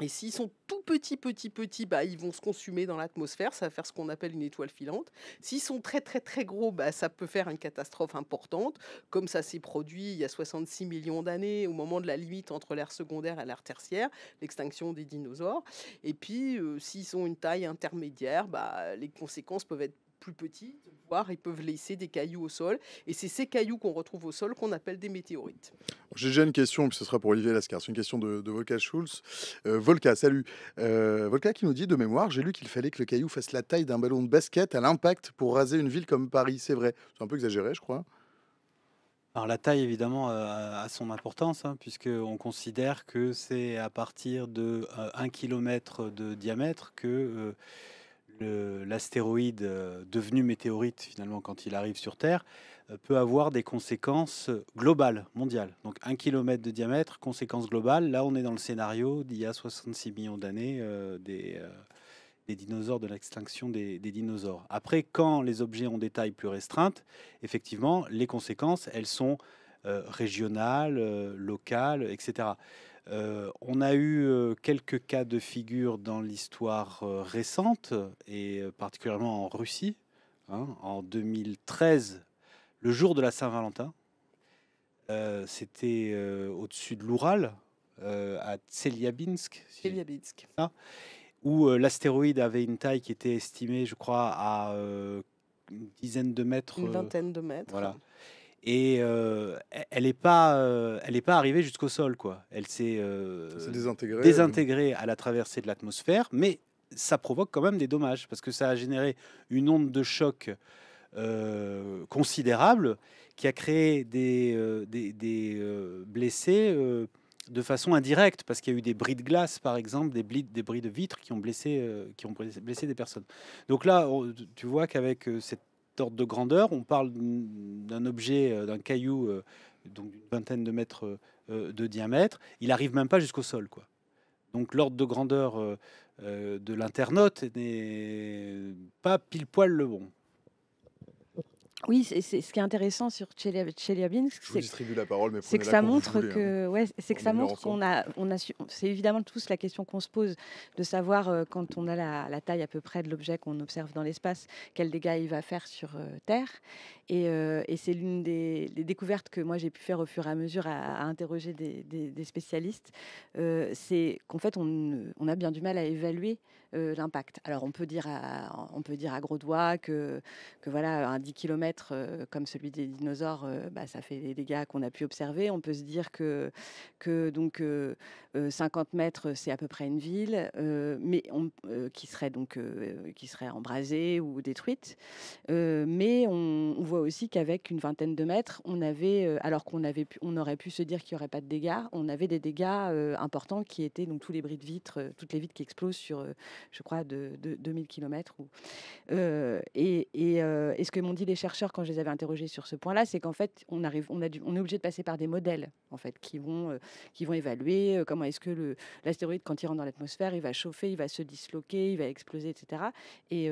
Et s'ils sont tout petits, ils vont se consumer dans l'atmosphère, ça va faire ce qu'on appelle une étoile filante. S'ils sont très gros, ça peut faire une catastrophe importante, comme ça s'est produit il y a 66 millions d'années, au moment de la limite entre l'ère secondaire et l'ère tertiaire, l'extinction des dinosaures. Et puis, s'ils ont une taille intermédiaire, les conséquences peuvent être plus petites, voire ils peuvent laisser des cailloux au sol. Et c'est ces cailloux qu'on retrouve au sol qu'on appelle des météorites. J'ai déjà une question, puis ce sera pour Olivier Lascar. C'est une question de Volka Schulz. Volka, salut. Volka qui nous dit, de mémoire, j'ai lu qu'il fallait que le caillou fasse la taille d'un ballon de basket à l'impact pour raser une ville comme Paris. C'est vrai. C'est un peu exagéré, je crois. Alors la taille, évidemment, a son importance, hein, puisqu'on considère que c'est à partir de 1 km de diamètre que l'astéroïde devenu météorite, finalement, quand il arrive sur Terre, peut avoir des conséquences globales, mondiales. Donc 1 km de diamètre, conséquences globales. Là, on est dans le scénario d'il y a 66 millions d'années des dinosaures, de l'extinction des dinosaures. Après, quand les objets ont des tailles plus restreintes, effectivement, les conséquences, elles sont régionales, locales, etc. On a eu quelques cas de figure dans l'histoire récente, et particulièrement en Russie, hein, en 2013, le jour de la Saint-Valentin. C'était au-dessus de l'Oural, à Tcheliabinsk, où l'astéroïde avait une taille qui était estimée, je crois, à une dizaine de mètres. Une vingtaine de mètres. Voilà. Et elle n'est pas, arrivée jusqu'au sol, quoi. Elle s'est C'est désintégré. désintégrée à la traversée de l'atmosphère, mais ça provoque quand même des dommages, parce que ça a généré une onde de choc considérable qui a créé des blessés de façon indirecte, parce qu'il y a eu des bris de glace, par exemple, des bris de vitres qui ont blessé des personnes. Donc là, tu vois qu'avec cet ordre de grandeur, on parle d'un objet, d'un caillou, donc d'une vingtaine de mètres de diamètre. Il n'arrive même pas jusqu'au sol, quoi. Donc l'ordre de grandeur de l'internaute n'est pas pile poil le bon. Oui, c'est ce qui est intéressant sur Chelyabinsk, Je vous distribue la parole, mais c'est que prenez-la ça quand vous montre voulez, hein. que c'est que ça On est là montre qu'on a c'est évidemment tous la question qu'on se pose de savoir quand on a la taille à peu près de l'objet qu'on observe dans l'espace, quel dégât il va faire sur Terre. Et c'est l'une des découvertes que moi j'ai pu faire au fur et à mesure à interroger des spécialistes. C'est qu'en fait on a bien du mal à évaluer l'impact. Alors on peut dire à gros doigts que voilà, un 10 km comme celui des dinosaures, ça fait des dégâts qu'on a pu observer. On peut se dire que 50 mètres, c'est à peu près une ville, mais qui serait embrasée ou détruite. Mais on voit aussi qu'avec une vingtaine de mètres, on avait, alors on aurait pu se dire qu'il n'y aurait pas de dégâts, on avait des dégâts importants qui étaient donc tous les bris de vitres, toutes les vitres qui explosent sur, je crois, de 2000 km. Et ce que m'ont dit les chercheurs quand je les avais interrogés sur ce point-là, c'est qu'en fait, on est obligé de passer par des modèles en fait, qui vont évaluer comment est-ce que l'astéroïde, quand il rentre dans l'atmosphère, il va chauffer, il va se disloquer, il va exploser, etc. Et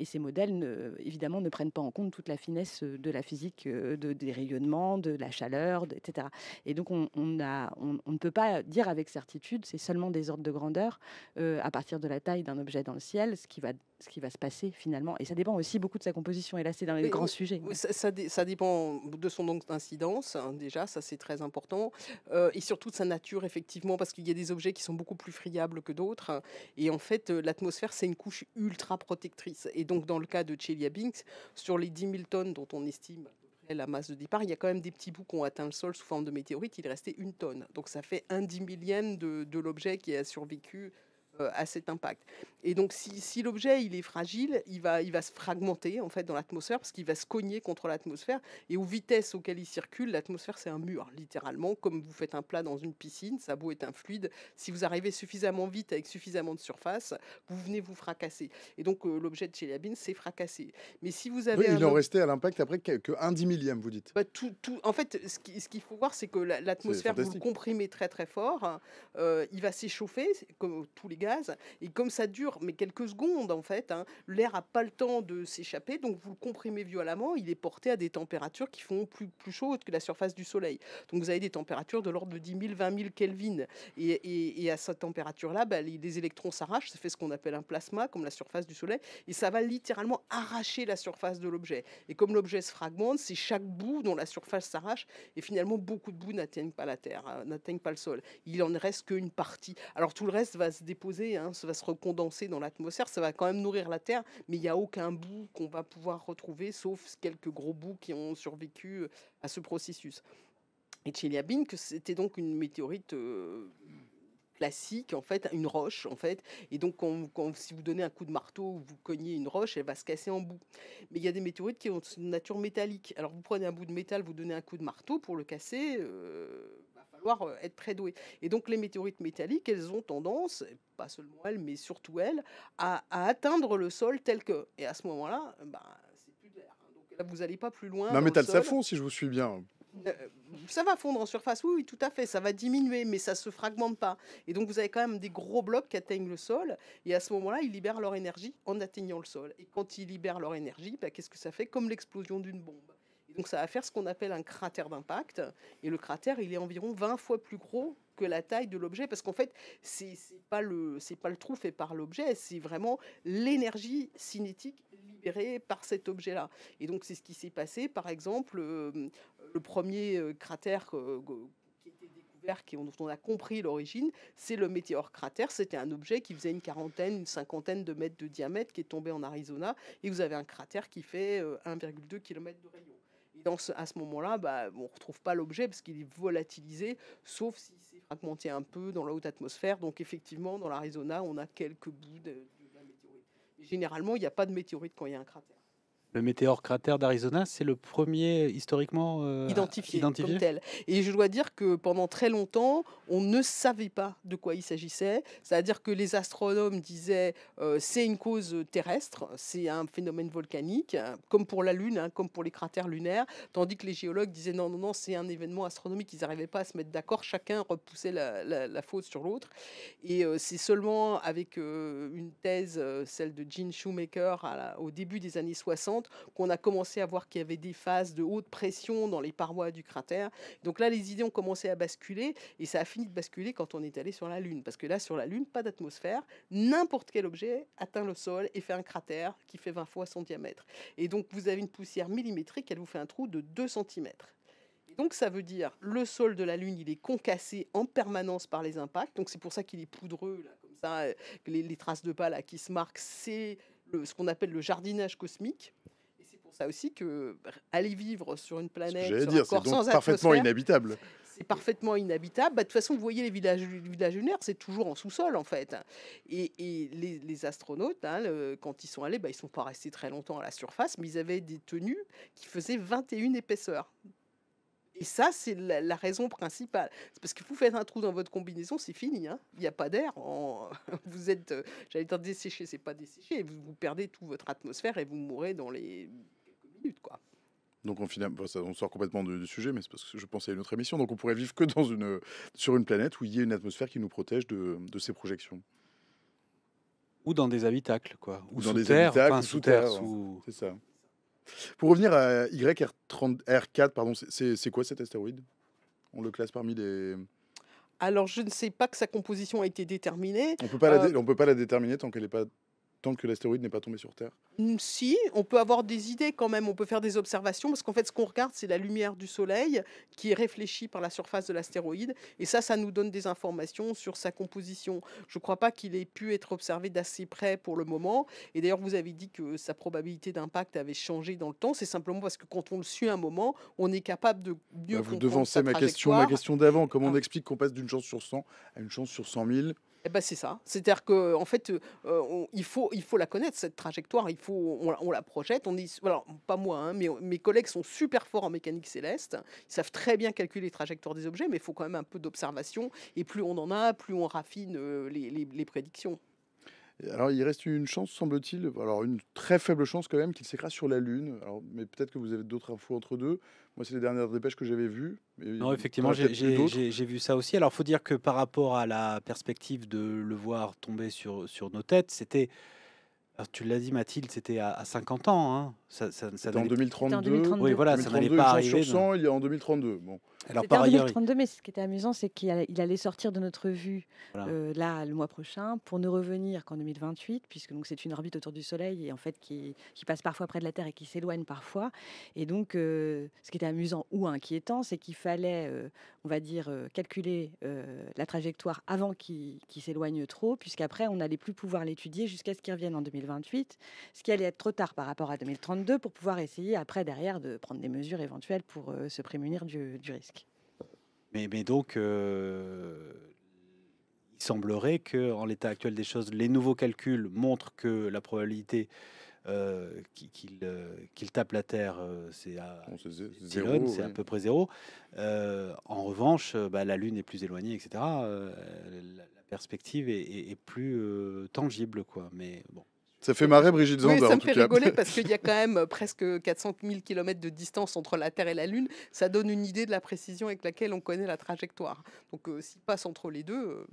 ces modèles, évidemment, ne prennent pas en compte toute la finesse de la physique, des rayonnements, de la chaleur, etc. Et donc, on ne peut pas dire avec certitude, c'est seulement des ordres de grandeur, à partir de la taille d'un objet dans le ciel, ce qui va se passer finalement. Et ça dépend aussi beaucoup de sa composition. Et là, c'est dans les grands sujets. Ça dépend de son incidence, hein, déjà, ça c'est très important. Et surtout de sa nature, effectivement, parce qu'il y a des objets qui sont beaucoup plus friables que d'autres. Hein. Et en fait, l'atmosphère, c'est une couche ultra protectrice. Et donc, dans le cas de Chelyabinsk, sur les 10 000 tonnes dont on estime la masse de départ, il y a quand même des petits bouts qui ont atteint le sol sous forme de météorites. Il restait 1 tonne. Donc, ça fait 1/10 millième de l'objet qui a survécu à cet impact. Et donc, si l'objet il est fragile, il va se fragmenter en fait dans l'atmosphère parce qu'il va se cogner contre l'atmosphère. Et aux vitesses auxquelles il circule, l'atmosphère c'est un mur, littéralement, comme vous faites un plat dans une piscine. Ça a beau être un fluide, si vous arrivez suffisamment vite avec suffisamment de surface, vous venez vous fracasser. Et donc l'objet de Chelyabinsk s'est fracassé. Mais si vous avez il en restait à l'impact après que 1/10 millième, vous dites. En fait, ce qu'il faut voir, c'est que l'atmosphère, vous le comprimez très très fort, hein, il va s'échauffer comme tous les gaz. Et comme ça dure mais quelques secondes en fait, hein, l'air n'a pas le temps de s'échapper, donc vous le comprimez violemment, il est porté à des températures qui font plus chaudes que la surface du Soleil. Donc vous avez des températures de l'ordre de 10 000, 20 000 Kelvin. Et à cette température-là, les électrons s'arrachent, ça fait ce qu'on appelle un plasma, comme la surface du Soleil, et ça va littéralement arracher la surface de l'objet. Et comme l'objet se fragmente, c'est chaque bout dont la surface s'arrache, et finalement beaucoup de bouts n'atteignent pas la Terre, hein, n'atteignent pas le sol. Il en reste qu'une partie. Alors tout le reste va se déposer, hein, ça va se recondenser dans l'atmosphère, ça va quand même nourrir la Terre, mais il n'y a aucun bout qu'on va pouvoir retrouver, sauf quelques gros bouts qui ont survécu à ce processus. Et Chelyabinsk, c'était donc une météorite classique, en fait, une roche, en fait. Et donc, si vous donnez un coup de marteau, vous cognez une roche, elle va se casser en bout. Mais il y a des météorites qui ont une nature métallique. Alors, vous prenez un bout de métal, vous donnez un coup de marteau pour le casser, falloir être très doué. Et donc les météorites métalliques, elles ont tendance, pas seulement elles, mais surtout elles, à atteindre le sol tel que. Et à ce moment-là, c'est plus de l'air. Donc là, vous n'allez pas plus loin. Mais un métal, ça fond, si je vous suis bien. Ça va fondre en surface, oui, tout à fait, ça va diminuer, mais ça se fragmente pas. Et donc vous avez quand même des gros blocs qui atteignent le sol, et à ce moment-là, ils libèrent leur énergie en atteignant le sol. Et quand ils libèrent leur énergie, qu'est-ce que ça fait? Comme l'explosion d'une bombe. Et donc ça va faire ce qu'on appelle un cratère d'impact, et le cratère, il est environ 20 fois plus gros que la taille de l'objet, parce qu'en fait, c'est pas le trou fait par l'objet, c'est vraiment l'énergie cinétique libérée par cet objet-là. Et donc c'est ce qui s'est passé, par exemple, le premier cratère qui était découvert, dont on a compris l'origine, c'est le météore cratère. C'était un objet qui faisait une cinquantaine de mètres de diamètre, qui est tombé en Arizona, et vous avez un cratère qui fait 1,2 km de rayon. Et à ce moment-là, on ne retrouve pas l'objet parce qu'il est volatilisé, sauf si c'est fragmenté un peu dans la haute atmosphère. Donc effectivement, dans l'Arizona, on a quelques bouts de la météorite. Et généralement, il n'y a pas de météorite quand il y a un cratère. Le météore cratère d'Arizona, c'est le premier historiquement Identifié comme tel. Et je dois dire que pendant très longtemps, on ne savait pas de quoi il s'agissait. C'est-à-dire que les astronomes disaient c'est une cause terrestre, c'est un phénomène volcanique, comme pour la Lune, comme pour les cratères lunaires, tandis que les géologues disaient non, c'est un événement astronomique. Ils n'arrivaient pas à se mettre d'accord, chacun repoussait la faute sur l'autre. Et c'est seulement avec une thèse, celle de Gene Shoemaker, au début des années 60, qu'on a commencé à voir qu'il y avait des phases de haute pression dans les parois du cratère. Donc là, les idées ont commencé à basculer, et ça a fini de basculer quand on est allé sur la Lune. Parce que là, sur la Lune, pas d'atmosphère, n'importe quel objet atteint le sol et fait un cratère qui fait 20 fois son diamètre. Et donc, vous avez une poussière millimétrique, elle vous fait un trou de 2 cm. Donc ça veut dire le sol de la Lune, il est concassé en permanence par les impacts. Donc c'est pour ça qu'il est poudreux, là, comme ça, que les traces de pas là, qui se marquent, c'est ce qu'on appelle le jardinage cosmique. Et c'est pour ça aussi que aller vivre sur une planète, sur un corps sans parfaitement atmosphère, inhabitable. c'est parfaitement inhabitable. De toute façon, vous voyez les villages lunaires, c'est toujours en sous-sol en fait. Et les astronautes, quand ils sont allés, ils ne sont pas restés très longtemps à la surface, mais ils avaient des tenues qui faisaient 21 épaisseurs. Et ça, c'est la raison principale. C'est parce que vous faites un trou dans votre combinaison, c'est fini. Il n'y a pas d'air. Vous êtes, j'allais dire desséché, c'est pas desséché. Vous perdez toute votre atmosphère et vous mourrez dans les quelques minutes, quoi. Donc on sort complètement du sujet, mais c'est parce que je pensais à une autre émission. Donc on pourrait vivre que sur une planète où il y a une atmosphère qui nous protège de ces projections. Ou dans des habitacles, quoi. Ou dans des habitacles, ou sous terre. C'est ça. Pour revenir à R4, pardon, c'est quoi cet astéroïde? On le classe parmi les... Alors, je ne sais pas que sa composition a été déterminée. On peut pas la déterminer tant que l'astéroïde n'est pas tombé sur Terre. Si, on peut avoir des idées quand même, on peut faire des observations, parce qu'en fait, ce qu'on regarde, c'est la lumière du Soleil qui est réfléchie par la surface de l'astéroïde, et ça nous donne des informations sur sa composition. Je ne crois pas qu'il ait pu être observé d'assez près pour le moment, et d'ailleurs, vous avez dit que sa probabilité d'impact avait changé dans le temps, c'est simplement parce que quand on le suit un moment, on est capable de mieux comprendre vous devancez ma question d'avant. Comment on explique qu'on passe d'une chance sur 100 à une chance sur 100 000? C'est ça. C'est-à-dire qu'en fait, il faut la connaître, cette trajectoire. On la projette. Alors, pas moi, mais mes collègues sont super forts en mécanique céleste. Ils savent très bien calculer les trajectoires des objets, mais il faut quand même un peu d'observation. Et plus on en a, plus on raffine les prédictions. Alors, il reste une chance, semble-t-il, alors une très faible chance quand même, qu'il s'écrase sur la Lune. Alors, mais peut-être que vous avez d'autres infos entre deux. Moi, c'est les dernières dépêches que j'avais vues. Non, effectivement, j'ai vu ça aussi. Alors, il faut dire que par rapport à la perspective de le voir tomber sur nos têtes, c'était... Alors, tu l'as dit, Mathilde, c'était à 50 ans. Hein. C'était en 2032. Oui, voilà, ça n'allait pas arriver. Sur 100, il y a en 2032. Bon. Alors, par ailleurs, en 2032, mais ce qui était amusant, c'est qu'il allait sortir de notre vue là le mois prochain pour ne revenir qu'en 2028, puisque donc c'est une orbite autour du Soleil et en fait qui passe parfois près de la Terre et qui s'éloigne parfois. Et donc, ce qui était amusant ou inquiétant, c'est qu'il fallait, on va dire, calculer la trajectoire avant qu'il s'éloigne trop, puisqu'après on n'allait plus pouvoir l'étudier jusqu'à ce qu'il revienne en 2028, ce qui allait être trop tard par rapport à 2032 pour pouvoir essayer après derrière de prendre des mesures éventuelles pour se prémunir du risque. Mais donc, il semblerait qu'en l'état actuel des choses, les nouveaux calculs montrent que la probabilité qu'il tape la Terre, c'est à peu près zéro. En revanche, la Lune est plus éloignée, etc. La perspective est plus tangible, quoi. Mais bon. Ça fait marrer Brigitte Zander, ça me fait rigoler parce qu'il y a quand même presque 400 000 km de distance entre la Terre et la Lune. Ça donne une idée de la précision avec laquelle on connaît la trajectoire. Donc, s'il passe entre les deux,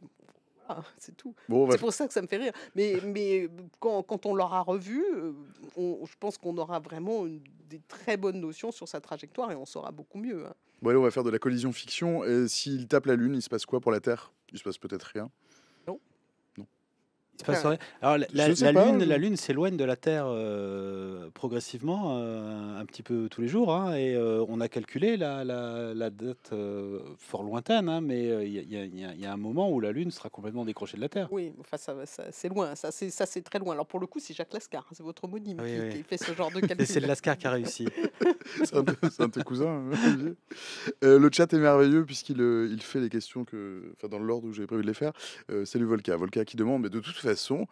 voilà, c'est tout. Bon, c'est pour ça que ça me fait rire. Mais quand on l'aura revu, je pense qu'on aura vraiment des très bonnes notions sur sa trajectoire et on saura beaucoup mieux. Bon, allez, on va faire de la collision fiction. S'il tape la Lune, il se passe quoi pour la Terre? Il se passe peut-être rien. Il se passe rien. Alors Je sais pas. La Lune s'éloigne de la Terre progressivement, un petit peu tous les jours, hein, et on a calculé la date fort lointaine, hein, mais il y a un moment où la Lune sera complètement décrochée de la Terre. Oui, enfin c'est loin, ça c'est très loin. Alors pour le coup, c'est Jacques Lascar, c'est votre homonyme Oui, oui. qui fait ce genre de C'est calcul. de Lascar qui a réussi. C'est un de tes cousins, hein, Olivier. Le chat est merveilleux puisqu'il il fait les questions enfin, dans l'ordre où j'avais prévu de les faire. Salut Volca. Volca qui demande, mais de toute façon,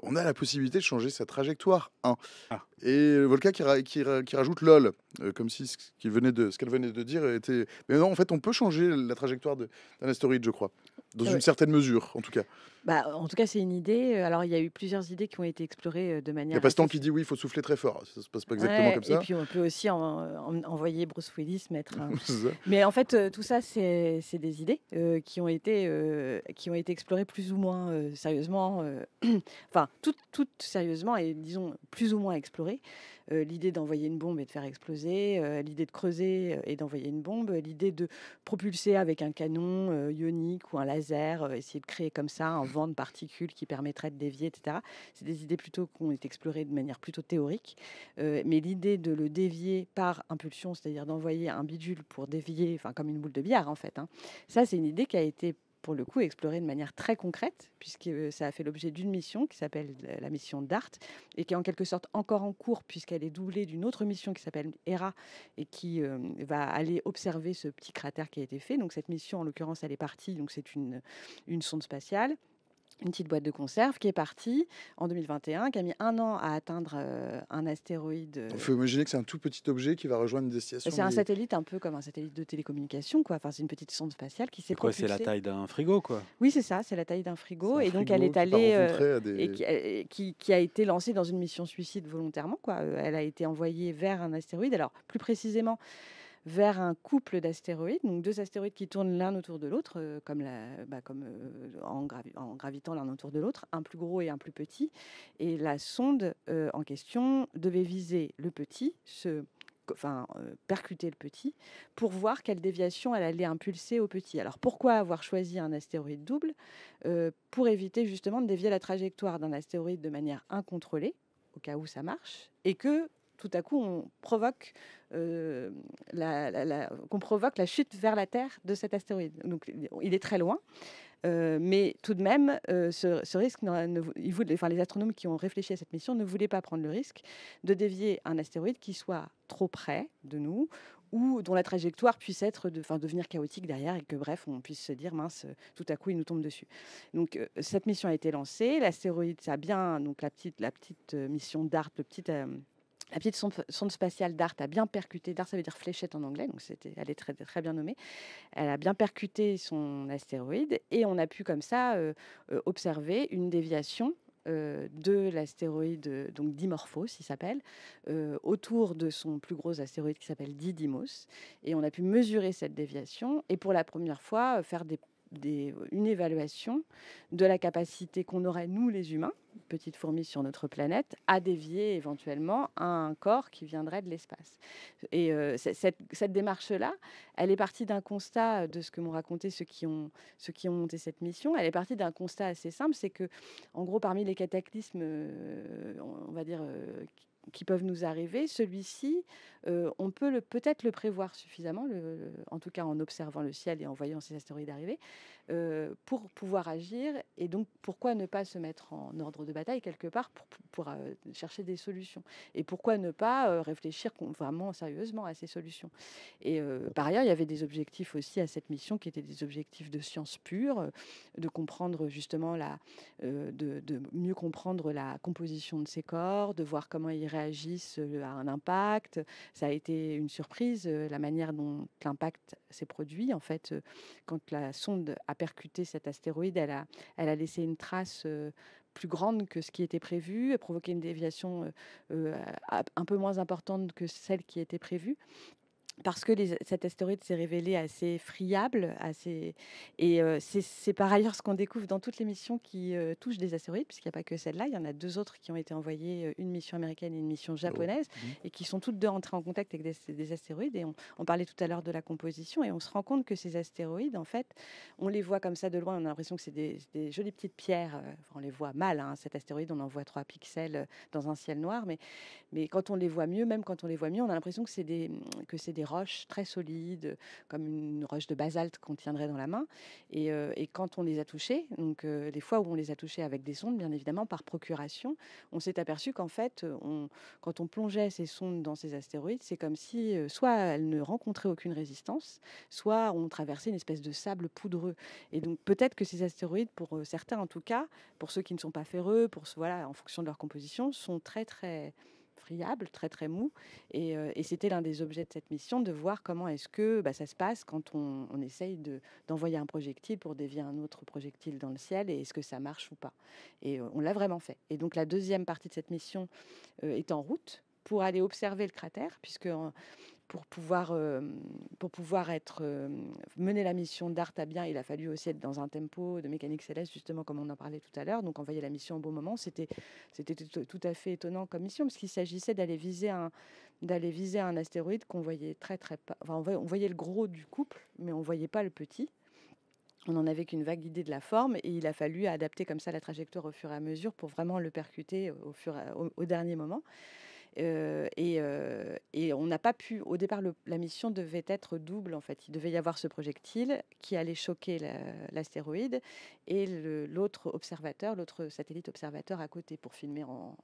on a la possibilité de changer sa trajectoire 1. Ah. Et Volca qui rajoute lol, comme si ce qu'elle venait de dire était. Mais non, en fait, on peut changer la trajectoire d'un astéroïde, je crois. Dans une certaine mesure, en tout cas. Bah, en tout cas, c'est une idée. Alors, il y a eu plusieurs idées qui ont été explorées de Il manière. n'y a pas ce temps assez qui dit oui, il faut souffler très fort. Ça se passe pas exactement Ouais, comme et ça. puis on peut aussi envoyer Bruce Willis mettre un. C'est ça. Mais en fait, tout ça, c'est des idées qui ont été explorées plus ou moins sérieusement, enfin, toutes sérieusement et disons plus ou moins explorées. L'idée d'envoyer une bombe et de faire exploser, l'idée de creuser et d'envoyer une bombe, l'idée de propulser avec un canon ionique ou un laser, essayer de créer comme ça un vent de particules qui permettrait de dévier, etc. C'est des idées plutôt qui ont été explorées de manière plutôt théorique. Mais l'idée de le dévier par impulsion, c'est-à-dire d'envoyer un bidule pour dévier, enfin comme une boule de billard en fait, hein, ça c'est une idée qui a été pour le coup explorée de manière très concrète, puisque ça a fait l'objet d'une mission qui s'appelle la mission DART, et qui est en quelque sorte encore en cours, puisqu'elle est doublée d'une autre mission qui s'appelle ERA, et qui va aller observer ce petit cratère qui a été fait. Donc cette mission, en l'occurrence, elle est partie, donc c'est une sonde spatiale, une petite boîte de conserve qui est partie en 2021, qui a mis 1 an à atteindre un astéroïde. Il faut imaginer que c'est un tout petit objet qui va rejoindre une destination. C'est un satellite un peu comme un satellite de télécommunication, quoi. Enfin, c'est une petite sonde spatiale qui s'est Quoi, c'est propulsée. la taille d'un frigo, quoi. Oui, c'est ça, c'est la taille d'un frigo. C'est un Et donc, frigo elle est qui part allée rencontrer à et qui a été lancée dans une mission suicide volontairement, quoi. Elle a été envoyée vers un astéroïde. Alors, plus précisément, vers un couple d'astéroïdes, donc 2 astéroïdes qui tournent l'un autour de l'autre, en gravitant l'un autour de l'autre, un plus gros et un plus petit. Et la sonde en question devait viser le petit, percuter le petit, pour voir quelle déviation elle allait impulser au petit. Alors pourquoi avoir choisi un astéroïde double? Pour éviter justement de dévier la trajectoire d'un astéroïde de manière incontrôlée, au cas où ça marche, et que tout à coup, on provoque, qu'on provoque la chute vers la Terre de cet astéroïde. Donc, il est très loin, mais tout de même, ce risque, les astronomes qui ont réfléchi à cette mission ne voulaient pas prendre le risque de dévier un astéroïde qui soit trop près de nous ou dont la trajectoire puisse devenir chaotique derrière et que, bref, on puisse se dire, mince, tout à coup, il nous tombe dessus. Donc, cette mission a été lancée. L'astéroïde, ça a bien, donc la petite mission DART, la petite sonde spatiale DART a bien percuté. DART, ça veut dire fléchette en anglais, donc elle est très, très bien nommée. Elle a bien percuté son astéroïde et on a pu comme ça observer une déviation de l'astéroïde, donc Dimorphos, il s'appelle, autour de son plus gros astéroïde qui s'appelle Didymos. Et on a pu mesurer cette déviation et pour la première fois faire une évaluation de la capacité qu'on aurait, nous les humains, petites fourmis sur notre planète, à dévier éventuellement un corps qui viendrait de l'espace. Et cette démarche-là, elle est partie d'un constat de ce que m'ont raconté ceux qui ont monté cette mission. Elle est partie d'un constat assez simple, c'est que, en gros, parmi les cataclysmes, on va dire, qui peuvent nous arriver, celui-ci, on peut peut-être le prévoir suffisamment, en tout cas en observant le ciel et en voyant ces astéroïdes arriver, pour pouvoir agir. Et donc, pourquoi ne pas se mettre en ordre de bataille quelque part pour chercher des solutions? Et pourquoi ne pas réfléchir vraiment sérieusement à ces solutions? Et par ailleurs, il y avait des objectifs aussi à cette mission qui étaient des objectifs de science pure, de comprendre justement de mieux comprendre la composition de ces corps, de voir comment ils réagissent à un impact. Ça a été une surprise, la manière dont l'impact s'est produit. En fait, quand la sonde a percuté cet astéroïde, elle a laissé une trace plus grande que ce qui était prévu, a provoqué une déviation un peu moins importante que celle qui était prévue. parce que cet astéroïde s'est révélé assez friable, et c'est par ailleurs ce qu'on découvre dans toutes les missions qui touchent des astéroïdes, puisqu'il n'y a pas que celle-là, il y en a 2 autres qui ont été envoyées, une mission américaine et une mission japonaise, et qui sont toutes 2 entrées en contact avec des astéroïdes. Et on parlait tout à l'heure de la composition, et on se rend compte que ces astéroïdes, en fait, on les voit comme ça de loin, on a l'impression que c'est des jolies petites pierres, enfin, on les voit mal, hein, cet astéroïde, on en voit 3 pixels dans un ciel noir, mais quand on les voit mieux, même quand on les voit mieux, on a l'impression que c'est des roches très solides, comme une roche de basalte qu'on tiendrait dans la main. Et quand on les a touchés, donc les fois où on les a touchés avec des sondes, bien évidemment, par procuration, on s'est aperçu qu'en fait, quand on plongeait ces sondes dans ces astéroïdes, c'est comme si soit elles ne rencontraient aucune résistance, soit on traversait une espèce de sable poudreux. Et donc peut-être que ces astéroïdes, pour certains en tout cas, pour ceux qui ne sont pas ferreux, voilà, en fonction de leur composition, sont très très friable, très très mou. Et c'était l'un des objets de cette mission, de voir comment est-ce que ça se passe quand on essaye d'envoyer un projectile pour dévier un autre projectile dans le ciel, et est-ce que ça marche ou pas. Et on l'a vraiment fait. Et donc la deuxième partie de cette mission est en route pour aller observer le cratère, puisque pour pouvoir mener la mission DART à bien, il a fallu aussi être dans un tempo de mécanique céleste, justement comme on en parlait tout à l'heure. Donc envoyer la mission au bon moment, c'était tout à fait étonnant comme mission, parce qu'il s'agissait d'aller viser un astéroïde qu'on voyait on voyait le gros du couple, mais on voyait pas le petit. On n'en avait qu'une vague idée de la forme, et il a fallu adapter comme ça la trajectoire au fur et à mesure pour vraiment le percuter au dernier moment. Et on n'a pas pu. Au départ, la mission devait être double, en fait. Il devait y avoir ce projectile qui allait choquer l'astéroïde, et l'autre satellite observateur à côté, pour filmer en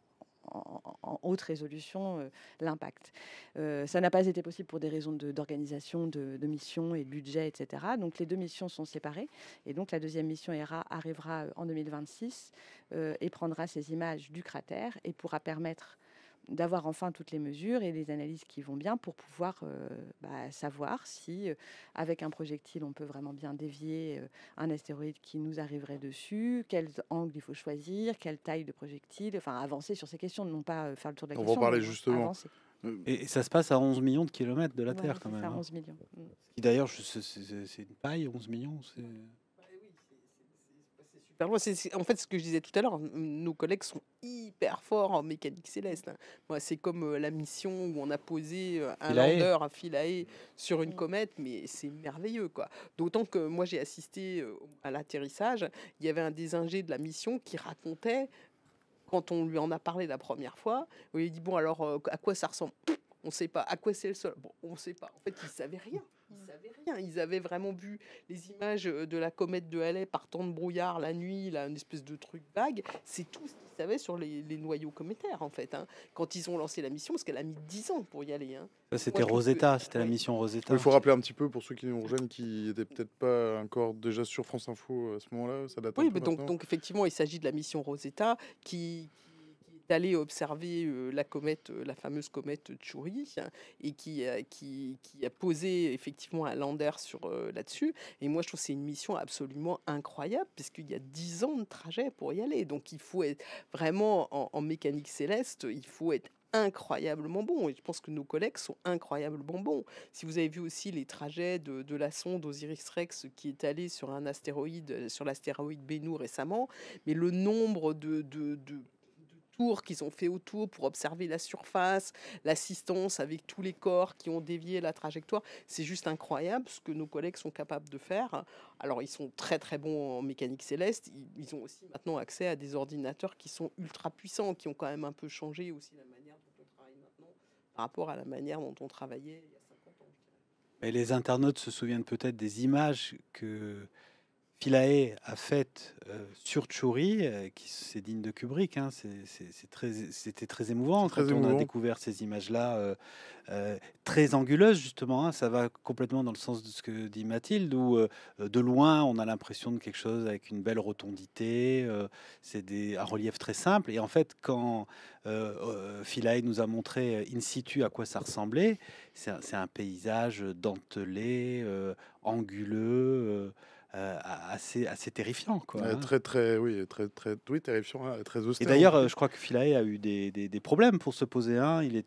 haute résolution l'impact. Ça n'a pas été possible pour des raisons d'organisation, de mission et de budget, etc. Donc les 2 missions sont séparées, et donc la deuxième mission arrivera en 2026 et prendra ces images du cratère, et pourra permettre d'avoir enfin toutes les mesures et les analyses qui vont bien, pour pouvoir savoir si, avec un projectile, on peut vraiment bien dévier un astéroïde qui nous arriverait dessus, quel angle il faut choisir, quelle taille de projectile, enfin avancer sur ces questions, non pas faire le tour de la question. On va en parler mais justement. Avancer. Et ça se passe à 11 millions de kilomètres de la Terre, quand C'est même. ça, 11 millions. D'ailleurs, c'est une paille, 11 millions. En fait, ce que je disais tout à l'heure, nos collègues sont hyper forts en mécanique céleste. Moi, c'est comme la mission où on a posé un lander, un Philae, sur une comète, mais c'est merveilleux, quoi. D'autant que moi, j'ai assisté à l'atterrissage. Il y avait un des ingés de la mission qui racontait, quand on lui en a parlé la première fois, où il dit, bon, alors, à quoi ça ressemble? On ne sait pas. À quoi c'est le sol? Bon, on ne sait pas. En fait, ils ne savaient rien. Ils avaient vraiment vu les images de la comète de Halley partant de brouillard la nuit, là, une espèce de truc vague. C'est tout ce qu'ils savaient sur les noyaux cométaires, en fait. Quand ils ont lancé la mission, parce qu'elle a mis 10 ans pour y aller. Ça, c'était Rosetta, c'était la mission Rosetta. Il faut rappeler un petit peu, pour ceux qui nous rejoignent, qui n'étaient peut-être pas encore déjà sur France Info à ce moment-là, ça date un peu maintenant. Donc effectivement, il s'agit de la mission Rosetta qui d'aller observer la comète, la fameuse comète Chury, et qui a posé effectivement un lander là-dessus. Et moi, je trouve que c'est une mission absolument incroyable, puisqu'il y a 10 ans de trajet pour y aller. Donc, il faut être vraiment en mécanique céleste, il faut être incroyablement bon, et je pense que nos collègues sont incroyablement bons. Si vous avez vu aussi les trajets de la sonde Osiris-Rex qui est allée sur un astéroïde, sur l'astéroïde Bennu récemment, mais le nombre de tours qu'ils ont fait autour pour observer la surface, l'assistance avec tous les corps qui ont dévié la trajectoire, c'est juste incroyable ce que nos collègues sont capables de faire. Alors ils sont très très bons en mécanique céleste, ils ont aussi maintenant accès à des ordinateurs qui sont ultra puissants, qui ont quand même un peu changé aussi la manière dont on travaille maintenant par rapport à la manière dont on travaillait il y a 50 ans. Et les internautes se souviennent peut-être des images que Philae a faites sur Chury, qui c'est digne de Kubrick. Hein, c'était très émouvant quand on a découvert ces images-là, très anguleuses justement. Hein, ça va complètement dans le sens de ce que dit Mathilde, où de loin on a l'impression de quelque chose avec une belle rotondité. C'est un relief très simple. Et en fait, quand Philae nous a montré in situ à quoi ça ressemblait, c'est un paysage dentelé, anguleux. assez terrifiant, quoi. Hein. Oui, terrifiant, hein, très Et austère. d'ailleurs, je crois que Philae a eu des problèmes pour se poser un. Il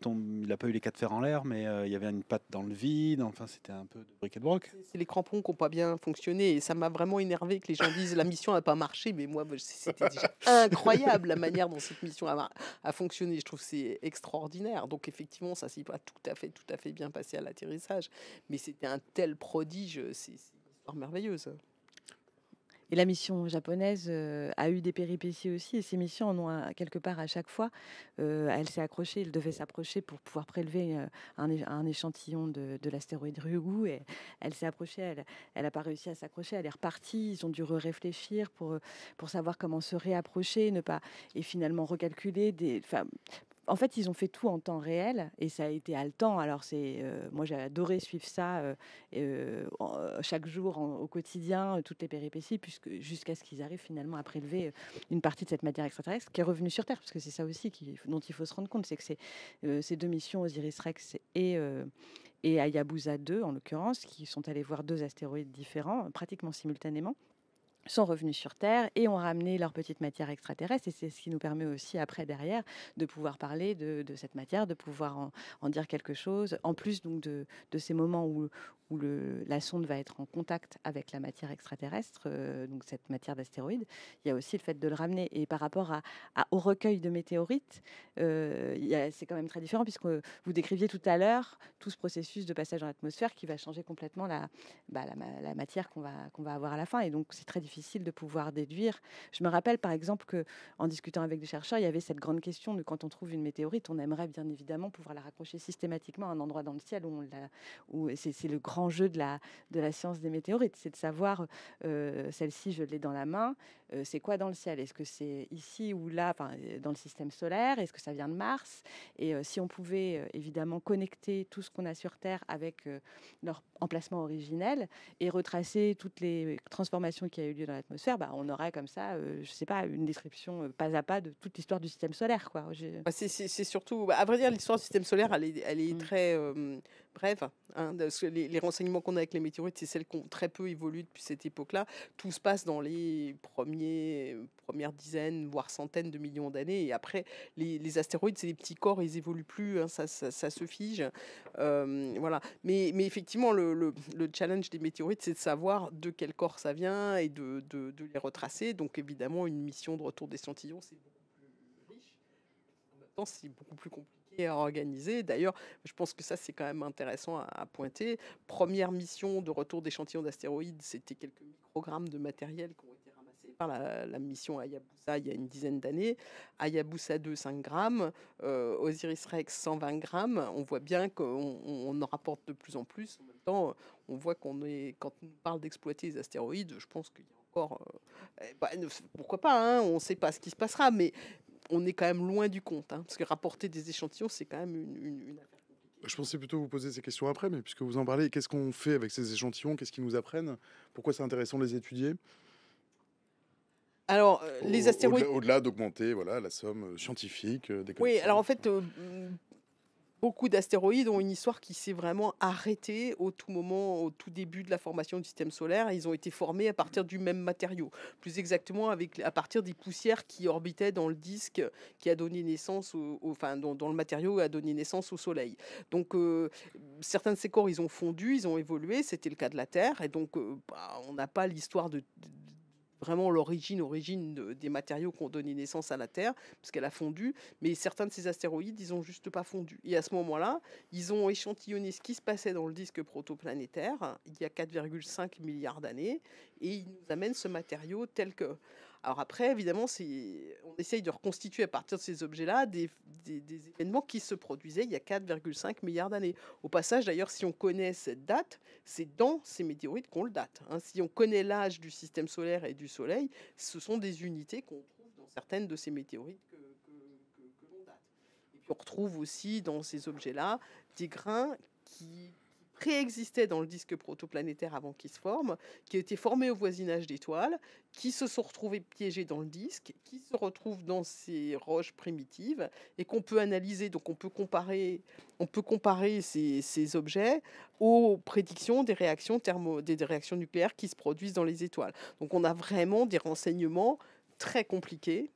n'a pas eu les 4 fers en l'air, mais il y avait une patte dans le vide. Enfin, c'était un peu de bric et de broc. C'est les crampons qui n'ont pas bien fonctionné et ça m'a vraiment énervé que les gens disent la mission n'a pas marché, mais moi c'était déjà incroyable la manière dont cette mission a fonctionné. Je trouve que c'est extraordinaire. Donc effectivement, ça s'est pas tout à fait bien passé à l'atterrissage, mais c'était un tel prodige, c'est une histoire merveilleuse. Et la mission japonaise a eu des péripéties aussi, et ces missions en ont quelque part à chaque fois. Elle s'est accrochée, elle devait s'approcher pour pouvoir prélever un échantillon de l'astéroïde Ryugu, et elle s'est approchée, elle n'a pas réussi à s'accrocher, elle est repartie, ils ont dû réfléchir pour savoir comment se réapprocher, ne pas, et finalement recalculer en fait, ils ont fait tout en temps réel et ça a été haletant. Alors, moi, j'ai adoré suivre ça chaque jour au quotidien, toutes les péripéties, jusqu'à ce qu'ils arrivent finalement à prélever une partie de cette matière extraterrestre qui est revenue sur Terre. Parce que c'est ça aussi dont il faut se rendre compte, c'est que ces 2 missions, Osiris-Rex et Hayabusa 2, en l'occurrence, qui sont allés voir 2 astéroïdes différents, pratiquement simultanément, sont revenus sur Terre et ont ramené leur petite matière extraterrestre. Et c'est ce qui nous permet aussi, après, derrière, de pouvoir parler de cette matière, de pouvoir en dire quelque chose. En plus donc de ces moments où la sonde va être en contact avec la matière extraterrestre, donc cette matière d'astéroïde, il y a aussi le fait de le ramener. Et par rapport au recueil de météorites, c'est quand même très différent, puisque vous décriviez tout à l'heure tout ce processus de passage dans l'atmosphère qui va changer complètement la matière qu'on va avoir à la fin. Et donc, c'est très difficile de pouvoir déduire. Je me rappelle, par exemple, qu'en discutant avec des chercheurs, il y avait cette grande question de quand on trouve une météorite, on aimerait bien évidemment pouvoir la raccrocher systématiquement à un endroit dans le ciel où c'est le grand jeu de la science des météorites, c'est de savoir, celle-ci, je l'ai dans la main, c'est quoi dans le ciel? Est-ce que c'est ici ou là, dans le système solaire? Est-ce que ça vient de Mars? Et si on pouvait évidemment connecter tout ce qu'on a sur Terre avec leur emplacement originel et retracer toutes les transformations qui a eu lieu dans l'atmosphère, on aurait comme ça, je sais pas, une description pas à pas de toute l'histoire du système solaire, quoi. C'est surtout, à vrai dire, l'histoire du système solaire, elle est très brève. Hein, parce que les renseignements qu'on a avec les météorites, c'est celles qui ont très peu évolué depuis cette époque-là. Tout se passe dans les premières dizaines, voire centaines de millions d'années. Et après, les astéroïdes, c'est des petits corps, ils évoluent plus, hein, ça se fige. Voilà. Mais effectivement, le challenge des météorites, c'est de savoir de quel corps ça vient et de les retracer. Donc évidemment, une mission de retour d'échantillons, c'est beaucoup plus riche. En même temps, c'est beaucoup plus compliqué à organiser. D'ailleurs, je pense que ça, c'est quand même intéressant à pointer. Première mission de retour d'échantillons d'astéroïdes, c'était quelques microgrammes de matériel qui ont été ramassés par la mission Hayabusa il y a une dizaine d'années. Hayabusa 2, 5 grammes. Osiris-Rex, 120 grammes. On voit bien qu'on en rapporte de plus en plus. En même temps, on voit quand on parle d'exploiter les astéroïdes, je pense qu'il y a encore... pourquoi pas, hein, on ne sait pas ce qui se passera, mais on est quand même loin du compte, hein, parce que rapporter des échantillons, c'est quand même une affaire. Je pensais plutôt vous poser ces questions après, mais puisque vous en parlez, qu'est-ce qu'on fait avec ces échantillons? Qu'est-ce qu'ils nous apprennent? Pourquoi c'est intéressant de les étudier? Alors, les astéroïdes... Au-delà d'augmenter la somme scientifique des connaissances. Oui, alors en fait... beaucoup d'astéroïdes ont une histoire qui s'est vraiment arrêtée au tout début de la formation du système solaire. Ils ont été formés à partir du même matériau, plus exactement à partir des poussières qui orbitaient dans le disque qui a donné naissance, dans le matériau a donné naissance au Soleil. Donc, certains de ces corps, ils ont fondu, ils ont évolué. C'était le cas de la Terre, et donc on n'a pas l'histoire de vraiment l'origine des matériaux qui ont donné naissance à la Terre, parce qu'elle a fondu, mais certains de ces astéroïdes, ils n'ont juste pas fondu. Et à ce moment-là, ils ont échantillonné ce qui se passait dans le disque protoplanétaire, il y a 4,5 milliards d'années, et ils nous amènent ce matériau tel que... Alors après, évidemment, on essaye de reconstituer à partir de ces objets-là des événements qui se produisaient il y a 4,5 milliards d'années. Au passage, d'ailleurs, si on connaît cette date, c'est dans ces météorites qu'on le date. Hein. Si on connaît l'âge du système solaire et du Soleil, ce sont des unités qu'on trouve dans certaines de ces météorites que l'on date. Et puis on retrouve aussi dans ces objets-là des grains qui préexistaient dans le disque protoplanétaire avant qu'il se forme, qui étaient formés au voisinage d'étoiles, qui se sont retrouvés piégés dans le disque, qui se retrouvent dans ces roches primitives et qu'on peut analyser. Donc on peut comparer ces objets aux prédictions des réactions des réactions nucléaires qui se produisent dans les étoiles. Donc on a vraiment des renseignements très compliqués,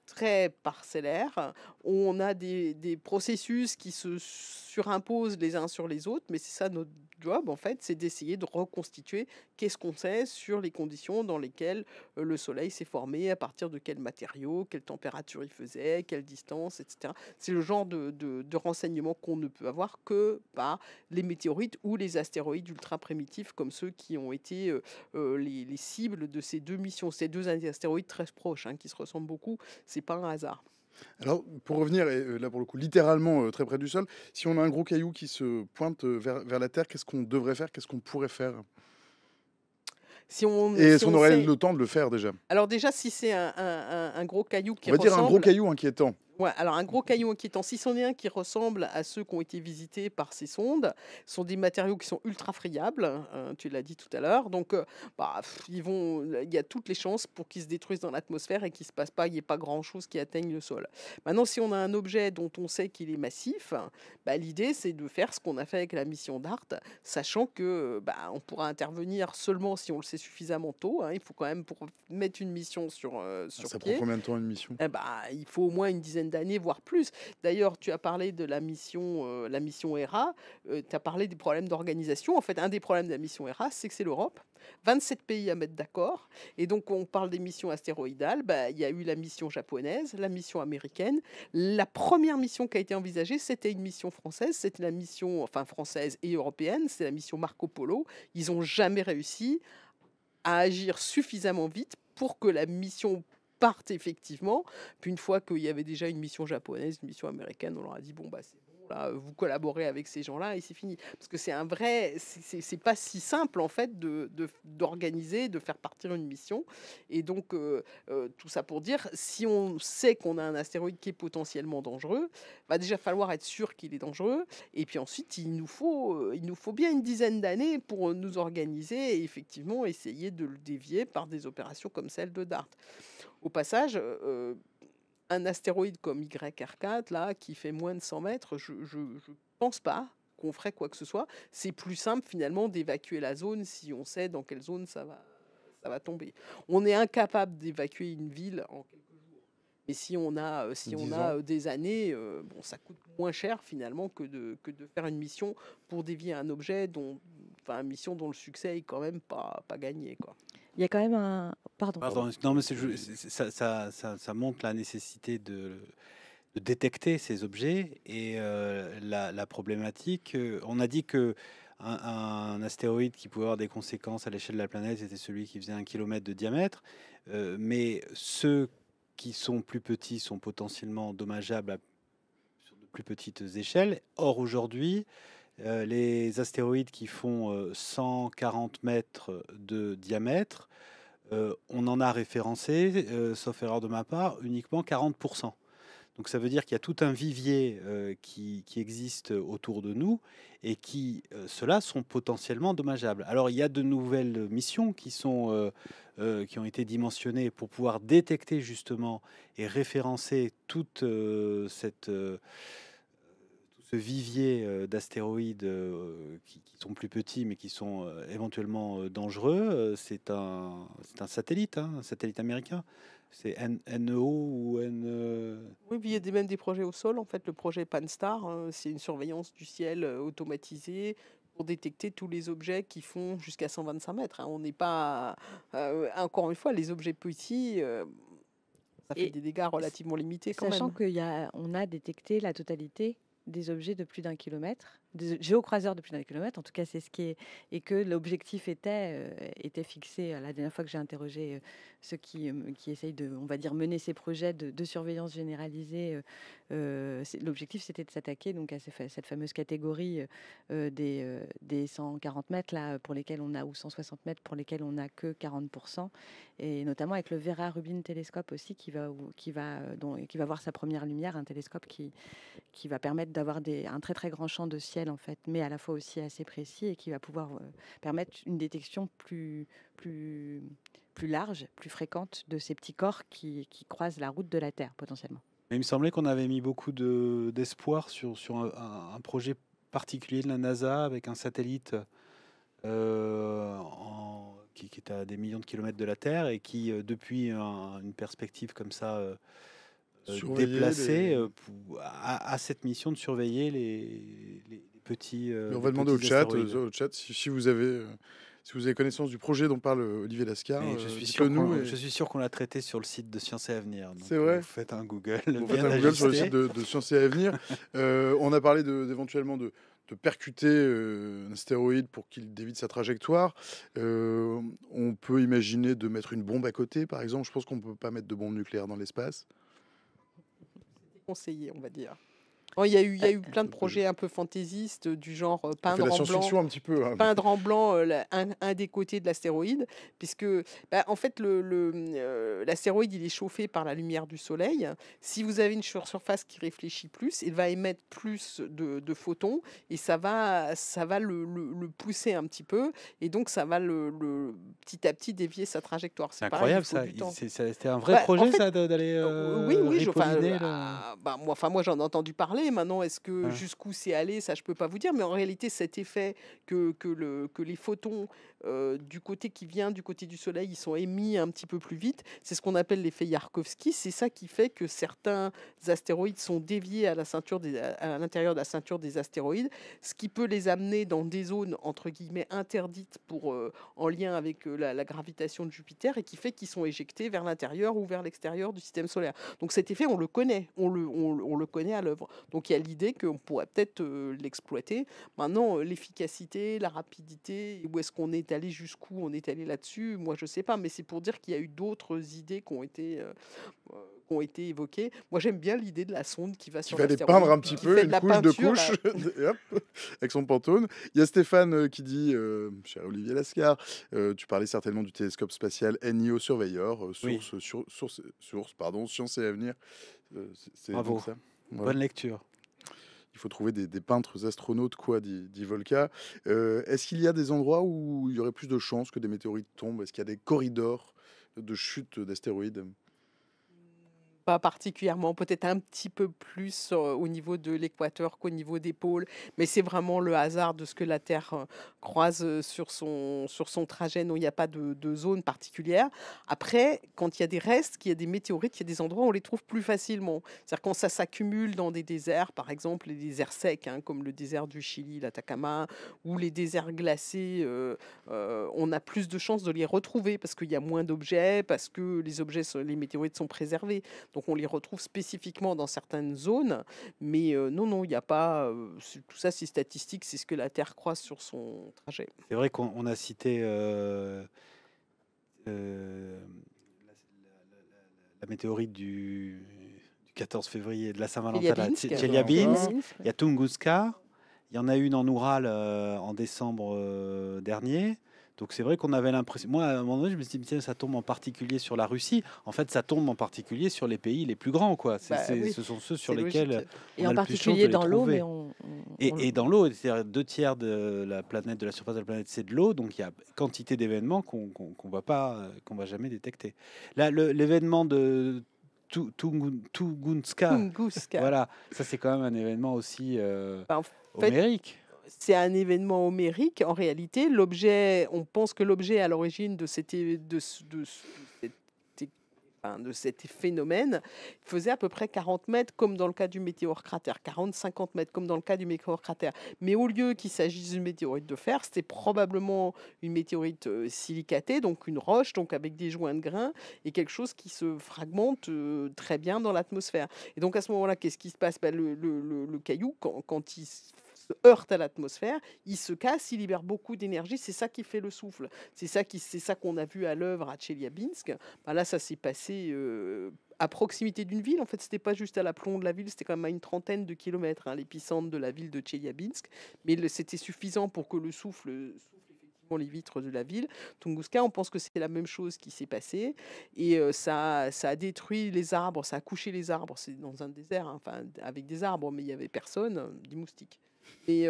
très parcellaires, où on a des processus qui se surimposent les uns sur les autres, mais c'est ça notre job, en fait, c'est d'essayer de reconstituer qu'est-ce qu'on sait sur les conditions dans lesquelles le Soleil s'est formé, à partir de quels matériaux, quelle température il faisait, quelle distance, etc. C'est le genre de renseignements qu'on ne peut avoir que par les météorites ou les astéroïdes ultra primitifs, comme ceux qui ont été les cibles de ces deux missions, ces deux astéroïdes très proches, hein, qui se ressemblent beaucoup. C'est pas un hasard. Alors, pour revenir, et là pour le coup, littéralement très près du sol, si on a un gros caillou qui se pointe vers la Terre, qu'est-ce qu'on devrait faire? Qu'est-ce qu'on pourrait faire? Si on, Et si est-ce qu'on on aurait sait- le temps de le faire déjà? Alors déjà, si c'est un gros caillou qui On va dire un gros ressemble... caillou inquiétant. Ouais, alors un gros caillou inquiétant, si c'en est un qui ressemble à ceux qui ont été visités par ces sondes, ce sont des matériaux qui sont ultra friables, tu l'as dit tout à l'heure, donc il y a toutes les chances pour qu'ils se détruisent dans l'atmosphère et qu'il se passe pas, il n'y ait pas grand-chose qui atteigne le sol. Maintenant, si on a un objet dont on sait qu'il est massif, l'idée c'est de faire ce qu'on a fait avec la mission DART, sachant que on pourra intervenir seulement si on le sait suffisamment tôt, hein. Il faut quand même, pour mettre une mission sur Ça prend pied, combien de temps une mission? il faut au moins une dizaine d'années, voire plus. D'ailleurs, tu as parlé de la mission ERA, tu as parlé des problèmes d'organisation. En fait, un des problèmes de la mission ERA, c'est que c'est l'Europe. 27 pays à mettre d'accord. Et donc, on parle des missions astéroïdales. Il y a eu la mission japonaise, la mission américaine. La première mission qui a été envisagée, c'était une mission française. C'était la mission, française et européenne. C'est la mission Marco Polo. Ils n'ont jamais réussi à agir suffisamment vite pour que la mission parte effectivement. Puis une fois qu'il y avait déjà une mission japonaise, une mission américaine, on leur a dit bon c'est bon là, vous collaborez avec ces gens-là et c'est fini. Parce que c'est pas si simple en fait d'organiser, de faire partir une mission. Et donc tout ça pour dire, si on sait qu'on a un astéroïde qui est potentiellement dangereux, va déjà falloir être sûr qu'il est dangereux. Et puis ensuite, il nous faut bien une dizaine d'années pour nous organiser et effectivement essayer de le dévier par des opérations comme celle de DART. Au passage, un astéroïde comme YR4, là, qui fait moins de 100 mètres, je pense pas qu'on ferait quoi que ce soit. C'est plus simple, finalement, d'évacuer la zone si on sait dans quelle zone ça va tomber. On est incapable d'évacuer une ville en quelques jours. Et si on a des années, ça coûte moins cher, finalement, que de faire une mission pour dévier un objet une mission dont le succès est quand même pas gagné, quoi. Il y a quand même un... Pardon. Non, mais ça montre la nécessité de détecter ces objets et la problématique. On a dit que un astéroïde qui pouvait avoir des conséquences à l'échelle de la planète était celui qui faisait 1 kilomètre de diamètre, mais ceux qui sont plus petits sont potentiellement dommageables sur de plus petites échelles. Or, aujourd'hui, les astéroïdes qui font 140 mètres de diamètre, on en a référencé, sauf erreur de ma part, uniquement 40%. Donc ça veut dire qu'il y a tout un vivier qui existe autour de nous et qui, ceux-là, sont potentiellement dommageables. Alors il y a de nouvelles missions qui ont été dimensionnées pour pouvoir détecter justement et référencer toute ce vivier d'astéroïdes qui sont plus petits mais qui sont éventuellement dangereux. C'est un satellite, hein, un satellite américain. C'est NEO ou N... Oui, puis il y a même des projets au sol. En fait, le projet Pan-STAR, c'est une surveillance du ciel automatisée pour détecter tous les objets qui font jusqu'à 125 mètres. On n'est pas... encore une fois, les objets petits, ça fait Et des dégâts relativement limités quand Sachant même. qu'on a détecté la totalité des objets de plus d'1 kilomètre, des géocroiseurs de plus d'1 kilomètre, en tout cas c'est ce qui est, et que l'objectif était fixé la dernière fois que j'ai interrogé ceux qui essayent de, on va dire, mener ces projets de surveillance généralisée. L'objectif c'était de s'attaquer donc à cette fameuse catégorie des 140 mètres là, pour lesquels on a, ou 160 mètres pour lesquels on n'a que 40%, et notamment avec le Vera Rubin télescope aussi qui va voir sa première lumière, un télescope qui va permettre d'avoir un très très grand champ de ciel potentiel, en fait, mais à la fois aussi assez précis et qui va pouvoir permettre une détection plus large, plus fréquente de ces petits corps qui croisent la route de la Terre, potentiellement. Mais il me semblait qu'on avait mis beaucoup d'espoir sur un projet particulier de la NASA avec un satellite qui est à des millions de kilomètres de la Terre et qui, depuis une perspective comme ça Surveiller déplacée, a cette mission de surveiller les petits. Mais on les va demander au petits chat, astéroïdes. si vous avez connaissance du projet dont parle Olivier Lascar, Et je suis dites-le nous. je suis sûr qu'on l'a traité sur le site de Sciences et Avenir. Donc, C'est vrai. vous faites un Google. Vous bien faites un Google sur le ajusté. site de Sciences et Avenir. On a parlé d'éventuellement de percuter un astéroïde pour qu'il dévie de sa trajectoire. On peut imaginer de mettre une bombe à côté, par exemple. Je pense qu'on ne peut pas mettre de bombe nucléaire dans l'espace. Conseillé, on va dire. Oh, il y a eu plein de projets un peu fantaisistes du genre On fait peindre de la en blanc. science-fiction un petit peu. Hein. Peindre en blanc un des côtés de l'astéroïde, puisque en fait l'astéroïde il est chauffé par la lumière du soleil. Si vous avez une surface qui réfléchit plus, il va émettre plus de photons et ça va le pousser un petit peu et donc ça va le petit à petit dévier sa trajectoire. C'est pareil, incroyable il faut ça. du temps. C'était un vrai Bah, en projet fait, ça d'aller oui, ripolliner moi j'en ai entendu parler. Maintenant, est-ce que Ouais. jusqu'où c'est allé, ça je peux pas vous dire. Mais en réalité, cet effet que les photons du côté qui vient du côté du Soleil, ils sont émis un petit peu plus vite. C'est ce qu'on appelle l'effet Yarkovsky. C'est ça qui fait que certains astéroïdes sont déviés à l'intérieur de la ceinture des astéroïdes, ce qui peut les amener dans des zones entre guillemets interdites en lien avec la gravitation de Jupiter et qui fait qu'ils sont éjectés vers l'intérieur ou vers l'extérieur du système solaire. Donc cet effet, on le connaît, on le connaît à l'œuvre. Donc il y a l'idée qu'on pourrait peut-être l'exploiter. Maintenant, l'efficacité, la rapidité, où est-ce qu'on est allé, jusqu'où on est allé là-dessus, moi je sais pas, mais c'est pour dire qu'il y a eu d'autres idées qui ont été évoquées. Moi j'aime bien l'idée de la sonde qui va Qui sur va les l'astéroïde, peindre un petit qui peu, fait une de la couche, deux peinture, couches, et hop, avec son pantone. Il y a Stéphane qui dit, cher Olivier Lascar, tu parlais certainement du télescope spatial NIO Surveyor, Oui. source, Sciences et Avenir. C'est Bravo. donc ça. Voilà. Bonne lecture. Il faut trouver des peintres astronautes, quoi, dit Volca. Est-ce qu'il y a des endroits où il y aurait plus de chances que des météorites tombent? Est-ce qu'il y a des corridors de chute d'astéroïdes? pas particulièrement, peut-être un petit peu plus au niveau de l'équateur qu'au niveau des pôles, mais c'est vraiment le hasard de ce que la Terre croise sur son trajet. Non, il n'y a pas de zone particulière. Après, quand il y a des restes, qu'il y a des météorites, il y a des endroits où on les trouve plus facilement. C'est-à-dire quand ça s'accumule dans des déserts, par exemple les déserts secs, hein, comme le désert du Chili, l'Atacama, ou les déserts glacés, on a plus de chances de les retrouver parce qu'il y a moins d'objets, parce que les météorites sont préservés. Donc on les retrouve spécifiquement dans certaines zones, mais non, il n'y a pas... tout ça, c'est statistique, c'est ce que la Terre croise sur son trajet. C'est vrai qu'on a cité la météorite du 14 février de la Saint-Valentin, Tcheliabinsk. Il y a Tunguska. Il y en a une en Oural en décembre dernier. Donc c'est vrai qu'on avait l'impression... Moi, à un moment donné, je me suis dit, tiens, ça tombe en particulier sur la Russie. En fait, ça tombe en particulier sur les pays les plus grands, quoi. Oui, ce sont ceux sur c'est lesquels logique. on Et a en le plus de chance particulier de les dans l'eau, trouver. mais Et dans l'eau, c'est-à-dire 2/3 de la planète, de la surface de la planète, c'est de l'eau. Donc il y a quantité d'événements qu'on voit pas, qu'on va jamais détecter. Là, l'événement de Tunguska, voilà, ça c'est quand même un événement aussi En fait, homérique. c'est un événement homérique. En réalité, l'objet, on pense que l'objet à l'origine de cet phénomène faisait à peu près 40 mètres, comme dans le cas du météore cratère, 40-50 mètres, comme dans le cas du météore cratère. Mais au lieu qu'il s'agisse d'une météorite de fer, c'était probablement une météorite silicatée, donc une roche, donc avec des joints de grains, et quelque chose qui se fragmente très bien dans l'atmosphère. Et donc à ce moment-là, qu'est-ce qui se passe? Le caillou, quand il se heurte à l'atmosphère, il se casse, il libère beaucoup d'énergie, c'est ça qui fait le souffle. C'est ça qu'on a vu à l'œuvre à Tcheliabinsk. Là, ça s'est passé à proximité d'une ville. En fait, c'était pas juste à l'aplomb de la ville, c'était quand même à une trentaine de kilomètres, hein, l'épicentre de la ville de Tcheliabinsk. Mais c'était suffisant pour que le souffle effectivement les vitres de la ville. Tunguska, on pense que c'est la même chose qui s'est passé. Et ça a détruit les arbres, ça a couché les arbres. C'est dans un désert, hein, enfin, avec des arbres, mais il n'y avait personne, des moustiques. Et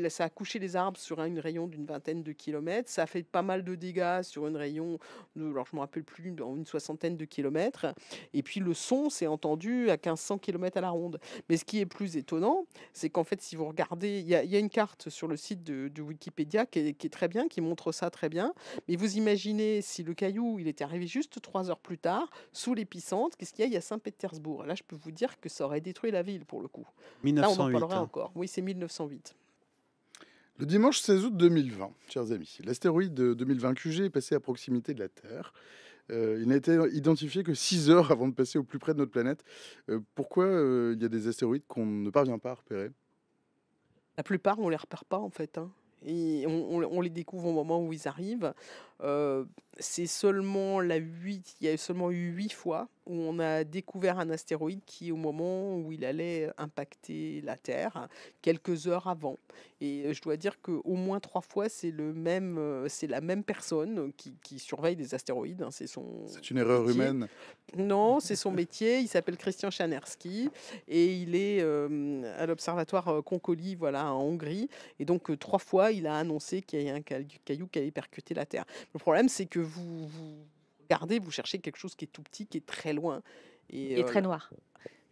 ça a couché les arbres sur une rayon d'une vingtaine de kilomètres. Ça a fait pas mal de dégâts sur une rayon, alors je ne me rappelle plus, dans une soixantaine de kilomètres. Et puis le son s'est entendu à 1500 kilomètres à la ronde. Mais ce qui est plus étonnant, c'est qu'en fait, si vous regardez, il y a une carte sur le site de Wikipédia qui est très bien, qui montre ça très bien. Mais vous imaginez si le caillou, il était arrivé juste 3 heures plus tard, sous l'épicentre, qu'est-ce qu'il y a? Il y a Saint-Pétersbourg. Là, je peux vous dire que ça aurait détruit la ville pour le coup. Là, on en 1908. parlera hein. encore. Oui, c'est 1908. Le dimanche 16 août 2020, chers amis, l'astéroïde 2020 QG est passé à proximité de la Terre. Il n'a été identifié que 6 heures avant de passer au plus près de notre planète. Pourquoi il y a des astéroïdes qu'on ne parvient pas à repérer? La plupart, on les repère pas en fait, hein. Et on les découvre au moment où ils arrivent. C'est seulement il y a seulement eu 8 fois où on a découvert un astéroïde qui, au moment où il allait impacter la Terre, quelques heures avant. Et je dois dire qu'au moins 3 fois, c'est la même personne qui surveille les astéroïdes, hein. C'est une erreur métier. humaine. Non, c'est son métier. Il s'appelle Christian Chanerski et il est à l'observatoire Konkoly, voilà, en Hongrie. Et donc 3 fois, il a annoncé qu'il y a un caillou qui allait percuter la Terre. Le problème, c'est que vous regardez, vous cherchez quelque chose qui est tout petit, qui est très loin. Et très noir.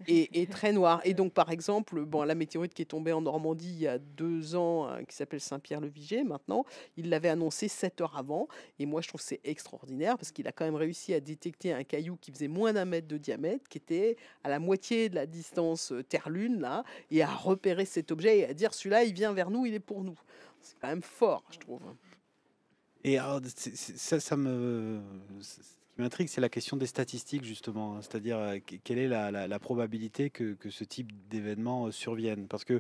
Et très noir. Et donc, par exemple, la météorite qui est tombée en Normandie il y a 2 ans, qui s'appelle Saint-Pierre-le-Viger, maintenant, il l'avait annoncé 7 heures avant. Et moi, je trouve que c'est extraordinaire parce qu'il a quand même réussi à détecter un caillou qui faisait moins d'1 mètre de diamètre, qui était à la moitié de la distance Terre-Lune, là, et à repérer cet objet et à dire celui-là, il vient vers nous, il est pour nous. C'est quand même fort, je trouve. Et alors, ça me. Ce qui m'intrigue, c'est la question des statistiques, justement. C'est-à-dire, quelle est la probabilité que ce type d'événement survienne? Parce que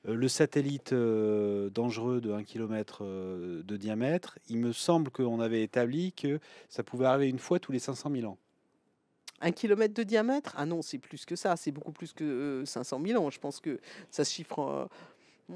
le satellite dangereux de 1 km de diamètre, il me semble qu'on avait établi que ça pouvait arriver une fois tous les 500 000 ans. 1 kilomètre de diamètre? Ah non, c'est plus que ça. C'est beaucoup plus que 500 000 ans. Je pense que ça se chiffre.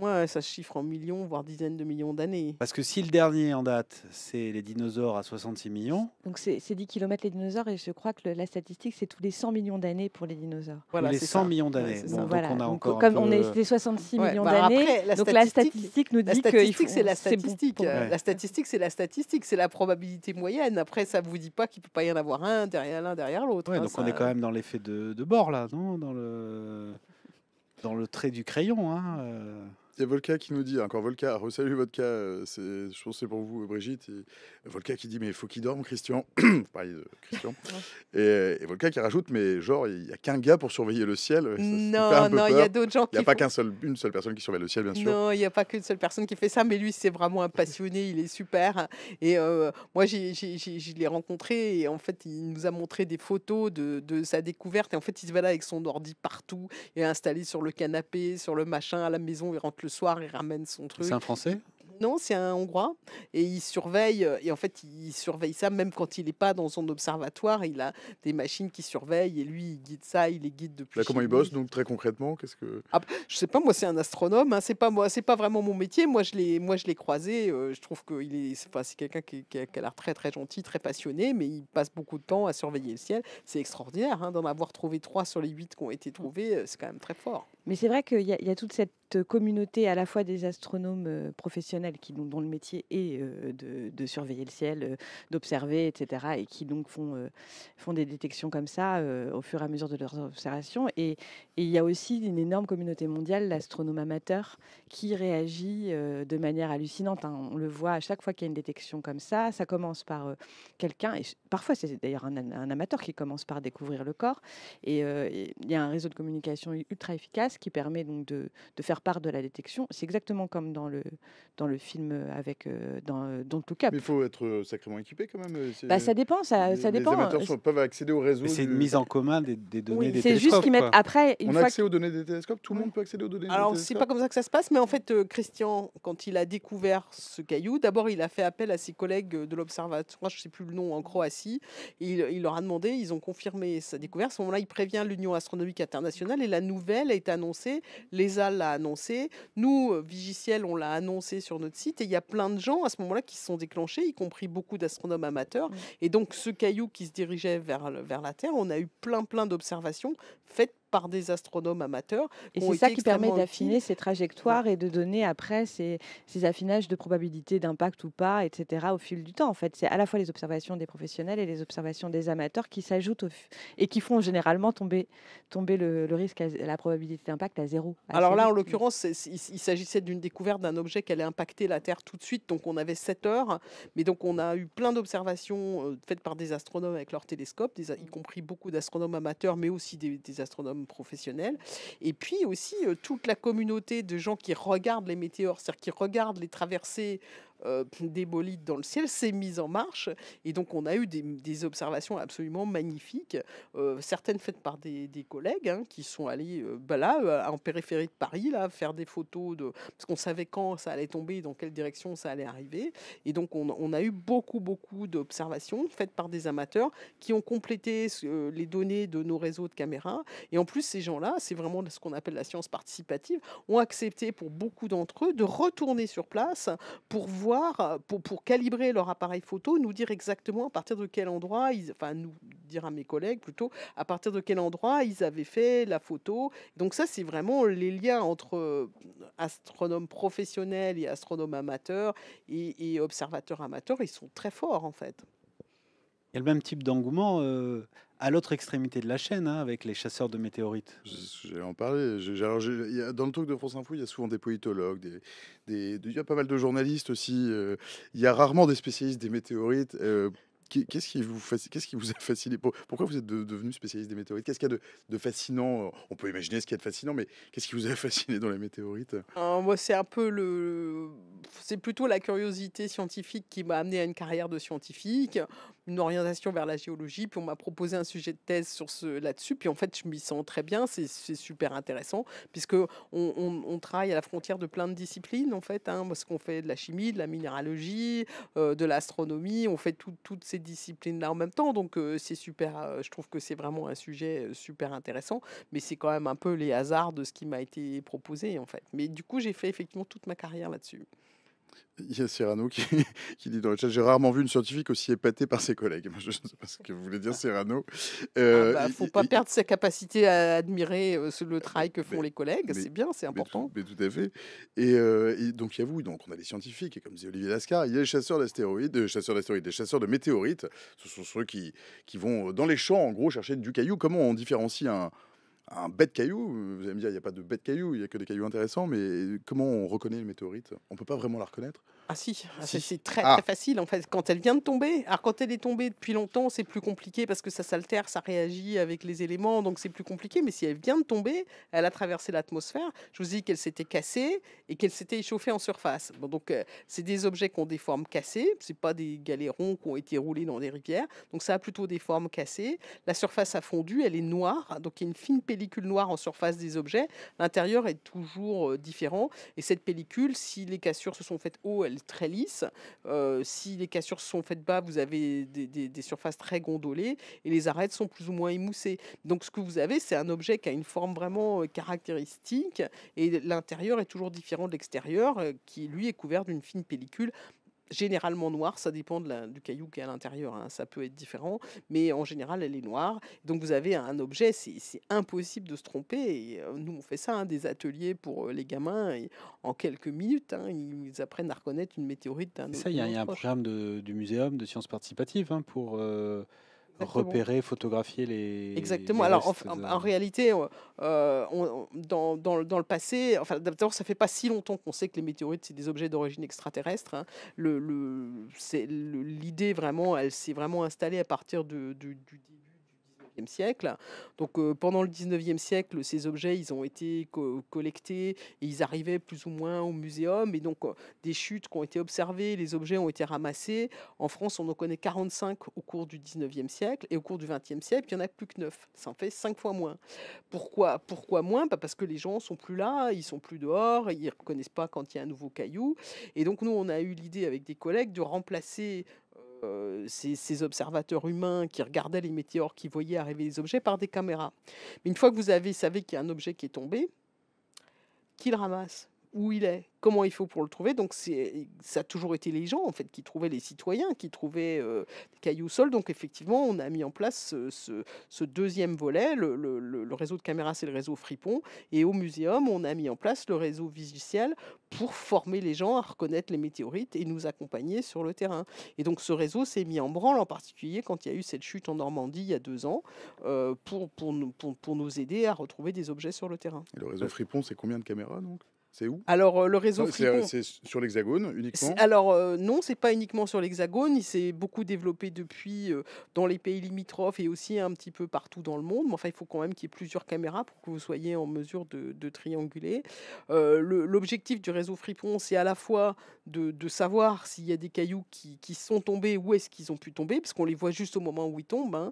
Ça se chiffre en millions, voire dizaines de millions d'années. Parce que si le dernier en date, c'est les dinosaures à 66 millions, Donc c'est 10 km les dinosaures et je crois que la statistique c'est tous les 100 millions d'années pour les dinosaures. Voilà, tous les c'est 100 ça. millions Ouais, d'années. c'est Bon, ça. donc Voilà. on a Donc, encore comme un on peu... est les 66 Ouais, millions bah d'années, après, la donc la statistique- statistique nous La dit qu'il statistique, faut c'est la bon statistique. pour- Ouais. La statistique, c'est la statistique. C'est la probabilité moyenne. Après, ça vous dit pas qu'il peut pas y en avoir l'un derrière l'autre. Ouais, hein, donc on ça- est quand même dans l'effet de bord, là, non? Dans le trait du crayon, hein. Il y a Volca qui nous dit, encore Volca, salut Volca, je pense que c'est pour vous Brigitte, et Volca qui dit mais il faut qu'il dorme Christian, vous parliez de Christian, et Volca qui rajoute mais genre il n'y a qu'un gars pour surveiller le ciel, ça me fait un peu Non, il y a peur. d'autres gens Il n'y qui a pas font- une seule personne qui surveille le ciel bien sûr. Non, il n'y a pas qu'une seule personne qui fait ça, mais lui, c'est vraiment un passionné, il est super. Et moi, je l'ai rencontré et en fait, il nous a montré des photos de sa découverte. Et en fait, il se va là avec son ordi partout, et installé sur le canapé, sur le machin, à la maison. Il rentre le soir, il ramène son truc. C'est un Français? Non, c'est un Hongrois. Et il surveille, et en fait, il surveille ça même quand il n'est pas dans son observatoire. Il a des machines qui surveillent, et lui, il guide ça, il les guide depuis Là comment chez il bosse lui. donc très concrètement, qu'est-ce que... Je sais pas, moi c'est un astronome, hein, c'est pas moi, c'est pas vraiment mon métier. Moi je l'ai croisé. Je trouve qu'il est, c'est quelqu'un qui a l'air très très gentil, très passionné, mais il passe beaucoup de temps à surveiller le ciel. C'est extraordinaire, hein, d'en avoir trouvé 3 sur les 8 qui ont été trouvés, c'est quand même très fort. Mais c'est vrai qu'il y a toute cette communauté à la fois des astronomes professionnels dont le métier est de surveiller le ciel, d'observer, etc. et qui donc font des détections comme ça au fur et à mesure de leurs observations. Et il y a aussi une énorme communauté mondiale, l'astronome amateur, qui réagit de manière hallucinante, hein. On le voit à chaque fois qu'il y a une détection comme ça. Ça commence par quelqu'un, et parfois c'est d'ailleurs un amateur qui commence par découvrir le corps. Et il y a un réseau de communication ultra efficace qui permet donc de faire part de la détection. C'est exactement comme dans le film avec Don't Look Up. Mais il faut être sacrément équipé quand même. Ça dépend, ça Les dépend. amateurs peuvent accéder au réseau. Mais c'est une mise en commun des données Oui, des c'est juste télescopes, qu'ils mettent quoi. après une On a fois accès aux données des télescopes, tout le monde peut accéder aux données des Alors, c'est télescopes. pas comme ça que ça se passe, mais en fait, Christian, quand il a découvert ce caillou, d'abord, il a fait appel à ses collègues de l'observatoire, je sais plus le nom, en Croatie, et il leur a demandé, ils ont confirmé sa découverte. À ce moment-là, il prévient l'Union astronomique internationale, et la nouvelle a été annoncée, l'ESA l'a annoncé, nous, Vigiciel, on l'a annoncé sur notre site, et il y a plein de gens, à ce moment-là, qui se sont déclenchés, y compris beaucoup d'astronomes amateurs, et donc, ce caillou qui se dirigeait vers la Terre, on a eu plein d'observations faites par des astronomes amateurs. Et qui ont c'est ça été qui permet extrêmement d'affiner utiles. ces trajectoires et de donner après ces affinages de probabilité d'impact ou pas, etc. au fil du temps. En fait, c'est à la fois les observations des professionnels et les observations des amateurs qui s'ajoutent et qui font généralement tomber le risque, la probabilité d'impact à zéro. Alors Assez là, en vite. l'occurrence, il s'agissait d'une découverte d'un objet qui allait impacter la Terre tout de suite. Donc on avait 7 heures, mais donc on a eu plein d'observations faites par des astronomes avec leurs télescopes, y compris beaucoup d'astronomes amateurs, mais aussi des astronomes professionnels. Et puis aussi toute la communauté de gens qui regardent les météores, c'est-à-dire qui regardent les traversées des bolides dans le ciel, s'est mise en marche. Et donc on a eu des observations absolument magnifiques, certaines faites par des collègues qui sont allés en périphérie de Paris, là, faire des photos, parce qu'on savait quand ça allait tomber, dans quelle direction ça allait arriver. Et donc on a eu beaucoup d'observations faites par des amateurs qui ont complété les données de nos réseaux de caméras. Et en plus, ces gens-là, c'est vraiment ce qu'on appelle la science participative, ont accepté pour beaucoup d'entre eux de retourner sur place pour voir, pour calibrer leur appareil photo, nous dire exactement à partir de quel endroit, nous dire à mes collègues plutôt, à partir de quel endroit ils avaient fait la photo. Donc ça, c'est vraiment les liens entre astronomes professionnels et astronomes amateurs et observateurs amateurs, ils sont très forts en fait. Il y a le même type d'engouement à l'autre extrémité de la chaîne, avec les chasseurs de météorites. J'allais en parler. Dans le talk de France Info, il y a souvent des politologues, il y a pas mal de journalistes aussi. Il y a rarement des spécialistes des météorites. Qu'est-ce qui vous a fasciné? Pourquoi vous êtes devenu spécialiste des météorites? Qu'est-ce qu'il y a de fascinant? On peut imaginer ce qu'il y a de fascinant, mais qu'est-ce qui vous a fasciné dans les météorites? Moi, c'est plutôt la curiosité scientifique qui m'a amené à une carrière de scientifique, une orientation vers la géologie, puis on m'a proposé un sujet de thèse là-dessus, puis en fait, je m'y sens très bien, c'est super intéressant, puisque on travaille à la frontière de plein de disciplines, en fait, parce qu'on fait de la chimie, de la minéralogie, de l'astronomie, on fait toutes ces disciplines-là en même temps, donc c'est super, je trouve que c'est vraiment un sujet super intéressant, mais c'est quand même un peu les hasards de ce qui m'a été proposé, en fait. Mais du coup, j'ai fait effectivement toute ma carrière là-dessus. Il y a Cyrano qui dit dans le chat: j'ai rarement vu une scientifique aussi épatée par ses collègues. Je ne sais pas ce que vous voulez dire, Cyrano. Faut pas perdre sa capacité à admirer le travail que font les collègues, mais- c'est bien, c'est important. Mais tout à fait. Et donc, il y a vous, donc on a les scientifiques, et comme disait Olivier Lascar, il y a les chasseurs d'astéroïdes, les chasseurs de météorites. Ce sont ceux qui vont dans les champs, en gros, chercher du caillou. Comment on différencie un bête caillou? Vous allez me dire, il n'y a pas de bête caillou, il n'y a que des cailloux intéressants, mais comment on reconnaît une météorite? On peut pas vraiment la reconnaître. Ah si, Si. c'est très Ah. très facile en fait. Quand elle vient de tomber, alors quand elle est tombée depuis longtemps, c'est plus compliqué parce que ça s'altère, ça réagit avec les éléments, donc c'est plus compliqué. Mais si elle vient de tomber, elle a traversé l'atmosphère. Je vous dis qu'elle s'était cassée et qu'elle s'était échauffée en surface. Bon, donc c'est des objets qui ont des formes cassées. C'est pas des galérons qui ont été roulés dans des rivières. Donc ça a plutôt des formes cassées. La surface a fondu, elle est noire. Donc il y a une fine pellicule noire en surface des objets. L'intérieur est toujours différent. Et cette pellicule, si les cassures se sont faites haut, elle est très lisse. Si les cassures se sont faites bas, vous avez des surfaces très gondolées et les arêtes sont plus ou moins émoussées. Donc ce que vous avez, c'est un objet qui a une forme vraiment caractéristique et l'intérieur est toujours différent de l'extérieur, qui lui est couvert d'une fine pellicule généralement noire, ça dépend du caillou qui est à l'intérieur, ça peut être différent, mais en général elle est noire. Donc vous avez un objet, c'est impossible de se tromper. Et nous on fait ça, des ateliers pour les gamins, et en quelques minutes, ils apprennent à reconnaître une météorite d'un autre. Ça, il y a un programme du muséum de sciences participatives pour Exactement. repérer, photographier les. Exactement. les Alors, restes en réalité, dans le passé, enfin, d'abord, ça fait pas si longtemps qu'on sait que les météorites, c'est des objets d'origine extraterrestre. L'idée, vraiment, elle s'est vraiment installée à partir du début du 19e siècle. Donc, pendant le 19e siècle, ces objets, ils ont été collectés et ils arrivaient plus ou moins au muséum. Et donc, des chutes qui ont été observées, les objets ont été ramassés. En France, on en connaît 45 au cours du 19e siècle et au cours du 20e siècle, il n'y en a plus que 9. Ça en fait 5 fois moins. Pourquoi moins? Parce que les gens sont plus là, ils sont plus dehors, ils ne reconnaissent pas quand il y a un nouveau caillou. Et donc, nous, on a eu l'idée avec des collègues de remplacer ces observateurs humains qui regardaient les météores, qui voyaient arriver les objets par des caméras. Mais une fois que vous savez qu'il y a un objet qui est tombé, qui le ramasse? où il est, comment il faut pour le trouver. Donc ça a toujours été les gens en fait qui trouvaient, les citoyens qui trouvaient des cailloux au sol. Donc effectivement, on a mis en place ce deuxième volet. Le réseau de caméras, c'est le réseau Fripon. Et au muséum, on a mis en place le réseau Vigiciel pour former les gens à reconnaître les météorites et nous accompagner sur le terrain. Et donc ce réseau s'est mis en branle, en particulier quand il y a eu cette chute en Normandie il y a 2 ans, pour nous aider à retrouver des objets sur le terrain. Et le réseau Fripon, c'est combien de caméras donc? C'est où? Alors le réseau Non, Fripon... c'est sur l'Hexagone uniquement? Alors non, c'est pas uniquement sur l'Hexagone, il s'est beaucoup développé depuis dans les pays limitrophes et aussi un petit peu partout dans le monde. Mais enfin, il faut quand même qu'il y ait plusieurs caméras pour que vous soyez en mesure de trianguler. L'objectif du réseau Fripon, c'est à la fois de savoir s'il y a des cailloux qui sont tombés, où est-ce qu'ils ont pu tomber, parce qu'on les voit juste au moment où ils tombent.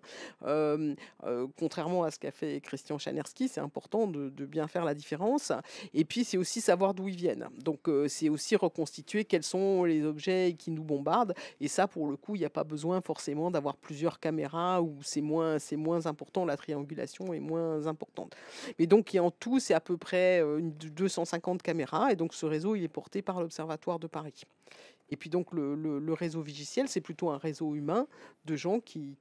Contrairement à ce qu'a fait Christian Chanerski, c'est important de bien faire la différence. Et puis, c'est aussi savoir d'où ils viennent. Donc, c'est aussi reconstituer quels sont les objets qui nous bombardent. Et ça, pour le coup, il n'y a pas besoin forcément d'avoir plusieurs caméras où c'est moins important, la triangulation est moins importante. Mais donc, en tout, c'est à peu près 250 caméras. Et donc, ce réseau, il est porté par l'Observatoire de Paris. Et puis donc, le réseau Vigiciel, c'est plutôt un réseau humain de gens qui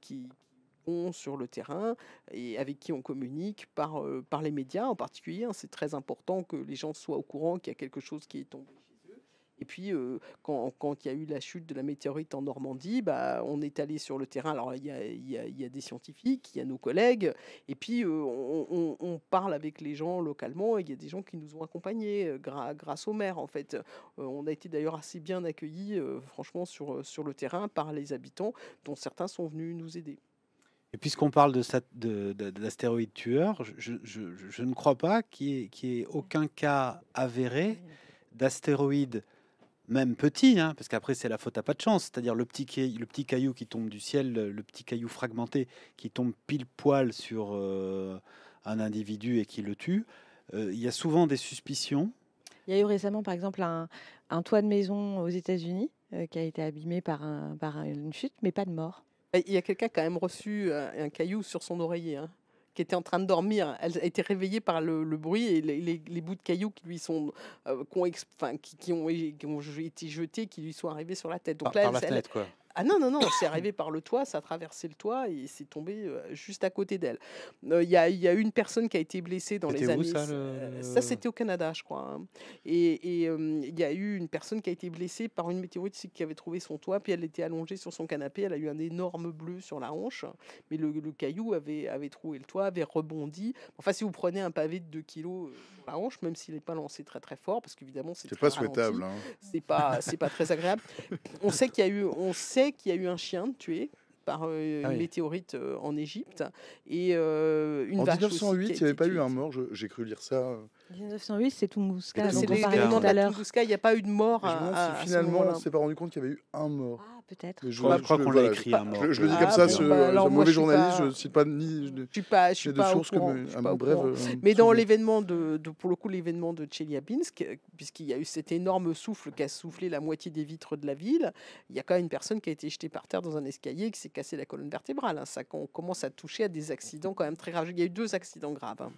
sont sur le terrain et avec qui on communique par les médias en particulier. C'est très important que les gens soient au courant qu'il y a quelque chose qui est tombé chez eux. Et puis, quand il y a eu la chute de la météorite en Normandie, on est allé sur le terrain. Alors, il y a des scientifiques, il y a nos collègues, et puis on parle avec les gens localement, et il y a des gens qui nous ont accompagnés grâce au maire, en fait. On a été d'ailleurs assez bien accueillis, franchement, sur le terrain par les habitants, dont certains sont venus nous aider. Et puisqu'on parle d'astéroïdes tueurs, je ne crois pas qu'il y ait aucun cas avéré d'astéroïdes, même petit, parce qu'après c'est la faute à pas de chance, c'est-à-dire le petit caillou qui tombe du ciel, le petit caillou fragmenté qui tombe pile poil sur un individu et qui le tue. Il y a souvent des suspicions. Il y a eu récemment, par exemple, un toit de maison aux États-Unis qui a été abîmé par une chute, mais pas de mort. Il y a quelqu'un qui a quand même reçu un caillou sur son oreiller, qui était en train de dormir. Elle a été réveillée par le bruit et les bouts de cailloux qui lui sont, qui ont été jetés, qui lui sont arrivés sur la tête. Donc par la fenêtre, quoi. Ah non, c'est arrivé par le toit, ça a traversé le toit et c'est tombé juste à côté d'elle. Il y a une personne qui a été blessée dans les années... Ça, c'était au Canada, je crois. Et il y a eu une personne qui a été blessée par une météorite qui avait trouvé son toit, puis elle était allongée sur son canapé, elle a eu un énorme bleu sur la hanche, mais le caillou avait troué le toit, avait rebondi. Enfin, si vous prenez un pavé de 2 kilos sur la hanche, même s'il n'est pas lancé très très fort, parce qu'évidemment, c'est pas souhaitable. C'est pas très agréable. On sait qu'il y a eu un chien tué par une météorite en Égypte et une en vache 1908, aussi il n'y avait pas eu un mort, j'ai cru lire ça. 1908, c'est Tunguska. C'est l'événement de la Tunguska, il n'y a pas eu de mort. Je me demande si finalement on s'est pas rendu compte qu'il y avait eu un mort. Ah, peut-être. Je crois qu'on l'a écrit un mort. Je le dis comme ça, un mauvais journaliste, je ne cite pas ni je suis pas sources comme un bref. Mais dans l'événement pour le coup, l'événement de Tcheliabinsk, puisqu'il y a eu cet énorme souffle qui a soufflé la moitié des vitres de la ville, il y a quand même une personne qui a été jetée par terre dans un escalier et qui s'est cassé la colonne vertébrale. Ça commence à toucher à des accidents quand même très graves. Il y a eu 2 accidents graves.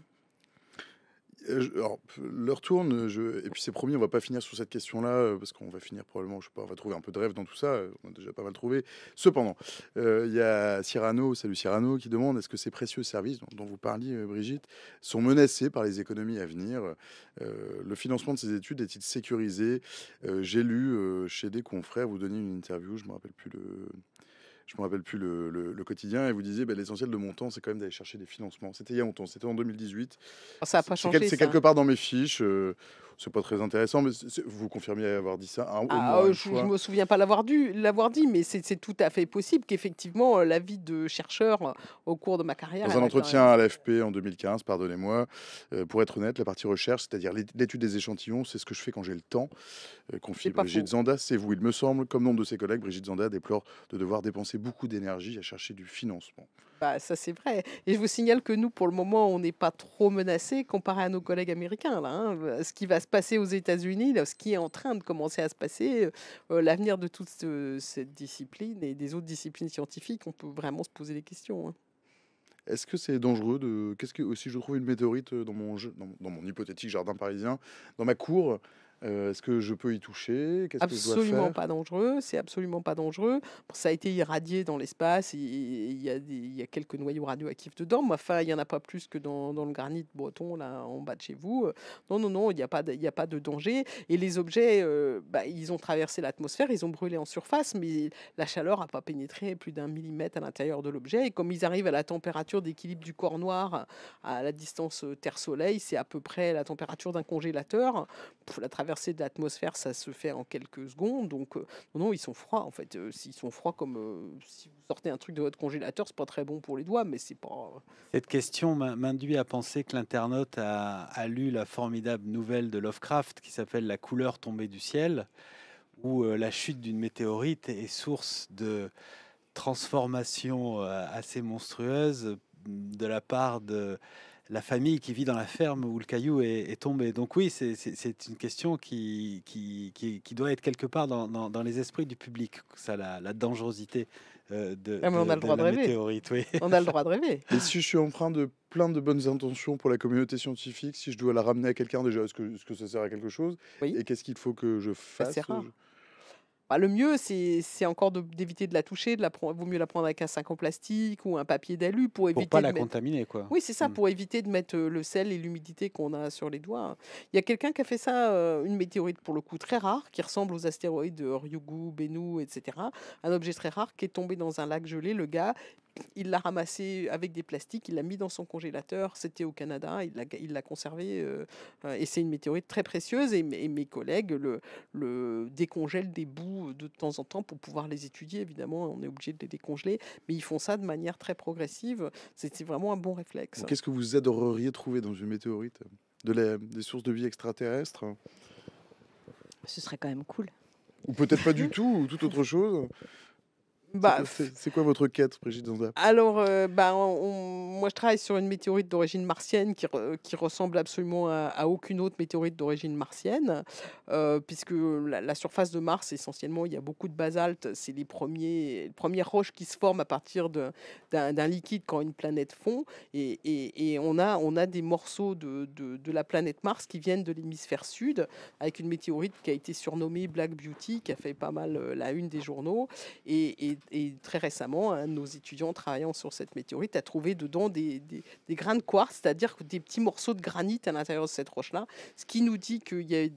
Alors, l'heure tourne, et puis c'est promis, on va pas finir sur cette question-là, parce qu'on va finir probablement, je sais pas, on va trouver un peu de rêve dans tout ça, on a déjà pas mal trouvé. Cependant, il y a Cyrano, salut Cyrano, qui demande est-ce que ces précieux services dont vous parliez, Brigitte, sont menacés par les économies à venir? Le financement de ces études est-il sécurisé? J'ai lu chez des confrères, vous donniez une interview, je me rappelle plus le quotidien, et vous disiez l'essentiel de mon temps, c'est quand même d'aller chercher des financements. C'était il y a longtemps, c'était en 2018. Ça n'a pas changé. C'est quelque part dans mes fiches. C'est pas très intéressant, mais vous confirmiez avoir dit ça. Je me souviens pas l'avoir dit, mais c'est tout à fait possible qu'effectivement la vie de chercheur au cours de ma carrière. Dans un entretien à l'AFP en 2015, pardonnez-moi, pour être honnête, la partie recherche, c'est-à-dire l'étude des échantillons, c'est ce que je fais quand j'ai le temps. Confie Brigitte Zanda, c'est vous. Il me semble, comme nombre de ses collègues, Brigitte Zanda déplore de devoir dépenser beaucoup d'énergie à chercher du financement. Ça, c'est vrai. Et je vous signale que nous, pour le moment, on n'est pas trop menacés comparé à nos collègues américains. Ce qui va se passer aux États-Unis, ce qui est en train de commencer à se passer, l'avenir de toute cette discipline et des autres disciplines scientifiques, on peut vraiment se poser des questions. Est-ce que c'est dangereux si je trouve une météorite dans mon hypothétique jardin parisien, dans ma cour, Est-ce que je peux y toucher? Qu'est-ce que je dois Absolument faire? pas dangereux, c'est absolument pas dangereux. Bon, ça a été irradié dans l'espace et il y a quelques noyaux radioactifs dedans, mais enfin, il y en a pas plus que dans le granit breton, là, en bas de chez vous. Non, non, non, il y a pas de danger. Et les objets, bah, ils ont traversé l'atmosphère, ils ont brûlé en surface, mais la chaleur n'a pas pénétré plus d'1 millimètre à l'intérieur de l'objet. Et comme ils arrivent à la température d'équilibre du corps noir à la distance Terre-Soleil, c'est à peu près la température d'un congélateur. La traversée de l'atmosphère, ça se fait en quelques secondes. Donc, non, non, ils sont froids, en fait. S'ils sont froids comme si vous sortez un truc de votre congélateur, c'est pas très bon pour les doigts, mais c'est pas. Cette question m'induit à penser que l'internaute a lu la formidable nouvelle de Lovecraft qui s'appelle La couleur tombée du ciel, où la chute d'une météorite est source de transformations assez monstrueuses de la part de la famille qui vit dans la ferme où le caillou est tombé. Donc oui, c'est une question qui doit être quelque part dans les esprits du public, ça, la dangerosité Ah, mais on a le de droit de la rêver. météorite. Oui. On a le droit de rêver. Et si je suis empreint de plein de bonnes intentions pour la communauté scientifique, si je dois la ramener à quelqu'un déjà, est-ce que ça sert à quelque chose? Oui. Et qu'est-ce qu'il faut que je Bah, fasse? c'est rare. Bah, le mieux, c'est encore d'éviter de la toucher. Vaut mieux la prendre avec un sac en plastique ou un papier d'alu pour Pour éviter pas de la mettre. contaminer, quoi. Oui, c'est ça, Mm. pour éviter de mettre le sel et l'humidité qu'on a sur les doigts. Il y a quelqu'un qui a fait ça, une météorite pour le coup très rare, qui ressemble aux astéroïdes de Ryugu, Bennu, etc. Un objet très rare qui est tombé dans un lac gelé. Le gars, il l'a ramassé avec des plastiques, il l'a mis dans son congélateur. C'était au Canada, il l'a conservé. Et c'est une météorite très précieuse. Et mes collègues le décongèlent des bouts de temps en temps pour pouvoir les étudier. Évidemment, on est obligé de les décongeler, mais ils font ça de manière très progressive. C'est vraiment un bon réflexe. Donc, qu'est-ce que vous aideriez trouver dans une météorite? Des sources de vie extraterrestres? Ce serait quand même cool. Ou peut-être pas du tout, ou toute autre chose? Bah, C'est quoi votre quête, Brigitte Zanza? alors, moi, je travaille sur une météorite d'origine martienne qui ressemble absolument à aucune autre météorite d'origine martienne, puisque la surface de Mars, essentiellement, il y a beaucoup de basalte. C'est les premières roches qui se forment à partir d'un liquide quand une planète fond. Et on a des morceaux de la planète Mars qui viennent de l'hémisphère sud, avec une météorite qui a été surnommée Black Beauty, qui a fait pas mal la une des journaux. Et très récemment, un de nos étudiants travaillant sur cette météorite a trouvé dedans des grains de quartz, c'est-à-dire que des petits morceaux de granit à l'intérieur de cette roche-là, ce qui nous dit qu'il y a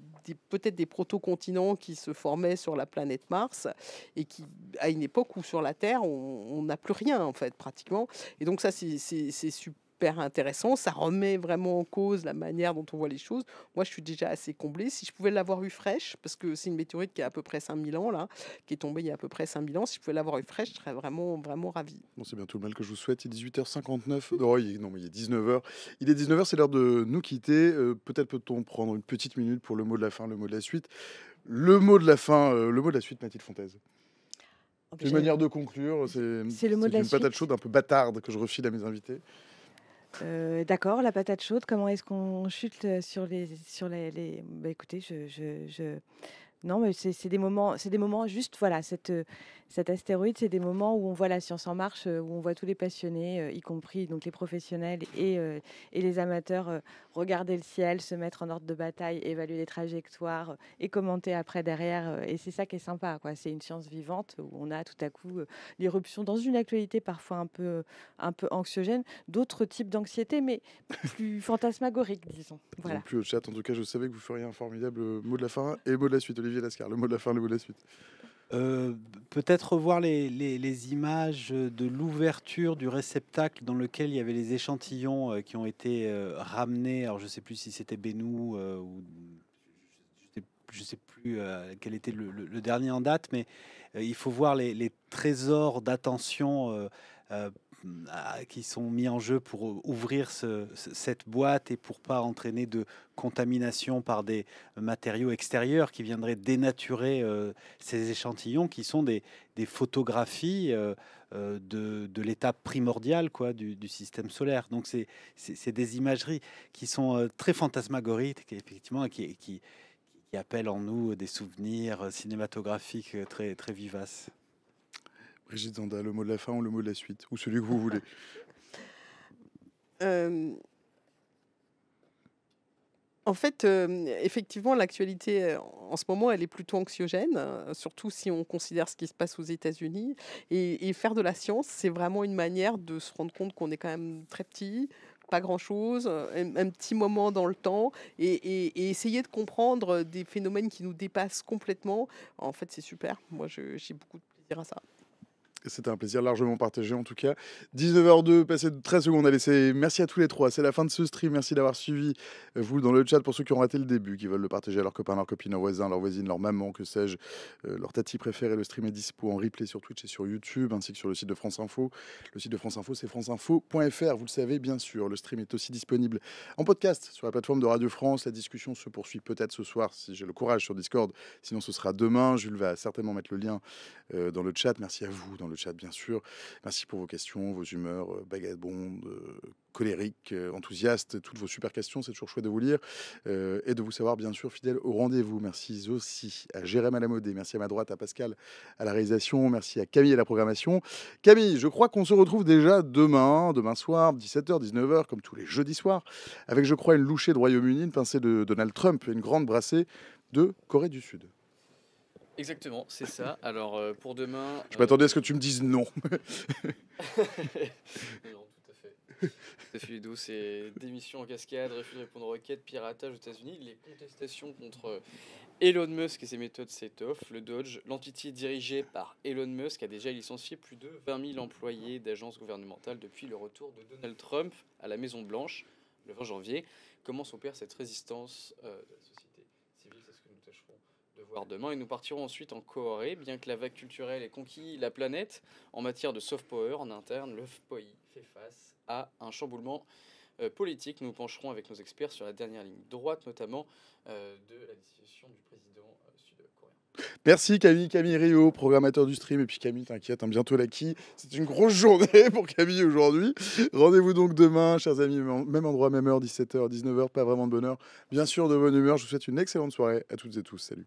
peut-être des protocontinents qui se formaient sur la planète Mars et qui, à une époque où sur la Terre, on n'a plus rien en fait pratiquement. Et donc ça, c'est super intéressant. Ça remet vraiment en cause la manière dont on voit les choses. Moi, je suis déjà assez comblé. Si je pouvais l'avoir eu fraîche, parce que c'est une météorite qui a à peu près 5000 ans, là, qui est tombée il y a à peu près 5000 ans, si je pouvais l'avoir eu fraîche, je serais vraiment, vraiment ravi. Bon, c'est bien tout le mal que je vous souhaite. Il est 18h59. Oh, non, mais il est 19h. Il est 19h, c'est l'heure de nous quitter. Peut-être peut-on prendre une petite minute pour le mot de la fin, le mot de la suite. Le mot de la fin, le mot de la suite, Mathilde Fontaise. C'est une manière de conclure. C'est le mot de la une patate suite. chaude un peu bâtarde que je refile à mes invités. D'accord, la patate chaude, comment est-ce qu'on chute sur les... Bah, écoutez, non, mais c'est des moments juste, voilà, cet astéroïde, c'est des moments où on voit la science en marche, où on voit tous les passionnés, y compris donc les professionnels et les amateurs, regarder le ciel, se mettre en ordre de bataille, évaluer les trajectoires et commenter après derrière. Et c'est ça qui est sympa, quoi. C'est une science vivante où on a tout à coup l'irruption dans une actualité parfois un peu anxiogène, d'autres types d'anxiété, mais plus fantasmagoriques, disons. Voilà. Non plus au chat. En tout cas, je savais que vous feriez un formidable mot de la fin et mot de la suite. Olivier Lascar, le mot de la fin, le mot de la suite. Peut-être revoir les images de l'ouverture du réceptacle dans lequel il y avait les échantillons qui ont été ramenés. Alors je ne sais plus si c'était Bennu ou je sais plus quel était le dernier en date, mais il faut voir les trésors d'attention qui sont mis en jeu pour ouvrir cette boîte et pour pas entraîner de contamination par des matériaux extérieurs qui viendraient dénaturer ces échantillons qui sont des photographies de l'étape primordiale quoi, du système solaire. Donc c'est des imageries qui sont très fantasmagoriques effectivement qui appellent en nous des souvenirs cinématographiques très, très vivaces. Brigitte Zanda, le mot de la fin ou le mot de la suite, ou celui que vous voulez. En fait, effectivement, l'actualité, en ce moment, elle est plutôt anxiogène, surtout si on considère ce qui se passe aux États-Unis. Et faire de la science, c'est vraiment une manière de se rendre compte qu'on est quand même très petit, pas grand-chose, un petit moment dans le temps, et essayer de comprendre des phénomènes qui nous dépassent complètement. En fait, c'est super. Moi, j'ai beaucoup de plaisir à ça. C'était un plaisir largement partagé en tout cas. 19h02, passé de 13 secondes. Allez, merci à tous les trois. C'est la fin de ce stream. Merci d'avoir suivi, vous, dans le chat. Pour ceux qui ont raté le début, qui veulent le partager à leurs copains, leurs copines, leurs voisins, leurs voisines, leurs mamans, que sais-je, leur tati préférée, le stream est dispo en replay sur Twitch et sur YouTube, ainsi que sur le site de France Info. Le site de France Info, c'est franceinfo.fr. Vous le savez, bien sûr. Le stream est aussi disponible en podcast sur la plateforme de Radio France. La discussion se poursuit peut-être ce soir, si j'ai le courage, sur Discord. Sinon, ce sera demain. Jules va certainement mettre le lien dans le chat. Merci à vous dans le chat, bien sûr. Merci pour vos questions, vos humeurs vagabondes, colériques, enthousiastes, toutes vos super questions. C'est toujours chouette de vous lire et de vous savoir, bien sûr, fidèle au rendez-vous. Merci aussi à Jérém à la modée. Merci à ma droite, à Pascal à la réalisation. Merci à Camille à la programmation. Camille, je crois qu'on se retrouve déjà demain soir, 17h, 19h, comme tous les jeudis soirs, avec, je crois, une louchée de Royaume-Uni, une pincée de Donald Trump et une grande brassée de Corée du Sud. Exactement, c'est ça. Alors pour demain. Je m'attendais à ce que tu me dises non. Non, tout à fait. Tout à fait, Ludo. C'est démission en cascade, refus de répondre aux requêtes, piratage aux États-Unis, les contestations contre Elon Musk et ses méthodes set-off, le Dodge, l'entité dirigée par Elon Musk a déjà licencié plus de 20 000 employés d'agences gouvernementales depuis le retour de Donald Trump à la Maison-Blanche le 20 janvier. Comment s'opère cette résistance de la société civile? C'est ce que nous tâcherons de voir demain, et nous partirons ensuite en Corée. Bien que la vague culturelle ait conquis la planète, en matière de soft power en interne, le pays fait face à un chamboulement politique. Nous pencherons avec nos experts sur la dernière ligne droite, notamment de la décision du président sud-coréen. Merci Camille Rio, programmateur du stream. Et puis Camille, t'inquiète, hein, bientôt l'acquis. C'est une grosse journée pour Camille aujourd'hui. Rendez-vous donc demain, chers amis, même endroit, même heure, 17h, 19h, pas vraiment de bonheur. Bien sûr, de bonne humeur. Je vous souhaite une excellente soirée à toutes et tous. Salut.